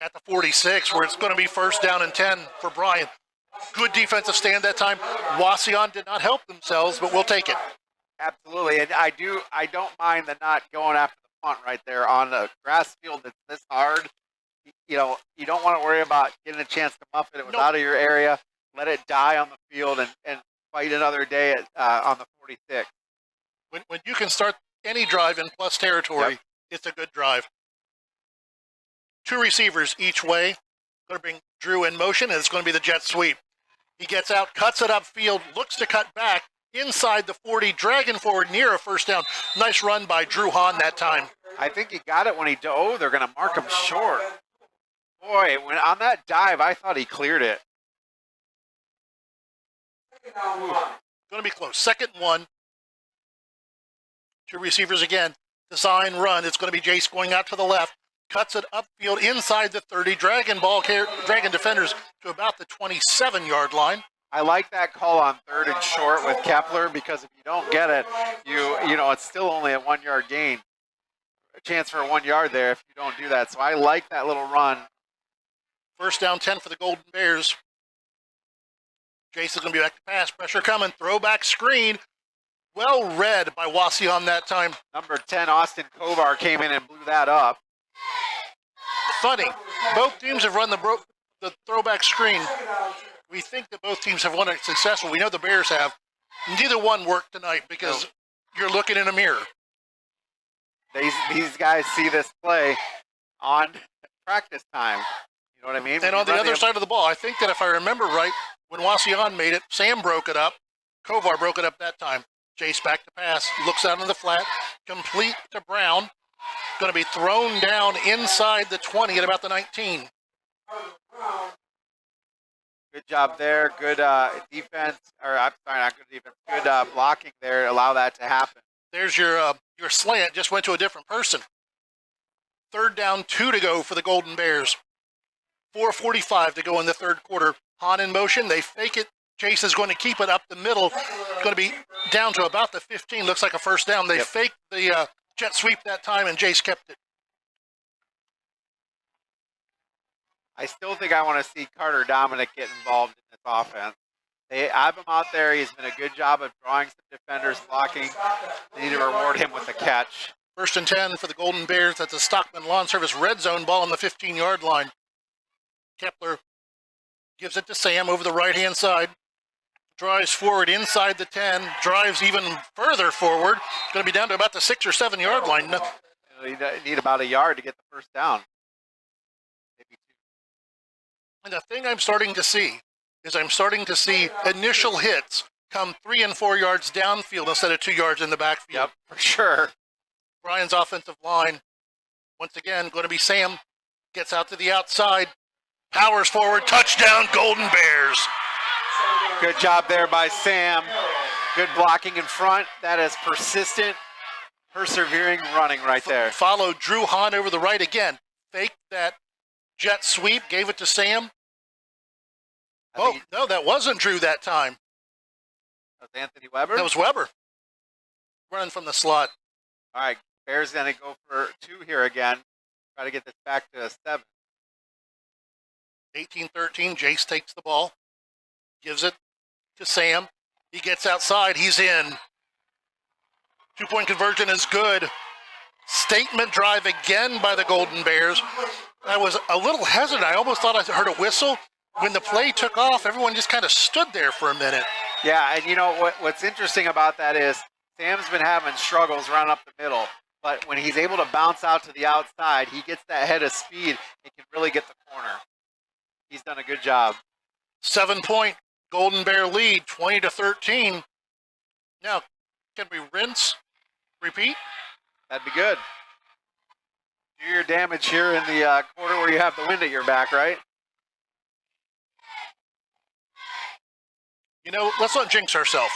at the 46, where it's going to be first down and 10 for Bryan. Good defensive stand that time. Wauseon did not help themselves, but we'll take it. Absolutely, and I don't mind the not going after the punt right there on a grass field that's this hard. You know, you don't want to worry about getting a chance to muff it. It was out of your area. Let it die on the field and fight another day on the 46. When you can start any drive in plus territory, it's a good drive. 2 receivers each way. Going to bring Drew in motion, and it's going to be the jet sweep. He gets out, cuts it upfield, looks to cut back inside the 40, dragging forward near a first down. Nice run by Drew Hahn that time. I think he got it when he dove. They're going to mark him short. Boy, when on that dive, I thought he cleared it. Going to be close. 2nd and 1. 2 receivers again. Design run. It's going to be Jace going out to the left. Cuts it upfield inside the 30. Dragging defenders to about the 27-yard line. I like that call on 3rd and short with Kepler, because if you don't get it, you know, it's still only a 1-yard gain. A chance for a 1 yard there if you don't do that. So I like that little run. 1st down 10 for the Golden Bears. Jace is going to be back to pass. Pressure coming. Throwback screen. Well read by Wauseon that time. Number 10, Austin Kovar, came in and blew that up. Funny. Both teams have run the throwback screen. We think that both teams have won it successful. We know the Bears have. Neither one worked tonight because you're looking in a mirror. These guys see this play on practice time. You know what I mean? And on the other side of the ball, I think that if I remember right, when Wauseon made it, Sam broke it up. Kovar broke it up that time. Jace back to pass. Looks out on the flat. Complete to Brown. Going to be thrown down inside the 20 at about the 19. Good job there. Good defense. Or I'm sorry, not good defense. Good blocking there. Allow that to happen. There's your slant. Just went to a different person. 3rd down, 2 to go for the Golden Bears. 4:45 to go in the 3rd quarter. Hahn in motion. They fake it. Chase is going to keep it up the middle. It's going to be down to about the 15. Looks like a 1st down. They faked the jet sweep that time, and Jace kept it. I still think I want to see Carter Dominic get involved in this offense. They have him out there. He's been a good job of drawing some defenders, blocking. They need to reward him with a catch. 1st and 10 for the Golden Bears. That's a Stockman Lawn Service red zone ball on the 15-yard line. Kepler gives it to Sam over the right-hand side. Drives forward inside the 10. Drives even further forward. It's going to be down to about the 6 or 7 yard line. No. You need about a yard to get the 1st down. Maybe 2. And the thing I'm starting to see is initial hits come 3 and 4 yards downfield instead of 2 yards in the backfield. Yep, for sure. Bryan's offensive line, once again, going to be Sam. Gets out to the outside. Powers forward. Touchdown, Golden Bears. Good job there by Sam. Good blocking in front. That is persistent, persevering running right there. Followed Drew Hahn over the right again. Faked that jet sweep, gave it to Sam. No, that wasn't Drew that time. That was Anthony Weber? That was Weber. Running from the slot. All right, Bears going to go for 2 here again. Try to get this back to a 7. 18-13, Jace takes the ball. Gives it to Sam. He gets outside. He's in. 2-point conversion is good. Statement drive again by the Golden Bears. I was a little hesitant. I almost thought I heard a whistle. When the play took off, everyone just kind of stood there for a minute. Yeah, and you know what's interesting about that is Sam's been having struggles running up the middle. But when he's able to bounce out to the outside, he gets that head of speed and can really get the corner. He's done a good job. 7-point Golden Bear lead, 20-13. Now, can we rinse, repeat? That'd be good. Do your damage here in the quarter where you have the wind at your back, right? You know, let's not jinx ourselves.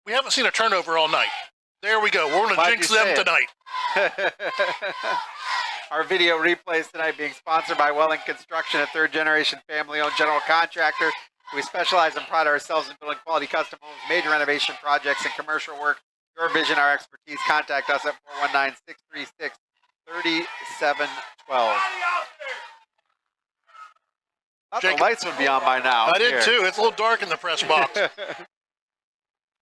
We haven't seen a turnover all night. There we go. We're going to jinx them tonight. Our video replays tonight being sponsored by Welling Construction, a third-generation family-owned general contractor. We specialize and pride ourselves in building quality custom homes, major renovation projects, and commercial work. Your vision, our expertise. Contact us at 419-636-3712. Thought the lights would be on by now. I did too. It's a little dark in the press box.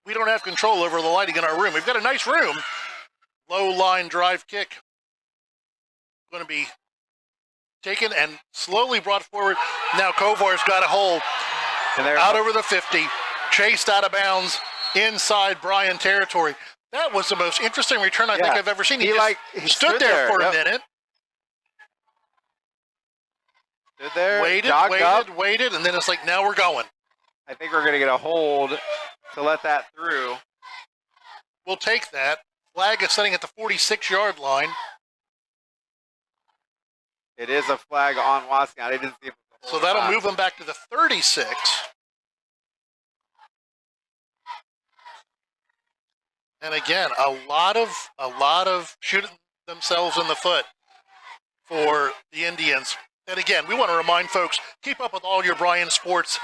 We don't have control over the lighting in our room. We've got a nice room. Low line drive kick. Going to be taken and slowly brought forward. Now Kovar's got a hole. Out over the 50. Chased out of bounds inside Bryan territory. That was the most interesting return I think I've ever seen. He stood there for a minute. Stood there, waited, and then it's like, now we're going. I think we're going to get a hold to let that through. We'll take that. Flag is setting at the 46-yard line. It is a flag on Wauseon. I didn't see it. So that'll move them back to the 36. And again, a lot of shooting themselves in the foot for the Indians. And again, we want to remind folks, keep up with all your Bryan Sports.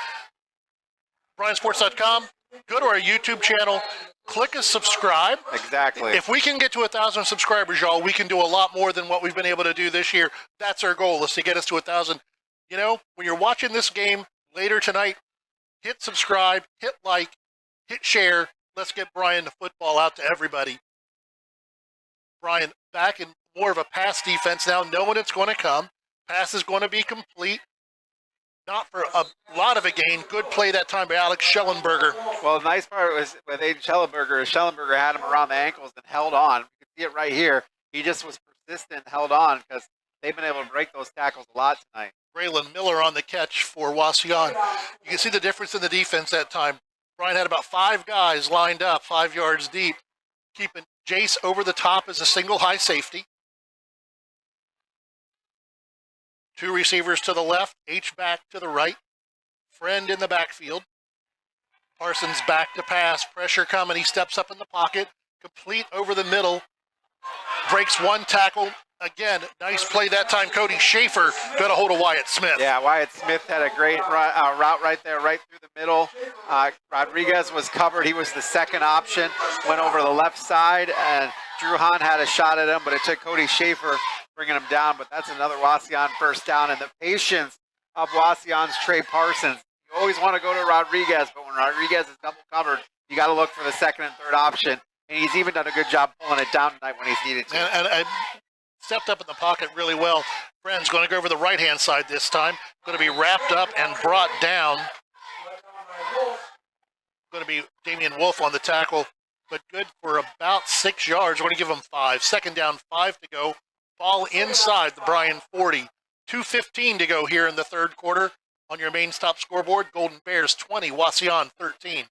BryanSports.com. Go to our YouTube channel. Click a subscribe. Exactly. If we can get to 1,000 subscribers, y'all, we can do a lot more than what we've been able to do this year. That's our goal, is to get us to 1,000. You know, when you're watching this game later tonight, hit subscribe, hit like, hit share. Let's get Bryan the football out to everybody. Bryan back in more of a pass defense now, knowing it's going to come. Pass is going to be complete. Not for a lot of a gain. Good play that time by Alex Schellenberger. Well, the nice part was with Aiden Schellenberger had him around the ankles and held on. You can see it right here. He just was persistent and held on because they've been able to break those tackles a lot tonight. Braylon Miller on the catch for Wauseon. You can see the difference in the defense that time. Bryan had about 5 guys lined up, 5 yards deep, keeping Jace over the top as a single high safety. 2 receivers to the left, H-back to the right. Friend in the backfield. Parsons back to pass, pressure coming. He steps up in the pocket, complete over the middle. Breaks 1 tackle. Again, nice play that time. Cody Schaefer got a hold of Wyatt Smith. Yeah, Wyatt Smith had a great route right there, right through the middle. Rodriguez was covered. He was the second option. Went over the left side, and Drew Hahn had a shot at him, but it took Cody Schaefer bringing him down. But that's another Wauseon first down. And the patience of Wauseon's Trey Parsons. You always want to go to Rodriguez, but when Rodriguez is double covered, you got to look for the second and third option. And he's even done a good job pulling it down tonight when he's needed to. And I stepped up in the pocket really well. Friend's going to go over the right-hand side this time. Going to be wrapped up and brought down. Going to be Damian Wolf on the tackle, but good for about 6 yards. We're going to give him 5. Second down, 5 to go. Ball inside the Bryan 40. 2:15 to go here in the third quarter. On your main stop scoreboard, Golden Bears 20, Wauseon 13.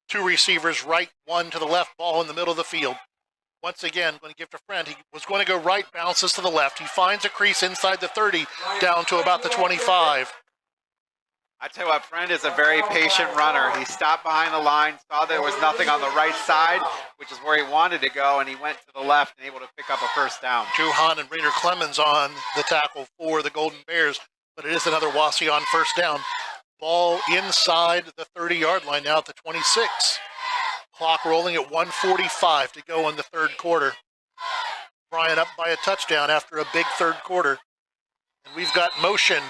2 receivers right, 1 to the left, ball in the middle of the field. Once again, going to give to Friend. He was going to go right, bounces to the left. He finds a crease inside the 30, down to about the 25. I tell you what, Friend is a very patient runner. He stopped behind the line, saw there was nothing on the right side, which is where he wanted to go, and he went to the left and able to pick up a first down. Drew Hahn and Rainer Clemens on the tackle for the Golden Bears, but it is another Wauseon first down. Ball inside the 30-yard line now at the 26. Clock rolling at 1:45 to go in the third quarter. Bryan up by a touchdown after a big third quarter. And we've got motion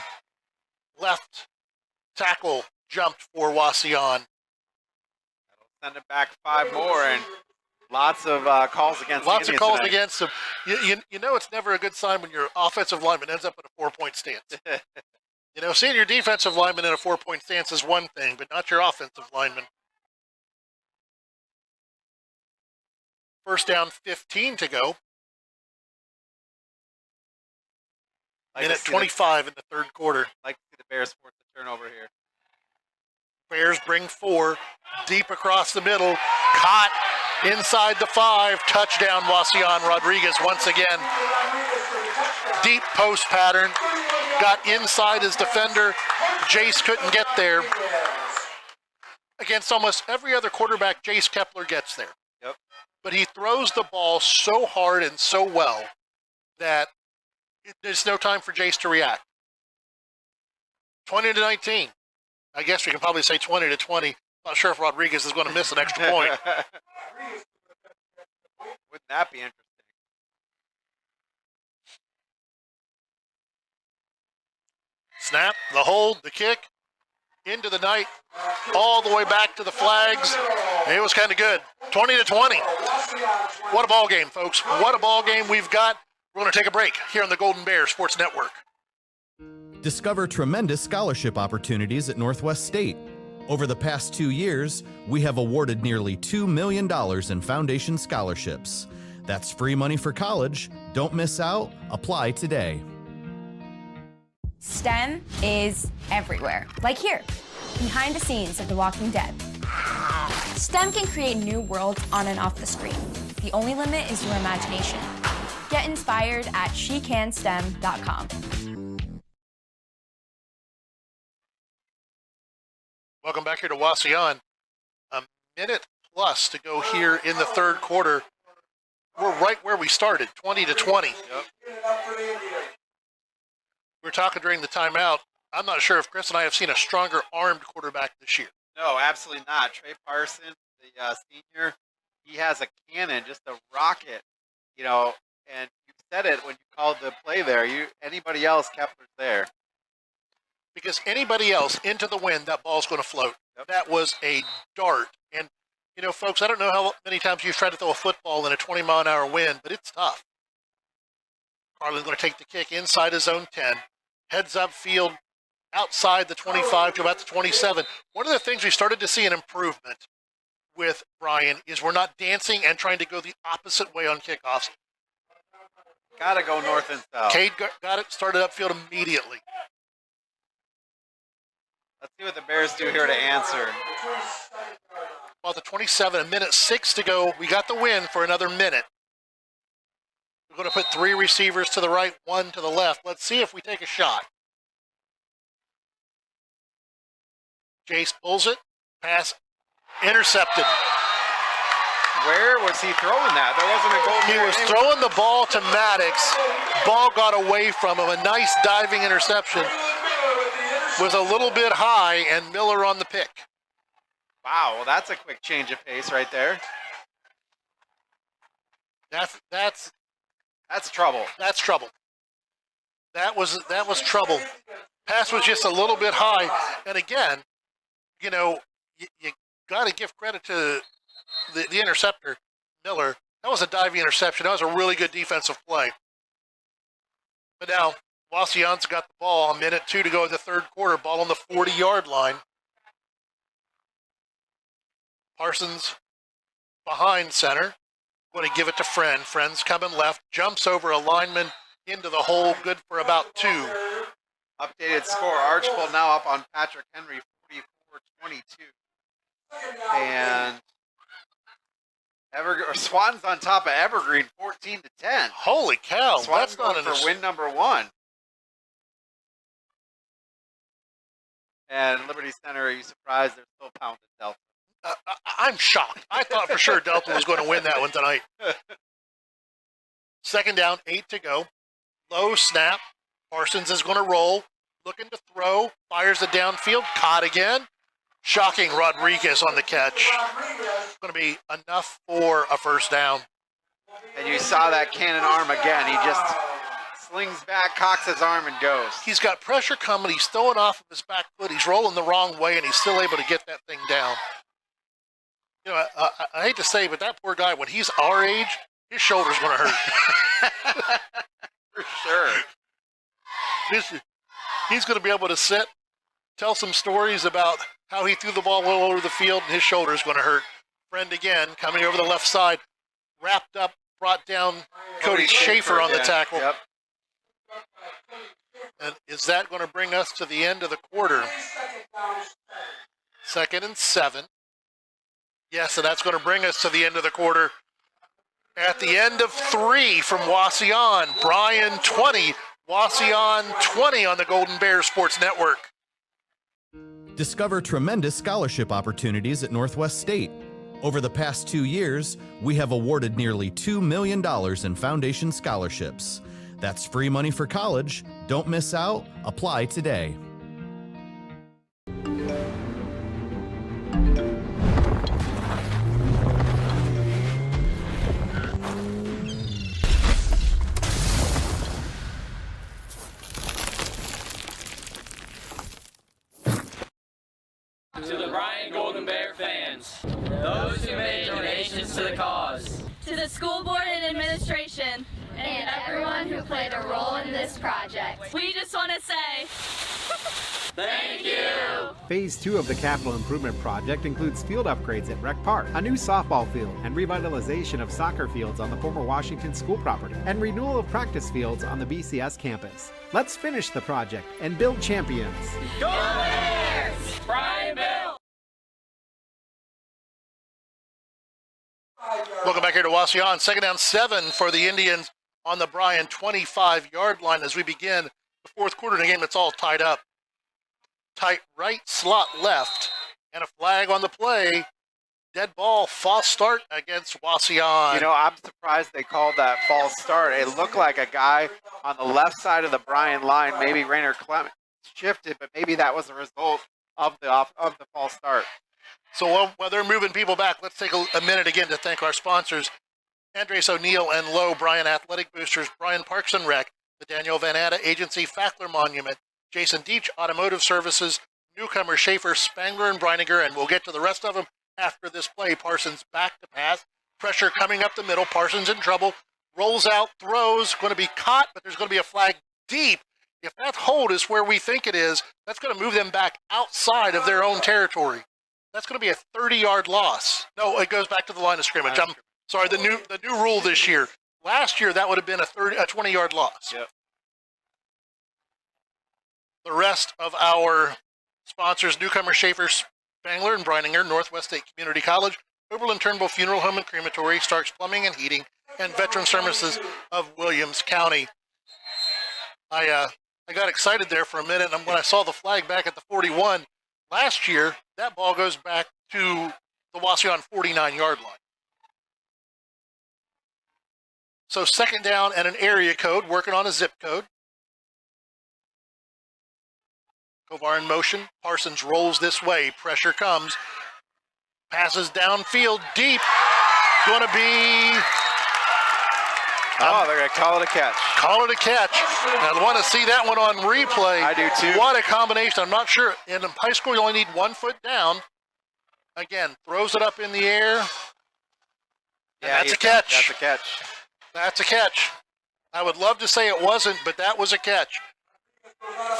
left tackle jumped for Wauseon. Send it back 5 more, and lots of calls against the Lots of Indians calls tonight. against them. You know it's never a good sign when your offensive lineman ends up in a 4-point stance. You know, seeing your defensive lineman in a 4-point stance is one thing, but not your offensive lineman. First down, 15 to go. Minute 25 in the third quarter. Like to see the Bears force the turnover here. Bears bring 4 deep across the middle. Caught inside the 5. Touchdown, Wauseon. Rodriguez once again. Deep post pattern. Got inside his defender. Jace couldn't get there. Against almost every other quarterback, Jace Kepler gets there. Yep. But he throws the ball so hard and so well that there's no time for Jace to react. 20-19. I guess we can probably say 20-20. Not sure if Rodriguez is going to miss an extra point. Wouldn't that be interesting? Snap, the hold, the kick, into the night, all the way back to the flags. It was kind of good. 20-20. What a ball game, folks. What a ball game we've got. We're going to take a break here on the Golden Bear Sports Network. Discover tremendous scholarship opportunities at Northwest State. Over the past 2 years, we have awarded nearly $2 million in foundation scholarships. That's free money for college. Don't miss out. Apply today. STEM is everywhere. Like here, behind the scenes of The Walking Dead. STEM can create new worlds on and off the screen. The only limit is your imagination. Get inspired at shecanstem.com. Welcome back here to Wauseon. A minute plus to go here in the third quarter. We're right where we started, 20-20. Yep. We were talking during the timeout. I'm not sure if Chris and I have seen a stronger armed quarterback this year. No, absolutely not. Trey Parsons, the senior, he has a cannon, just a rocket, you know, and you said it when you called the play there. Anybody else, Kepler's there. Because anybody else into the wind, that ball's going to float. Yep. That was a dart. And, you know, folks, I don't know how many times you've tried to throw a football in a 20-mile-an-hour wind, but it's tough. Carlin's going to take the kick inside his zone 10. Heads up field outside the 25 to about the 27. One of the things we started to see an improvement with Bryan is we're not dancing and trying to go the opposite way on kickoffs. Got to go north and south. Cade got it started upfield immediately. Let's see what the Bears do here to answer. Well, the 27, a minute 6 to go. We got the win for another minute. We're going to put 3 receivers to the right, 1 to the left. Let's see if we take a shot. Jace pulls it. Pass intercepted. Where was he throwing that? There wasn't a goal. He was throwing the ball to Maddox. Ball got away from him. A nice diving interception. Was a little bit high, and Miller on the pick. Wow, well, that's a quick change of pace right there. That's trouble. That's trouble. That was trouble. Pass was just a little bit high, and again, you know, you got to give credit to the interceptor, Miller. That was a diving interception. That was a really good defensive play. But now, Wauseon's got the ball, a minute 2 to go in the third quarter, ball on the 40-yard line. Parsons behind center, going to give it to Friend. Friend's coming left, jumps over a lineman into the hole, good for about 2. Updated score, Archibald now up on Patrick Henry, 44-22. And Swan's on top of Evergreen, 14-10. Holy cow, Swan's that's not going for win number 1. And Liberty Center, are you surprised they're still pounding Delta? I'm shocked. I thought for sure Delta was going to win that one tonight. Second down, 8 to go. Low snap. Parsons is going to roll. Looking to throw. Fires it downfield. Caught again. Shocking Rodriguez on the catch. Going to be enough for a first down. And you saw that cannon arm again. He just slings back, cocks his arm, and goes. He's got pressure coming. He's throwing off of his back foot. He's rolling the wrong way, and he's still able to get that thing down. You know, I hate to say, but that poor guy, when he's our age, his shoulder's going to hurt. For sure. He's going to be able to sit, tell some stories about how he threw the ball well over the field, and his shoulder's going to hurt. Friend again, coming over the left side, wrapped up, brought down Cody Schaefer on the tackle. Yep. And is that going to bring us to the end of the quarter? 2nd and 7. Yes, and that's going to bring us to the end of the quarter. At the end of 3 from Wauseon, Bryan 20, Wauseon 20 on the Golden Bears Sports Network. Discover tremendous scholarship opportunities at Northwest State. Over the past 2 years, we have awarded nearly $2 million in foundation scholarships. That's free money for college. Don't miss out. Apply today. To the Bryan Golden Bear fans, those who made donations to the cause, to the school board and administration, and everyone who played a role in this project. We just want to say, thank you! Phase 2 of the capital improvement project includes field upgrades at Rec Park, a new softball field, and revitalization of soccer fields on the former Washington school property, and renewal of practice fields on the BCS campus. Let's finish the project and build champions. Go Bears! Bryan Bill! Welcome back here to Wauseon. Second down 7 for the Indians on the Bryan 25-yard line as we begin the fourth quarter of the game. It's all tied up. Tight right, slot left, and a flag on the play. Dead ball, false start against Wauseon. You know, I'm surprised they called that false start. It looked like a guy on the left side of the Bryan line, maybe Rainer Clement shifted, but maybe that was a result of the false start. So while they're moving people back, let's take a minute again to thank our sponsors, Andres O'Neill and Lowe, Bryan Athletic Boosters, Bryan Parks and Rec, the Daniel Van Atta Agency, Fackler Monument, Jason Dietsch Automotive Services, Newcomer Schaefer, Spangler, and Breininger, and we'll get to the rest of them after this play. Parsons back to pass, pressure coming up the middle, Parsons in trouble, rolls out, throws, going to be caught, but there's going to be a flag deep. If that hold is where we think it is, that's going to move them back outside of their own territory. That's going to be a 30-yard loss. No, it goes back to the line of scrimmage. I'm sorry, the new rule this year. Last year, that would have been a 20-yard loss. Yep. The rest of our sponsors, Newcomer Schaefer, Spangler, and Breininger, Northwest State Community College, Oberlin Turnbull Funeral Home and Crematory, Starks Plumbing and Heating, and Veteran Services of Williams County. I got excited there for a minute, and when I saw the flag back at the 41, last year, that ball goes back to the Wauseon 49-yard line. So second down and an area code, working on a zip code. Kovar in motion. Parsons rolls this way. Pressure comes. Passes downfield deep. Going to be... they're going to call it a catch. Call it a catch. I want to see that one on replay. I do too. What a combination. I'm not sure. In high school, you only need 1 foot down. Again, throws it up in the air. Yeah, that's a catch. That's a catch. That's a catch. I would love to say it wasn't, but that was a catch.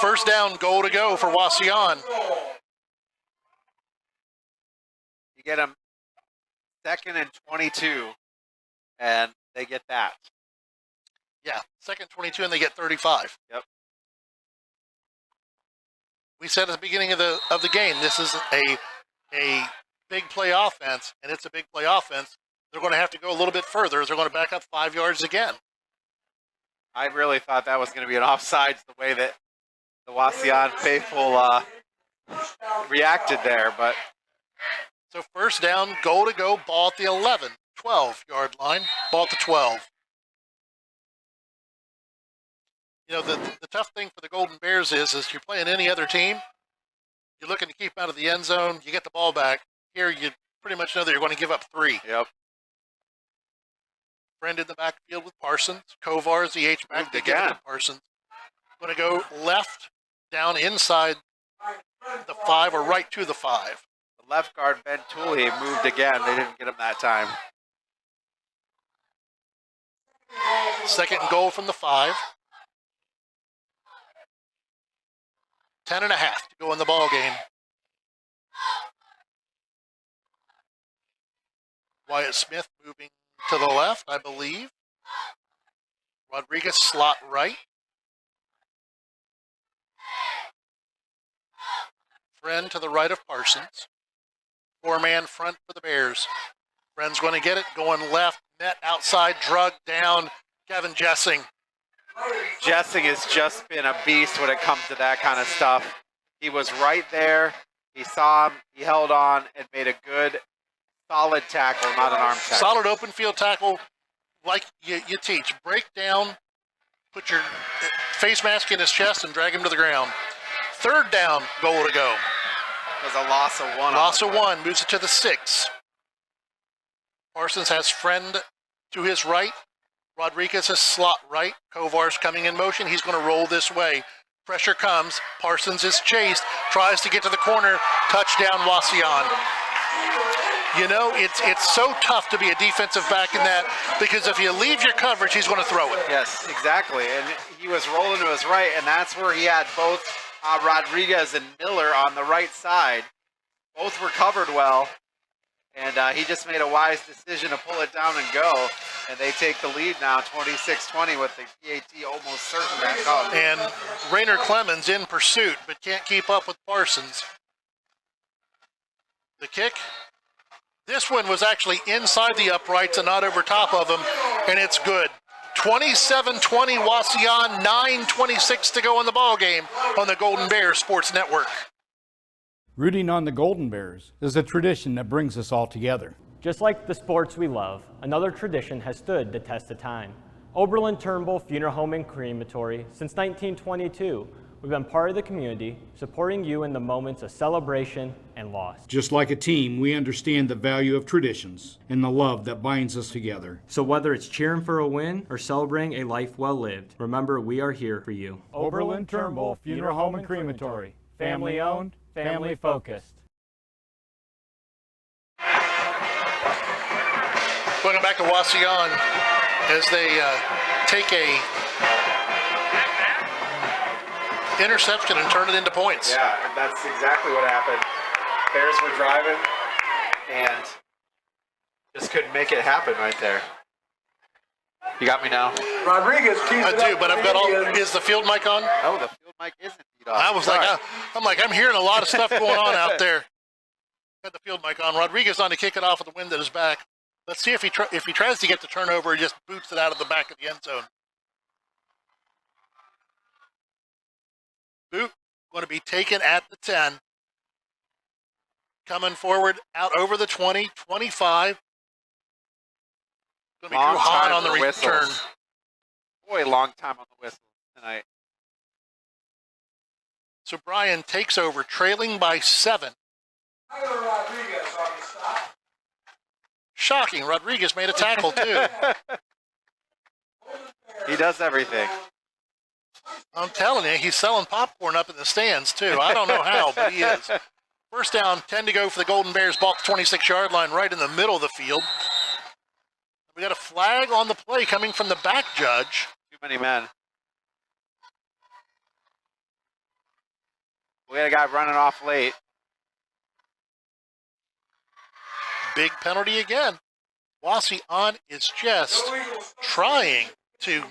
First down, goal to go for Wauseon. You get them 2nd and 22, and they get that. Yeah, 2nd 22, and they get 35. Yep. We said at the beginning of the game, this is a big play offense, and it's a big play offense. They're going to have to go a little bit further. They're going to back up 5 yards again. I really thought that was going to be an offsides the way that the Wauseon faithful reacted there, but... So first down, goal to go, ball at the 11, 12-yard line, ball at the 12. You know, the tough thing for the Golden Bears is you're playing any other team, you're looking to keep them out of the end zone, you get the ball back. Here, you pretty much know that you're going to give up 3. Yep. Friend in the backfield with Parsons. Kovar is the H-back to get it to Parsons. Going to go left, down inside the 5 or right to the 5. The left guard, Ben Tooley, moved again. They didn't get him that time. Second and goal from the 5. 10.5 to go in the ball game. Wyatt Smith moving to the left, I believe. Rodriguez slot right. Friend to the right of Parsons. 4-man front for the Bears. Friend's going to get it, going left, net outside, drug down, Kevin Jessing. Jessing has just been a beast when it comes to that kind of stuff. He was right there. He saw him. He held on and made a good, solid tackle, not an arm tackle. Solid open field tackle like you teach. Break down, put your face mask in his chest, and drag him to the ground. Third down, goal to go. There's a loss of 1. Loss of 1, moves it to the 6. Parsons has Friend to his right. Rodriguez is slot right. Kovar's coming in motion. He's going to roll this way. Pressure comes. Parsons is chased. Tries to get to the corner. Touchdown, Wauseon. You know, it's so tough to be a defensive back in that, because if you leave your coverage, he's going to throw it. Yes, exactly. And he was rolling to his right, and that's where he had both Rodriguez and Miller on the right side. Both were covered well, and he just made a wise decision to pull it down and go. And they take the lead now, 26-20, with the PAT almost certain back up. And Rainer Clemens in pursuit, but can't keep up with Parsons. The kick, This one was actually inside the uprights and not over top of them, and it's good. 27-20 Wauseon, 9:26 to go in the ball game on the Golden Bears Sports Network. Rooting on the Golden Bears is a tradition that brings us all together. Just like the sports we love, another tradition has stood the test of time. Oberlin Turnbull Funeral Home and Crematory, since 1922, we've been part of the community, supporting you in the moments of celebration and loss. Just like a team, we understand the value of traditions and the love that binds us together. So whether it's cheering for a win or celebrating a life well lived, remember we are here for you. Oberlin Turnbull Funeral Home and Crematory. Family owned, family focused. Welcome back to Wauseon as they take a interception and turn it into points. Yeah, and that's exactly what happened. Bears were driving and just couldn't make it happen right there. You got me now? Rodriguez tees I it do, up but for I've got all. Indians. Is the field mic on? Oh, the field mic is indeed on. I was Sorry. like, I'm hearing a lot of stuff going on out there. Got the field mic on. Rodriguez on to kick it off with the wind at his back. Let's see if he tries to get the turnover, he just boots it out of the back of the end zone. Boot going to be taken at the 10. Coming forward, out over the 20, 25. Going to be Long Drew Hahn time on the for whistles. return. Boy, long time on the whistle tonight. So Bryan takes over, trailing by 7. Rodriguez on the stop. Shocking, Rodriguez made a tackle too. He does everything. I'm telling you, he's selling popcorn up in the stands too. I don't know how, but he is. First down, 10 to go for the Golden Bears, ball at the 26-yard line, right in the middle of the field. We got a flag on the play coming from the back judge. Too many men. We got a guy running off late. Big penalty again. Wauseon is just trying to.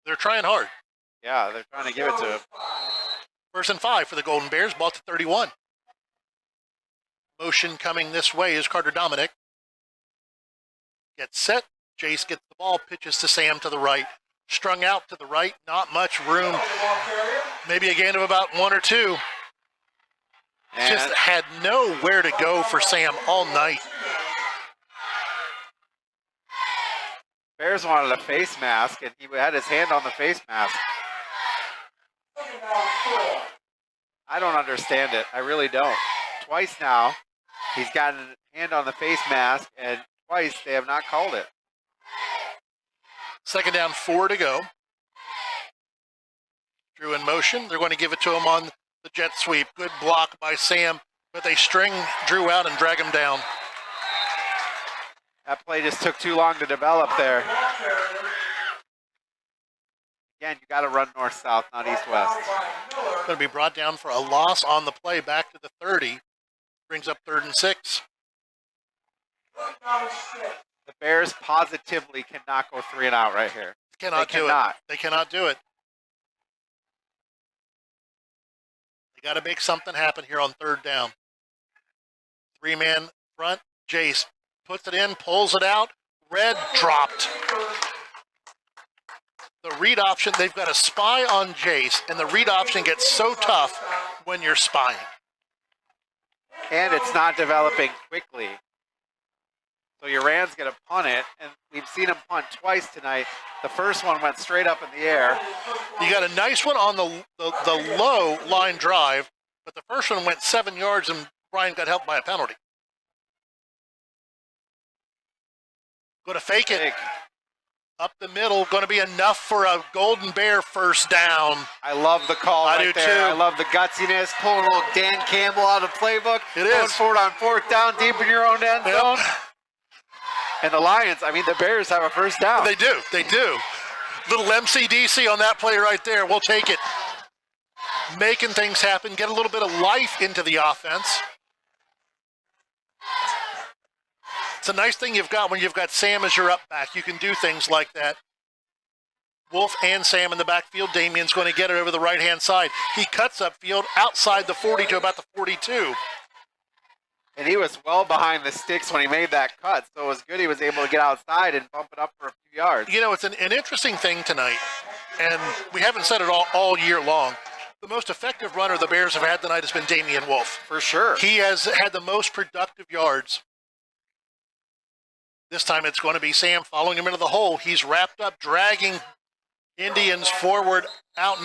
They're trying hard. Yeah, they're trying to give it to him. 1st and 5 for the Golden Bears, ball to 31. Motion coming this way is Carter Dominic. Gets set. Jace gets the ball, pitches to Sam to the right. Strung out to the right, not much room. Maybe a gain of about 1 or 2. And Just had nowhere to go for Sam all night. Bears wanted a face mask, and he had his hand on the face mask. I don't understand it. I really don't. Twice now, he's got a hand on the face mask, and twice they have not called it. 2nd down, 4 to go. Drew in motion. They're going to give it to him on the jet sweep. Good block by Sam, but they string Drew out and drag him down. That play just took too long to develop there. Again, you got to run north-south, not east-west. Going to be brought down for a loss on the play back to the 30. Brings up 3rd and 6. The Bears positively cannot go 3 and out right here. Cannot They do cannot. it. They cannot do it. They got to make something happen here on 3rd down. 3-man front. Jace puts it in, pulls it out. Red dropped. The read option, they've got a spy on Jace, and the read option gets so tough when you're spying. And it's not developing quickly. So Uran's going to punt it, and we've seen him punt twice tonight. The first one went straight up in the air. You got a nice one on the low line drive, but the first one went 7 yards, and Bryan got helped by a penalty. Going to fake it. Up the middle, going to be enough for a Golden Bear first down. I love the call I right do there. too. I love the gutsiness, pulling a little Dan Campbell out of the playbook. It going is. forward on 4th down, deep in your own end zone. And the Lions, I mean, the Bears have a first down. They do. They do. Little MCDC on that play right there. We'll take it. Making things happen, get a little bit of life into the offense. It's a nice thing you've got when you've got Sam as your up back. You can do things like that. Wolf and Sam in the backfield. Damien's going to get it over the right-hand side. He cuts upfield outside the 40 to about the 42. And he was well behind the sticks when he made that cut, so it was good he was able to get outside and bump it up for a few yards. You know, it's an interesting thing tonight, and we haven't said it all year long. The most effective runner the Bears have had tonight has been Damian Wolf. For sure. He has had the most productive yards. This time it's going to be Sam following him into the hole. He's wrapped up, dragging Indians forward out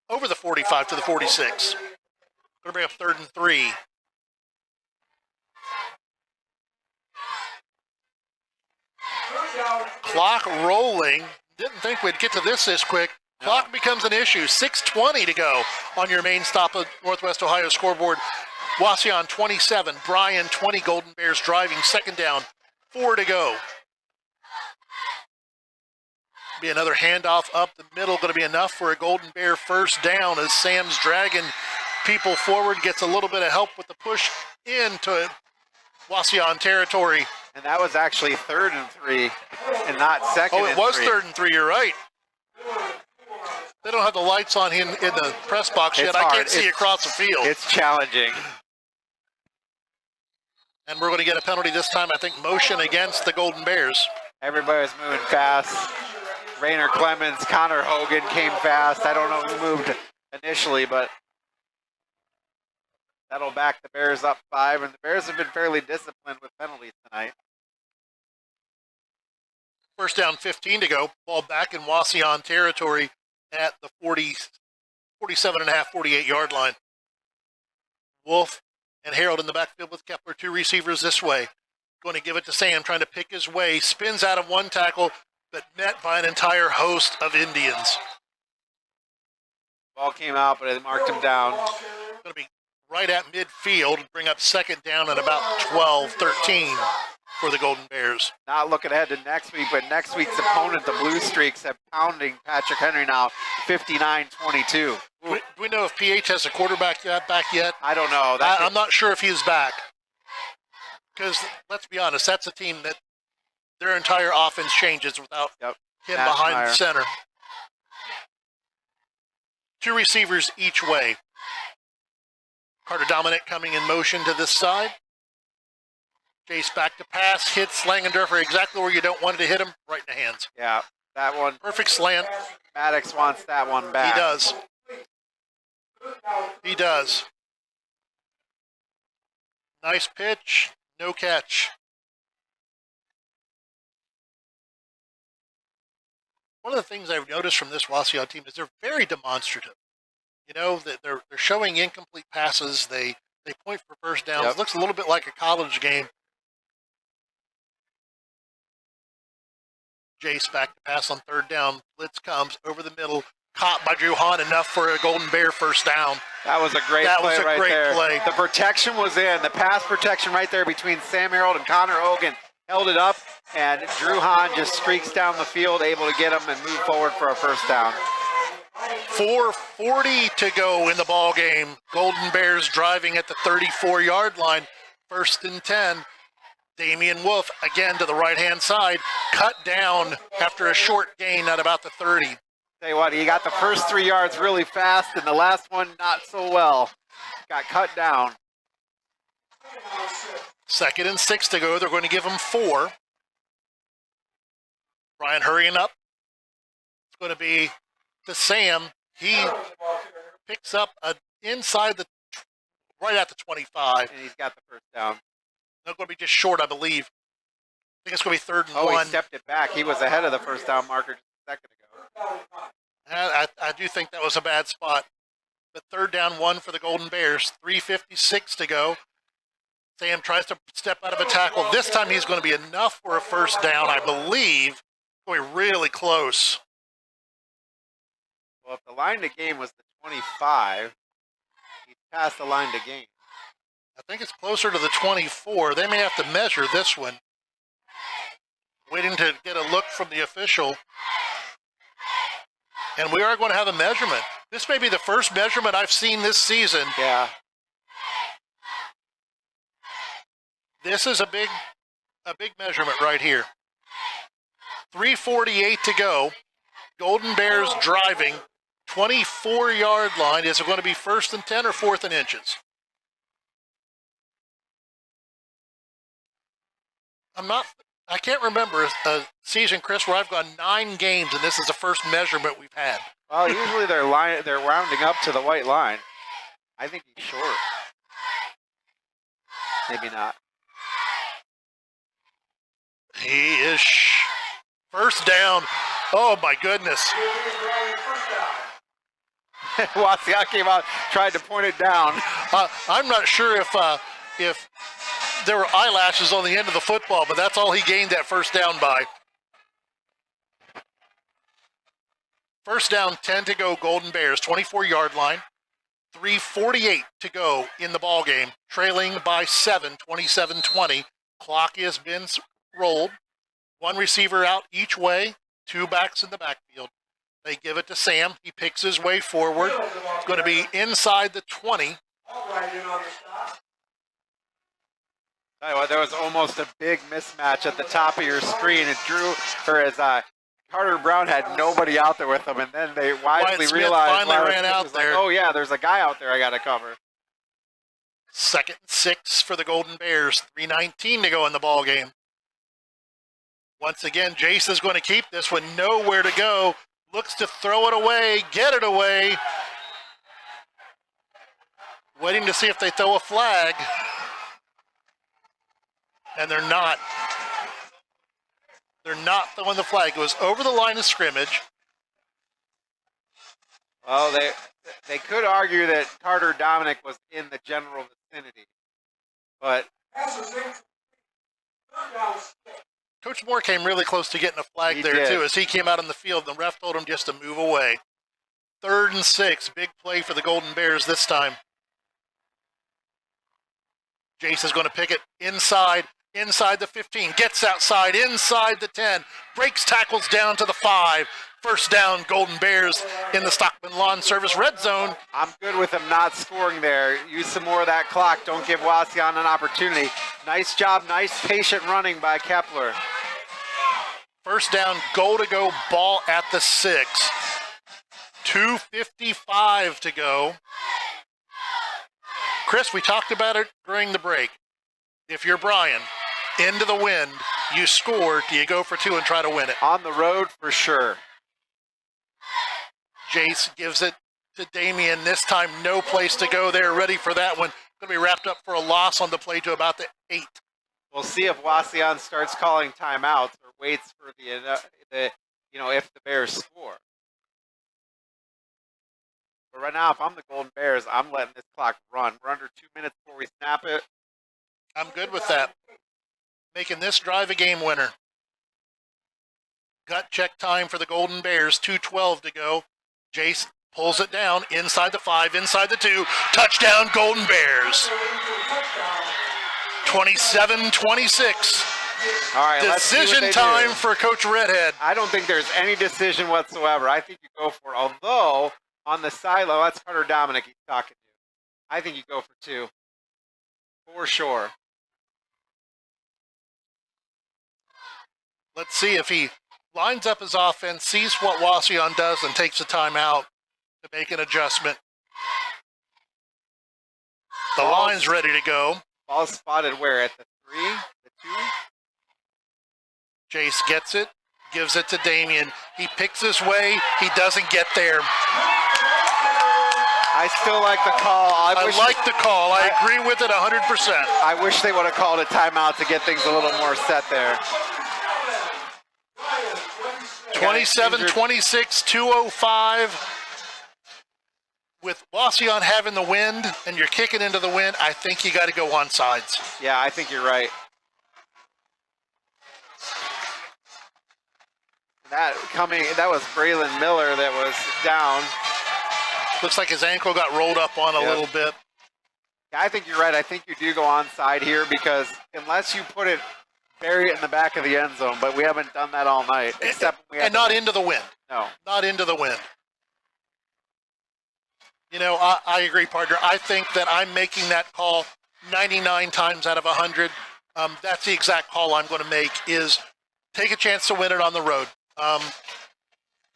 over the 45 to the 46. Going to bring up 3rd and 3. Clock rolling. Didn't think we'd get to this quick. No. Clock becomes an issue. 6:20 to go on your main stop of Northwest Ohio scoreboard. Wauseon 27, Bryan 20, Golden Bears driving. 2nd down, 4 to go. Be another handoff up the middle. Going to be enough for a Golden Bear 1st down as Sam's dragging people forward. Gets a little bit of help with the push into Wauseon territory. And that was actually 3rd and 3 and not 2nd and 3. Oh, it was 3rd and 3. You're right. They don't have the lights on in the press box yet. I can't see across the field. It's challenging. And we're going to get a penalty this time, I think, motion against the Golden Bears. Everybody's moving fast. Rainer Clemens, Connor Hogan came fast. I don't know who moved initially, but that'll back the Bears up 5, and the Bears have been fairly disciplined with penalties tonight. 1st down, 15 to go. Ball back in Wauseon territory at the 47.5, 48-yard line. Wolf and Harold in the backfield with Kepler, 2 receivers this way. Going to give it to Sam, trying to pick his way. Spins out of 1 tackle, but met by an entire host of Indians. Ball came out, but it marked him down. Going to be right at midfield, bring up 2nd down at about 12, 13 for the Golden Bears. Not looking ahead to next week, but next week's opponent, the Blue Streaks, have pounding Patrick Henry now, 59-22. Do we know if PH has a quarterback back yet? I don't know. I'm not sure if he's back. Because, let's be honest, that's a team that their entire offense changes without him behind the center. 2 receivers each way. Carter Dominic coming in motion to this side. Jace back to pass, hits Langendorfer exactly where you don't want it to hit him, right in the hands. Yeah, that one. Perfect slant. Maddox wants that one back. He does. He does. Nice pitch, no catch. One of the things I've noticed from this Wauseon team is they're very demonstrative. You know, that they're showing incomplete passes. They point for 1st downs. Yep. It looks a little bit like a college game. Jace back to pass on 3rd down. Blitz comes over the middle. Caught by Drew Hahn, enough for a Golden Bear 1st down. That was a great play right there. The protection was in. The pass protection right there between Sam Harold and Connor Hogan held it up, and Drew Hahn just streaks down the field, able to get him and move forward for a 1st down. 4:40 to go in the ball game. Golden Bears driving at the 34-yard line. 1st and 10. Damian Wolf again to the right-hand side. Cut down after a short gain at about the 30. Tell you what, he got the first 3 yards really fast, and the last one not so well. Got cut down. 2nd and 6 to go. They're going to give him 4. Bryan hurrying up. It's going to be to Sam. He picks up inside right at the 25. And he's got the 1st down. They're going to be just short, I believe. I think it's going to be 3rd and 1. Oh, he stepped it back. He was ahead of the 1st down marker just a second ago. I do think that was a bad spot. But 3rd down 1 for the Golden Bears. 3:56 to go. Sam tries to step out of a tackle. This time he's going to be enough for a 1st down, I believe. Going really close. Well, if the line to gain was the 25, he's past the line to gain. I think it's closer to the 24. They may have to measure this one. Waiting to get a look from the official. And we are going to have a measurement. This may be the first measurement I've seen this season. Yeah. This is a big measurement right here. 3:48 to go. Golden Bears driving. 24-yard line. Is it going to be 1st and 10 or 4th and inches? I can't remember a season, Chris, where I've gone 9 games and this is the first measurement we've had. Well, usually they're rounding up to the white line. I think he's short. Maybe not. He is first down. Oh my goodness. Wauseon came out, tried to point it down. I'm not sure if there were eyelashes on the end of the football, but that's all he gained that first down by. First down, 10 to go, Golden Bears, 24-yard line. 3:48 to go in the ball game, trailing by 7, 27-20. Clock has been rolled. 1 receiver out each way, 2 backs in the backfield. They give it to Sam. He picks his way forward. It's going to be inside the 20. There was almost a big mismatch at the top of your screen. It drew, or as Carter Brown had nobody out there with him, and then they wisely realized. Finally ran out there. Like, oh yeah, there's a guy out there I got to cover. 2nd and 6 for the Golden Bears. 3:19 to go in the ball game. Once again, Jace is going to keep this one. Nowhere to go. Looks to throw it away, get it away. Waiting to see if they throw a flag. And they're not. They're not throwing the flag. It was over the line of scrimmage. Well, they could argue that Carter Dominic was in the general vicinity, but Coach Moore came really close to getting a flag there, too, as he came out on the field. The ref told him just to move away. 3rd and 6. Big play for the Golden Bears this time. Jace is going to pick it inside the 15. Gets outside, inside the 10. Breaks tackles down to the 5. First down, Golden Bears in the Stockman Lawn Service red zone. I'm good with them not scoring there. Use some more of that clock. Don't give Wauseon an opportunity. Nice job, nice patient running by Kepler. First down, goal to go, ball at the 6. 2:55 to go. Chris, we talked about it during the break. If you're Bryan, into the wind, you score, do you go for 2 and try to win it? On the road, for sure. Jace gives it to Damian. This time, no place to go there. Ready for that one. Going to be wrapped up for a loss on the play to about the 8. We'll see if Wauseon starts calling timeouts or waits for if the Bears score. But right now, if I'm the Golden Bears, I'm letting this clock run. We're under 2 minutes before we snap it. I'm good with that. Making this drive a game winner. Gut check time for the Golden Bears. 2:12 to go. Jace pulls it down inside the 5, inside the 2. Touchdown, Golden Bears. 27-26. All right, decision time for Coach Redhead. I don't think there's any decision whatsoever. I think you go for it. Although, on the silo, that's Carter Dominic he's talking to. I think you go for 2. For sure. Let's see if he lines up his offense, sees what Wauseon does, and takes a timeout to make an adjustment. The line's ready to go. Ball spotted where? At the 3? The 2? Jace gets it, gives it to Damian. He picks his way. He doesn't get there. I still like the call. I like the call. I agree with it 100%. I wish they would have called a timeout to get things a little more set there. 27-26, 2:05. With Wauseon having the wind and you're kicking into the wind, I think you got to go on sides. Yeah, I think you're right. That was Braylon Miller that was down. Looks like his ankle got rolled up on a little bit. Yeah, I think you're right. I think you do go onside here because unless you bury it in the back of the end zone, but we haven't done that all night. And not into the wind. No. Not into the wind. You know, I agree, partner. I think that I'm making that call 99 times out of 100. That's the exact call I'm going to make is take a chance to win it on the road.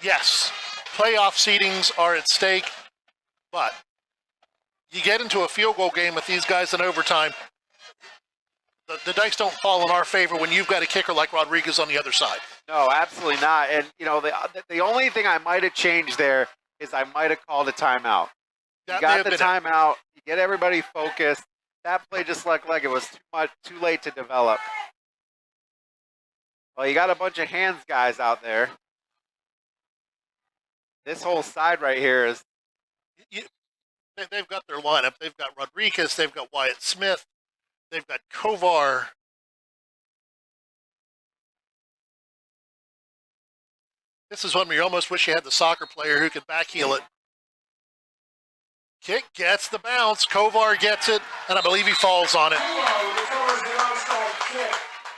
Yes, playoff seedings are at stake, but you get into a field goal game with these guys in overtime, the dice don't fall in our favor when you've got a kicker like Rodriguez on the other side. No, absolutely not. And, the only thing I might have changed there is I might have called a timeout. You got the timeout. You get everybody focused. That play just looked like it was too late to develop. Well, you got a bunch of hands guys out there. This whole side right here is... They've got their lineup. They've got Rodriguez. They've got Wyatt Smith. They've got Kovar. This is one where you almost wish you had the soccer player who could backheel it. Kick gets the bounce. Kovar gets it, and I believe he falls on it.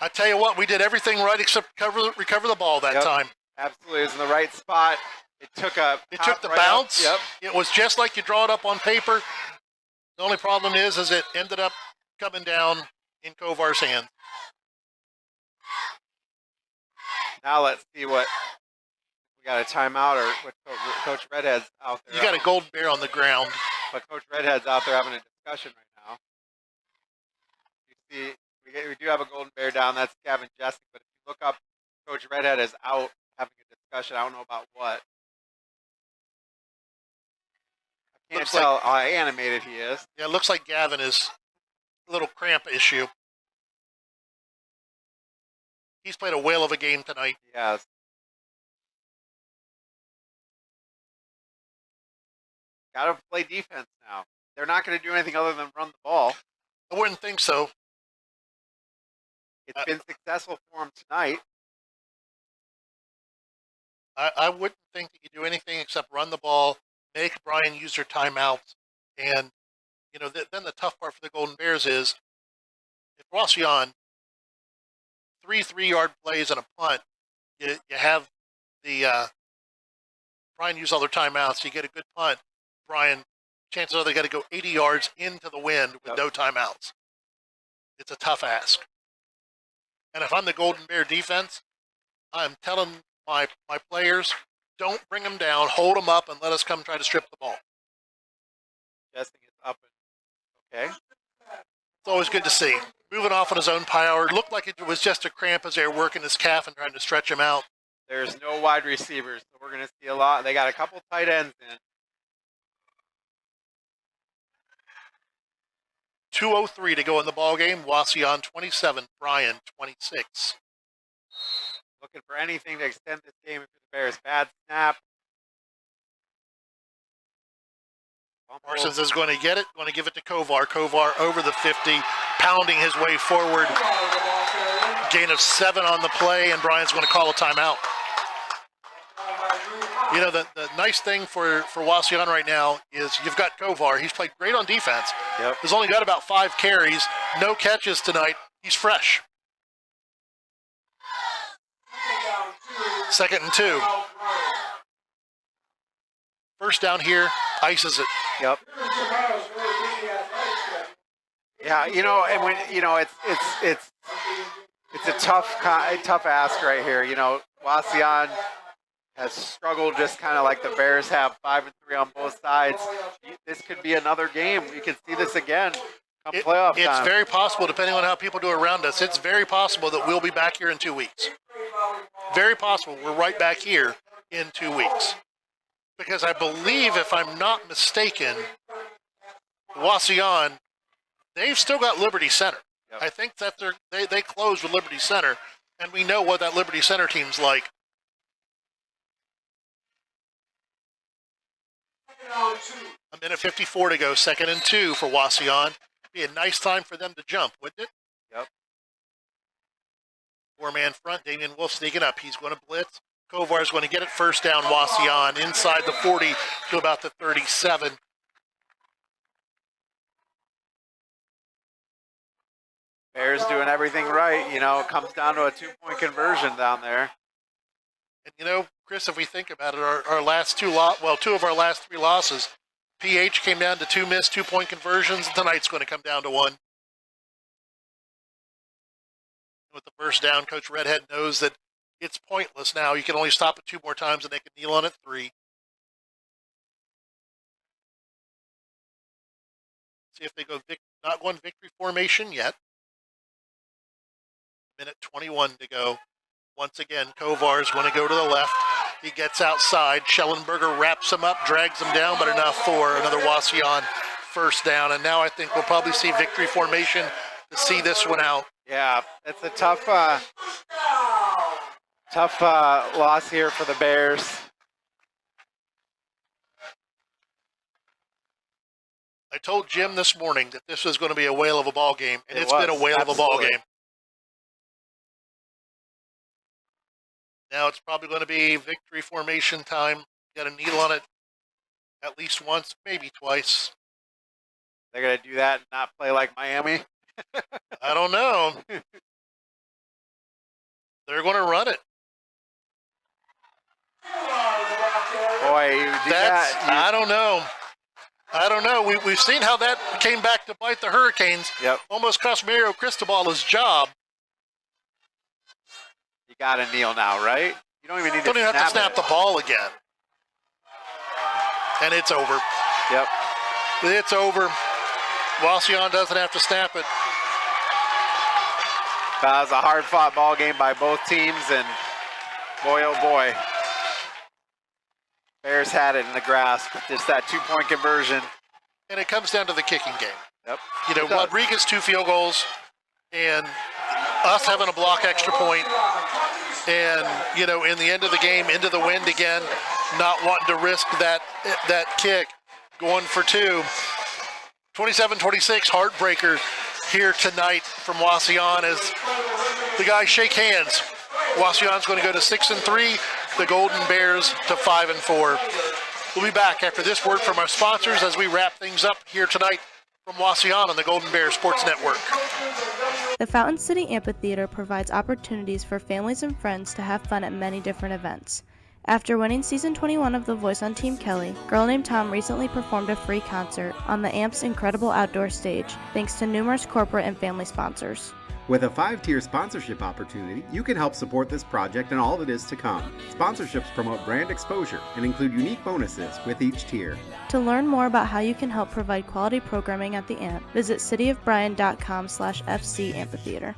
I tell you what, we did everything right except recover the ball that time. Absolutely, it was in the right spot. It took the bounce. Yep. It was just like you draw it up on paper. The only problem is it ended up coming down in Kovar's hand. Now let's see what we got, a timeout or what Coach Redhead's out there. You got a Golden Bear on the ground. But Coach Redhead's out there having a discussion right now. You see, we do have a Golden Bear down. That's Gavin Jessic. But if you look up, Coach Redhead is out having a discussion. I don't know about what. I can't tell how animated he is. Yeah, it looks like Gavin is a little cramp issue. He's played a whale of a game tonight. He has. Got to play defense now. They're not going to do anything other than run the ball. I wouldn't think so. It's been successful for them tonight. I wouldn't think that you do anything except run the ball, make Bryan use their timeouts, and then the tough part for the Golden Bears is if Wauseon 3 3-yard plays and a punt, you have the Bryan use all their timeouts. You get a good punt. Bryan, chances are they got to go 80 yards into the wind with no timeouts. It's a tough ask. And if I'm the Golden Bear defense, I'm telling my players, don't bring them down, hold them up, and let us come try to strip the ball. Justin is up. Okay. It's always good to see. Moving off on his own power. Looked like it was just a cramp as they were working his calf and trying to stretch him out. There's no wide receivers, so we're going to see a lot. They got a couple tight ends in. 2:03 to go in the ball game. Wauseon 27, Bryan 26. Looking for anything to extend this game for the Bears. Bad snap. Parsons is going to get it. Going to give it to Kovar. Kovar over the 50, pounding his way forward. Gain of 7 on the play, and Bryan's going to call a timeout. The nice thing for Wauseon right now is you've got Kovar. He's played great on defense. Yep. He's only got about 5 carries, no catches tonight. He's fresh. 2nd and 2. First down here, ices it. Yep. Yeah, and when it's a tough ask right here. Wauseon has struggled just kind of like the Bears have, 5-3 on both sides. This could be another game. We could see this again come playoff time. It's very possible, depending on how people do around us, it's very possible that we'll be back here in 2 weeks. Very possible we're right back here in 2 weeks. Because I believe, if I'm not mistaken, Wauseon, they've still got Liberty Center. Yep. I think that they closed with Liberty Center, and we know what that Liberty Center team's like. A minute 54 to go, 2nd and 2 for Wauseon. Be a nice time for them to jump, wouldn't it? Yep. 4-man front, Damian Wolf sneaking up. He's going to blitz. Kovar is going to get it, first down, Wauseon, inside the 40 to about the 37. Bears doing everything right. It comes down to a 2-point conversion down there. And Chris, if we think about it, our last two of our last 3 losses, PH came down to 2 missed 2-point conversions. Tonight's going to come down to 1. With the first down, Coach Redhead knows that it's pointless now. You can only stop it 2 more times, and they can kneel on it 3. See if they go not going victory formation yet. Minute 21 to go. Once again, Kovar's going to go to the left. He gets outside. Schellenberger wraps him up, drags him down, but enough for another Wauseon first down. And now I think we'll probably see victory formation to see this one out. Yeah, it's a tough loss here for the Bears. I told Jim this morning that this was going to be a whale of a ball game, and it's been a whale of a ball game. Now it's probably going to be victory formation time. Got a needle on it at least once, maybe twice. They're going to do that and not play like Miami? I don't know. They're going to run it. Boy, you do that. I don't know. I don't know. We've seen how that came back to bite the Hurricanes. Yep. Almost cost Mario Cristobal his job. You got to kneel now, right? You don't even need Don't to even have to snap it. the ball again. And it's over. Yep. It's over. Wauseon doesn't have to snap it. That was a hard-fought ball game by both teams, and boy, oh boy. Bears had it in the grasp. Just that two-point conversion. And it comes down to the kicking game. Yep. You know, Rodriguez 2 field goals, and us having a block extra point, and, you know, in the end of the game, into the wind again, not wanting to risk that kick, going for 2. 27-26, heartbreaker here tonight from Wauseon as the guys shake hands. Wauseon's going to go to 6-3, the Golden Bears to 5-4. We'll be back after this word from our sponsors as we wrap things up here tonight from Wauseon on the Golden Bears Sports Network. The Fountain City Amphitheater provides opportunities for families and friends to have fun at many different events. After winning Season 21 of The Voice on Team Kelly, Girl Named Tom recently performed a free concert on the AMP's incredible outdoor stage, thanks to numerous corporate and family sponsors. With a 5-tier sponsorship opportunity, you can help support this project and all that is to come. Sponsorships promote brand exposure and include unique bonuses with each tier. To learn more about how you can help provide quality programming at the AMP, visit cityofbryan.com/FC Amphitheater.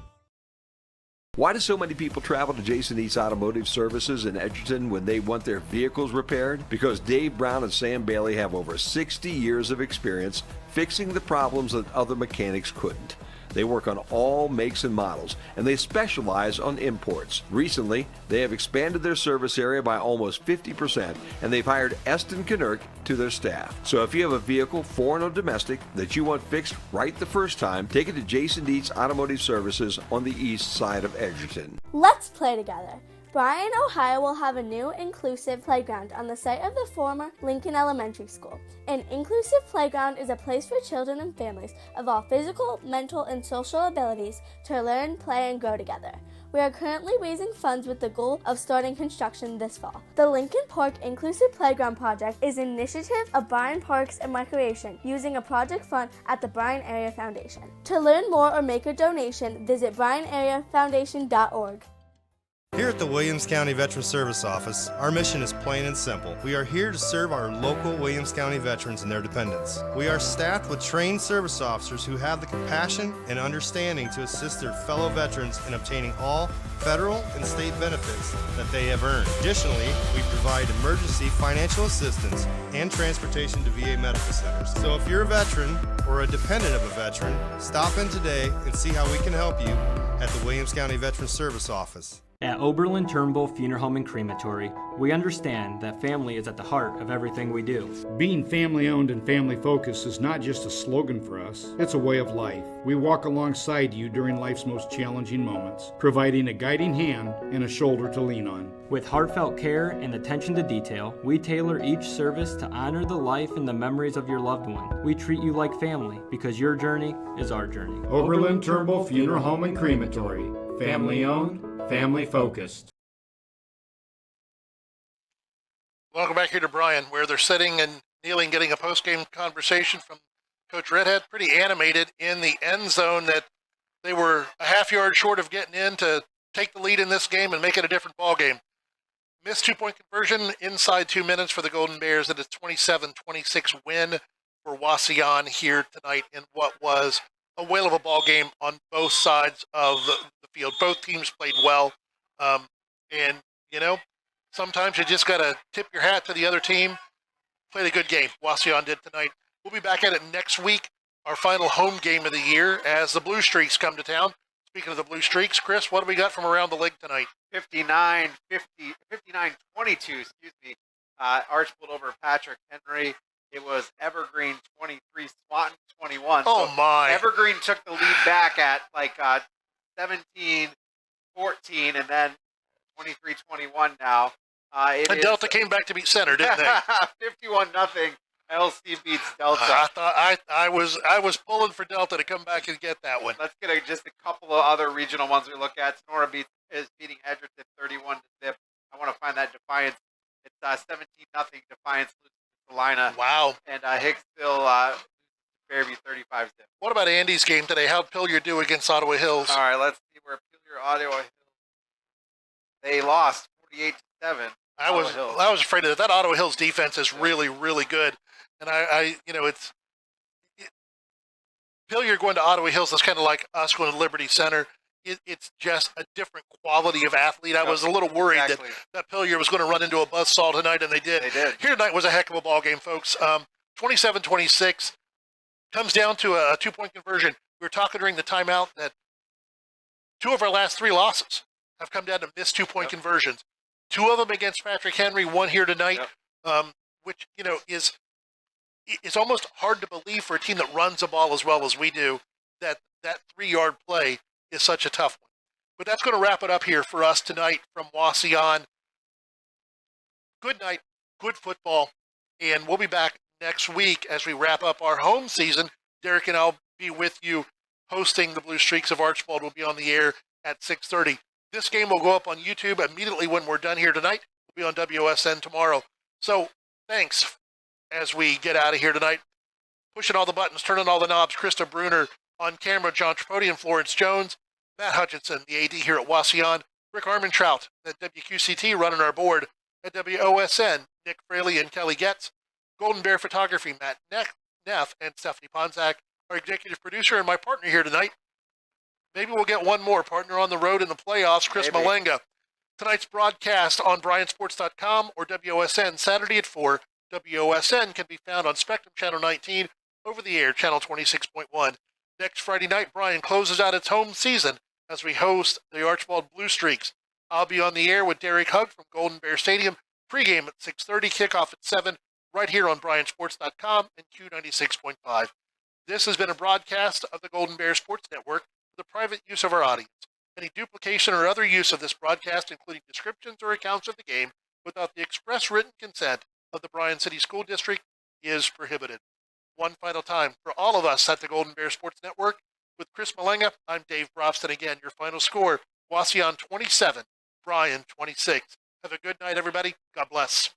Why do so many people travel to Jason Eats Automotive Services in Edgerton when they want their vehicles repaired? Because Dave Brown and Sam Bailey have over 60 years of experience fixing the problems that other mechanics couldn't. They work on all makes and models, and they specialize on imports. Recently, they have expanded their service area by almost 50%, and they've hired Eston Knerk to their staff. So if you have a vehicle, foreign or domestic, that you want fixed right the first time, take it to Jason Dietsch Automotive Services on the east side of Edgerton. Let's play together. Bryan, Ohio will have a new inclusive playground on the site of the former Lincoln Elementary School. An inclusive playground is a place for children and families of all physical, mental, and social abilities to learn, play, and grow together. We are currently raising funds with the goal of starting construction this fall. The Lincoln Park Inclusive Playground Project is an initiative of Bryan Parks and Recreation using a project fund at the Bryan Area Foundation. To learn more or make a donation, visit BryanAreaFoundation.org. Here at the Williams County Veteran Service Office, our mission is plain and simple. We are here to serve our local Williams County veterans and their dependents. We are staffed with trained service officers who have the compassion and understanding to assist their fellow veterans in obtaining all federal and state benefits that they have earned. Additionally, we provide emergency financial assistance and transportation to VA medical centers. So if you're a veteran or a dependent of a veteran, stop in today and see how we can help you at the Williams County Veteran Service Office. At Oberlin, Turnbull Funeral Home and Crematory, we understand that family is at the heart of everything we do. Being family-owned and family-focused is not just a slogan for us, it's a way of life. We walk alongside you during life's most challenging moments, providing a guiding hand and a shoulder to lean on. With heartfelt care and attention to detail, we tailor each service to honor the life and the memories of your loved one. We treat you like family because your journey is our journey. Oberlin, Turnbull Funeral Home and Crematory. Family-owned, family-focused. Welcome back here to Bryan, where they're sitting and kneeling, getting a post-game conversation from Coach Redhead. Pretty animated in the end zone that they were a half yard short of getting in to take the lead in this game and make it a different ball game. Missed two-point conversion inside 2 minutes for the Golden Bears, and a 27-26 win for Wauseon here tonight in what was a whale of a ball game on both sides of the the field. Both teams played well. And, you know, sometimes you just got to tip your hat to the other team. Played a good game. Wauseon did tonight. We'll be back at it next week, our final home game of the year, as the Blue Streaks come to town. Speaking of the Blue Streaks, Chris, what do we got from around the league tonight? 59-22, excuse me. Archbold over Patrick Henry. It was Evergreen 23, Swanton 21. Oh, so my. Evergreen took the lead back at like 17-14, and then 23-21 now. And Delta came back to beat Center, didn't they? 51-0. LC beats Delta. I thought I was pulling for Delta to come back and get that one. Let's get just a couple of other regional ones we look at. Sonora is beating Edgerton 31-0. I want to find that Defiance. It's 17-0. Defiance loses to Salina. Wow. And Hicksville Fairview 35-0. What about Andy's game today? How'd Pillier do against Ottawa Hills? All right, let's see where Pillier Ottawa Hills. They lost 48-7. I was afraid of that. That Ottawa Hills defense is really, really good. And it's Pillier going to Ottawa Hills. That's kind of like us going to Liberty Center. It's just a different quality of athlete. I was a little worried that Pillier was going to run into a buzzsaw tonight, and they did. Here tonight was a heck of a ball game, folks. 27-26 comes down to a 2-point conversion. We were talking during the timeout that 2 of our last 3 losses have come down to missed 2-point conversions. 2 of them against Patrick Henry, 1 here tonight, which is almost hard to believe for a team that runs the ball as well as we do, that 3-yard play is such a tough one. But that's going to wrap it up here for us tonight from Wauseon. Good night, good football, and we'll be back next week as we wrap up our home season. Derek and I'll be with you hosting the Blue Streaks of Archbold. We'll be on the air at 6:30. This game will go up on YouTube immediately when we're done here tonight. We'll be on WSN tomorrow. So thanks as we get out of here tonight. Pushing all the buttons, turning all the knobs, Krista Bruner on camera, John Tripodi and Florence Jones, Matt Hutchinson, the AD here at Wauseon, Rick Armentrout at WQCT running our board at WOSN, Nick Fraley and Kelly Getz, Golden Bear Photography, Matt Neff and Stephanie Ponzak, our executive producer and my partner here tonight. Maybe we'll get one more partner on the road in the playoffs, Chris Malanga. Tonight's broadcast on BryanSports.com or WOSN Saturday at 4. WOSN can be found on Spectrum Channel 19, over the air Channel 26.1. Next Friday night, Bryan closes out its home season as we host the Archbold Blue Streaks. I'll be on the air with Derek Hugg from Golden Bear Stadium. Pregame at 6:30, kickoff at 7, right here on BryanSports.com and Q96.5. This has been a broadcast of the Golden Bear Sports Network for the private use of our audience. Any duplication or other use of this broadcast, including descriptions or accounts of the game, without the express written consent of the Bryan City School District is prohibited. One final time, for all of us at the Golden Bear Sports Network, with Chris Malanga, I'm Dave Brobston. Again, your final score, Wauseon 27, Bryan 26. Have a good night, everybody. God bless.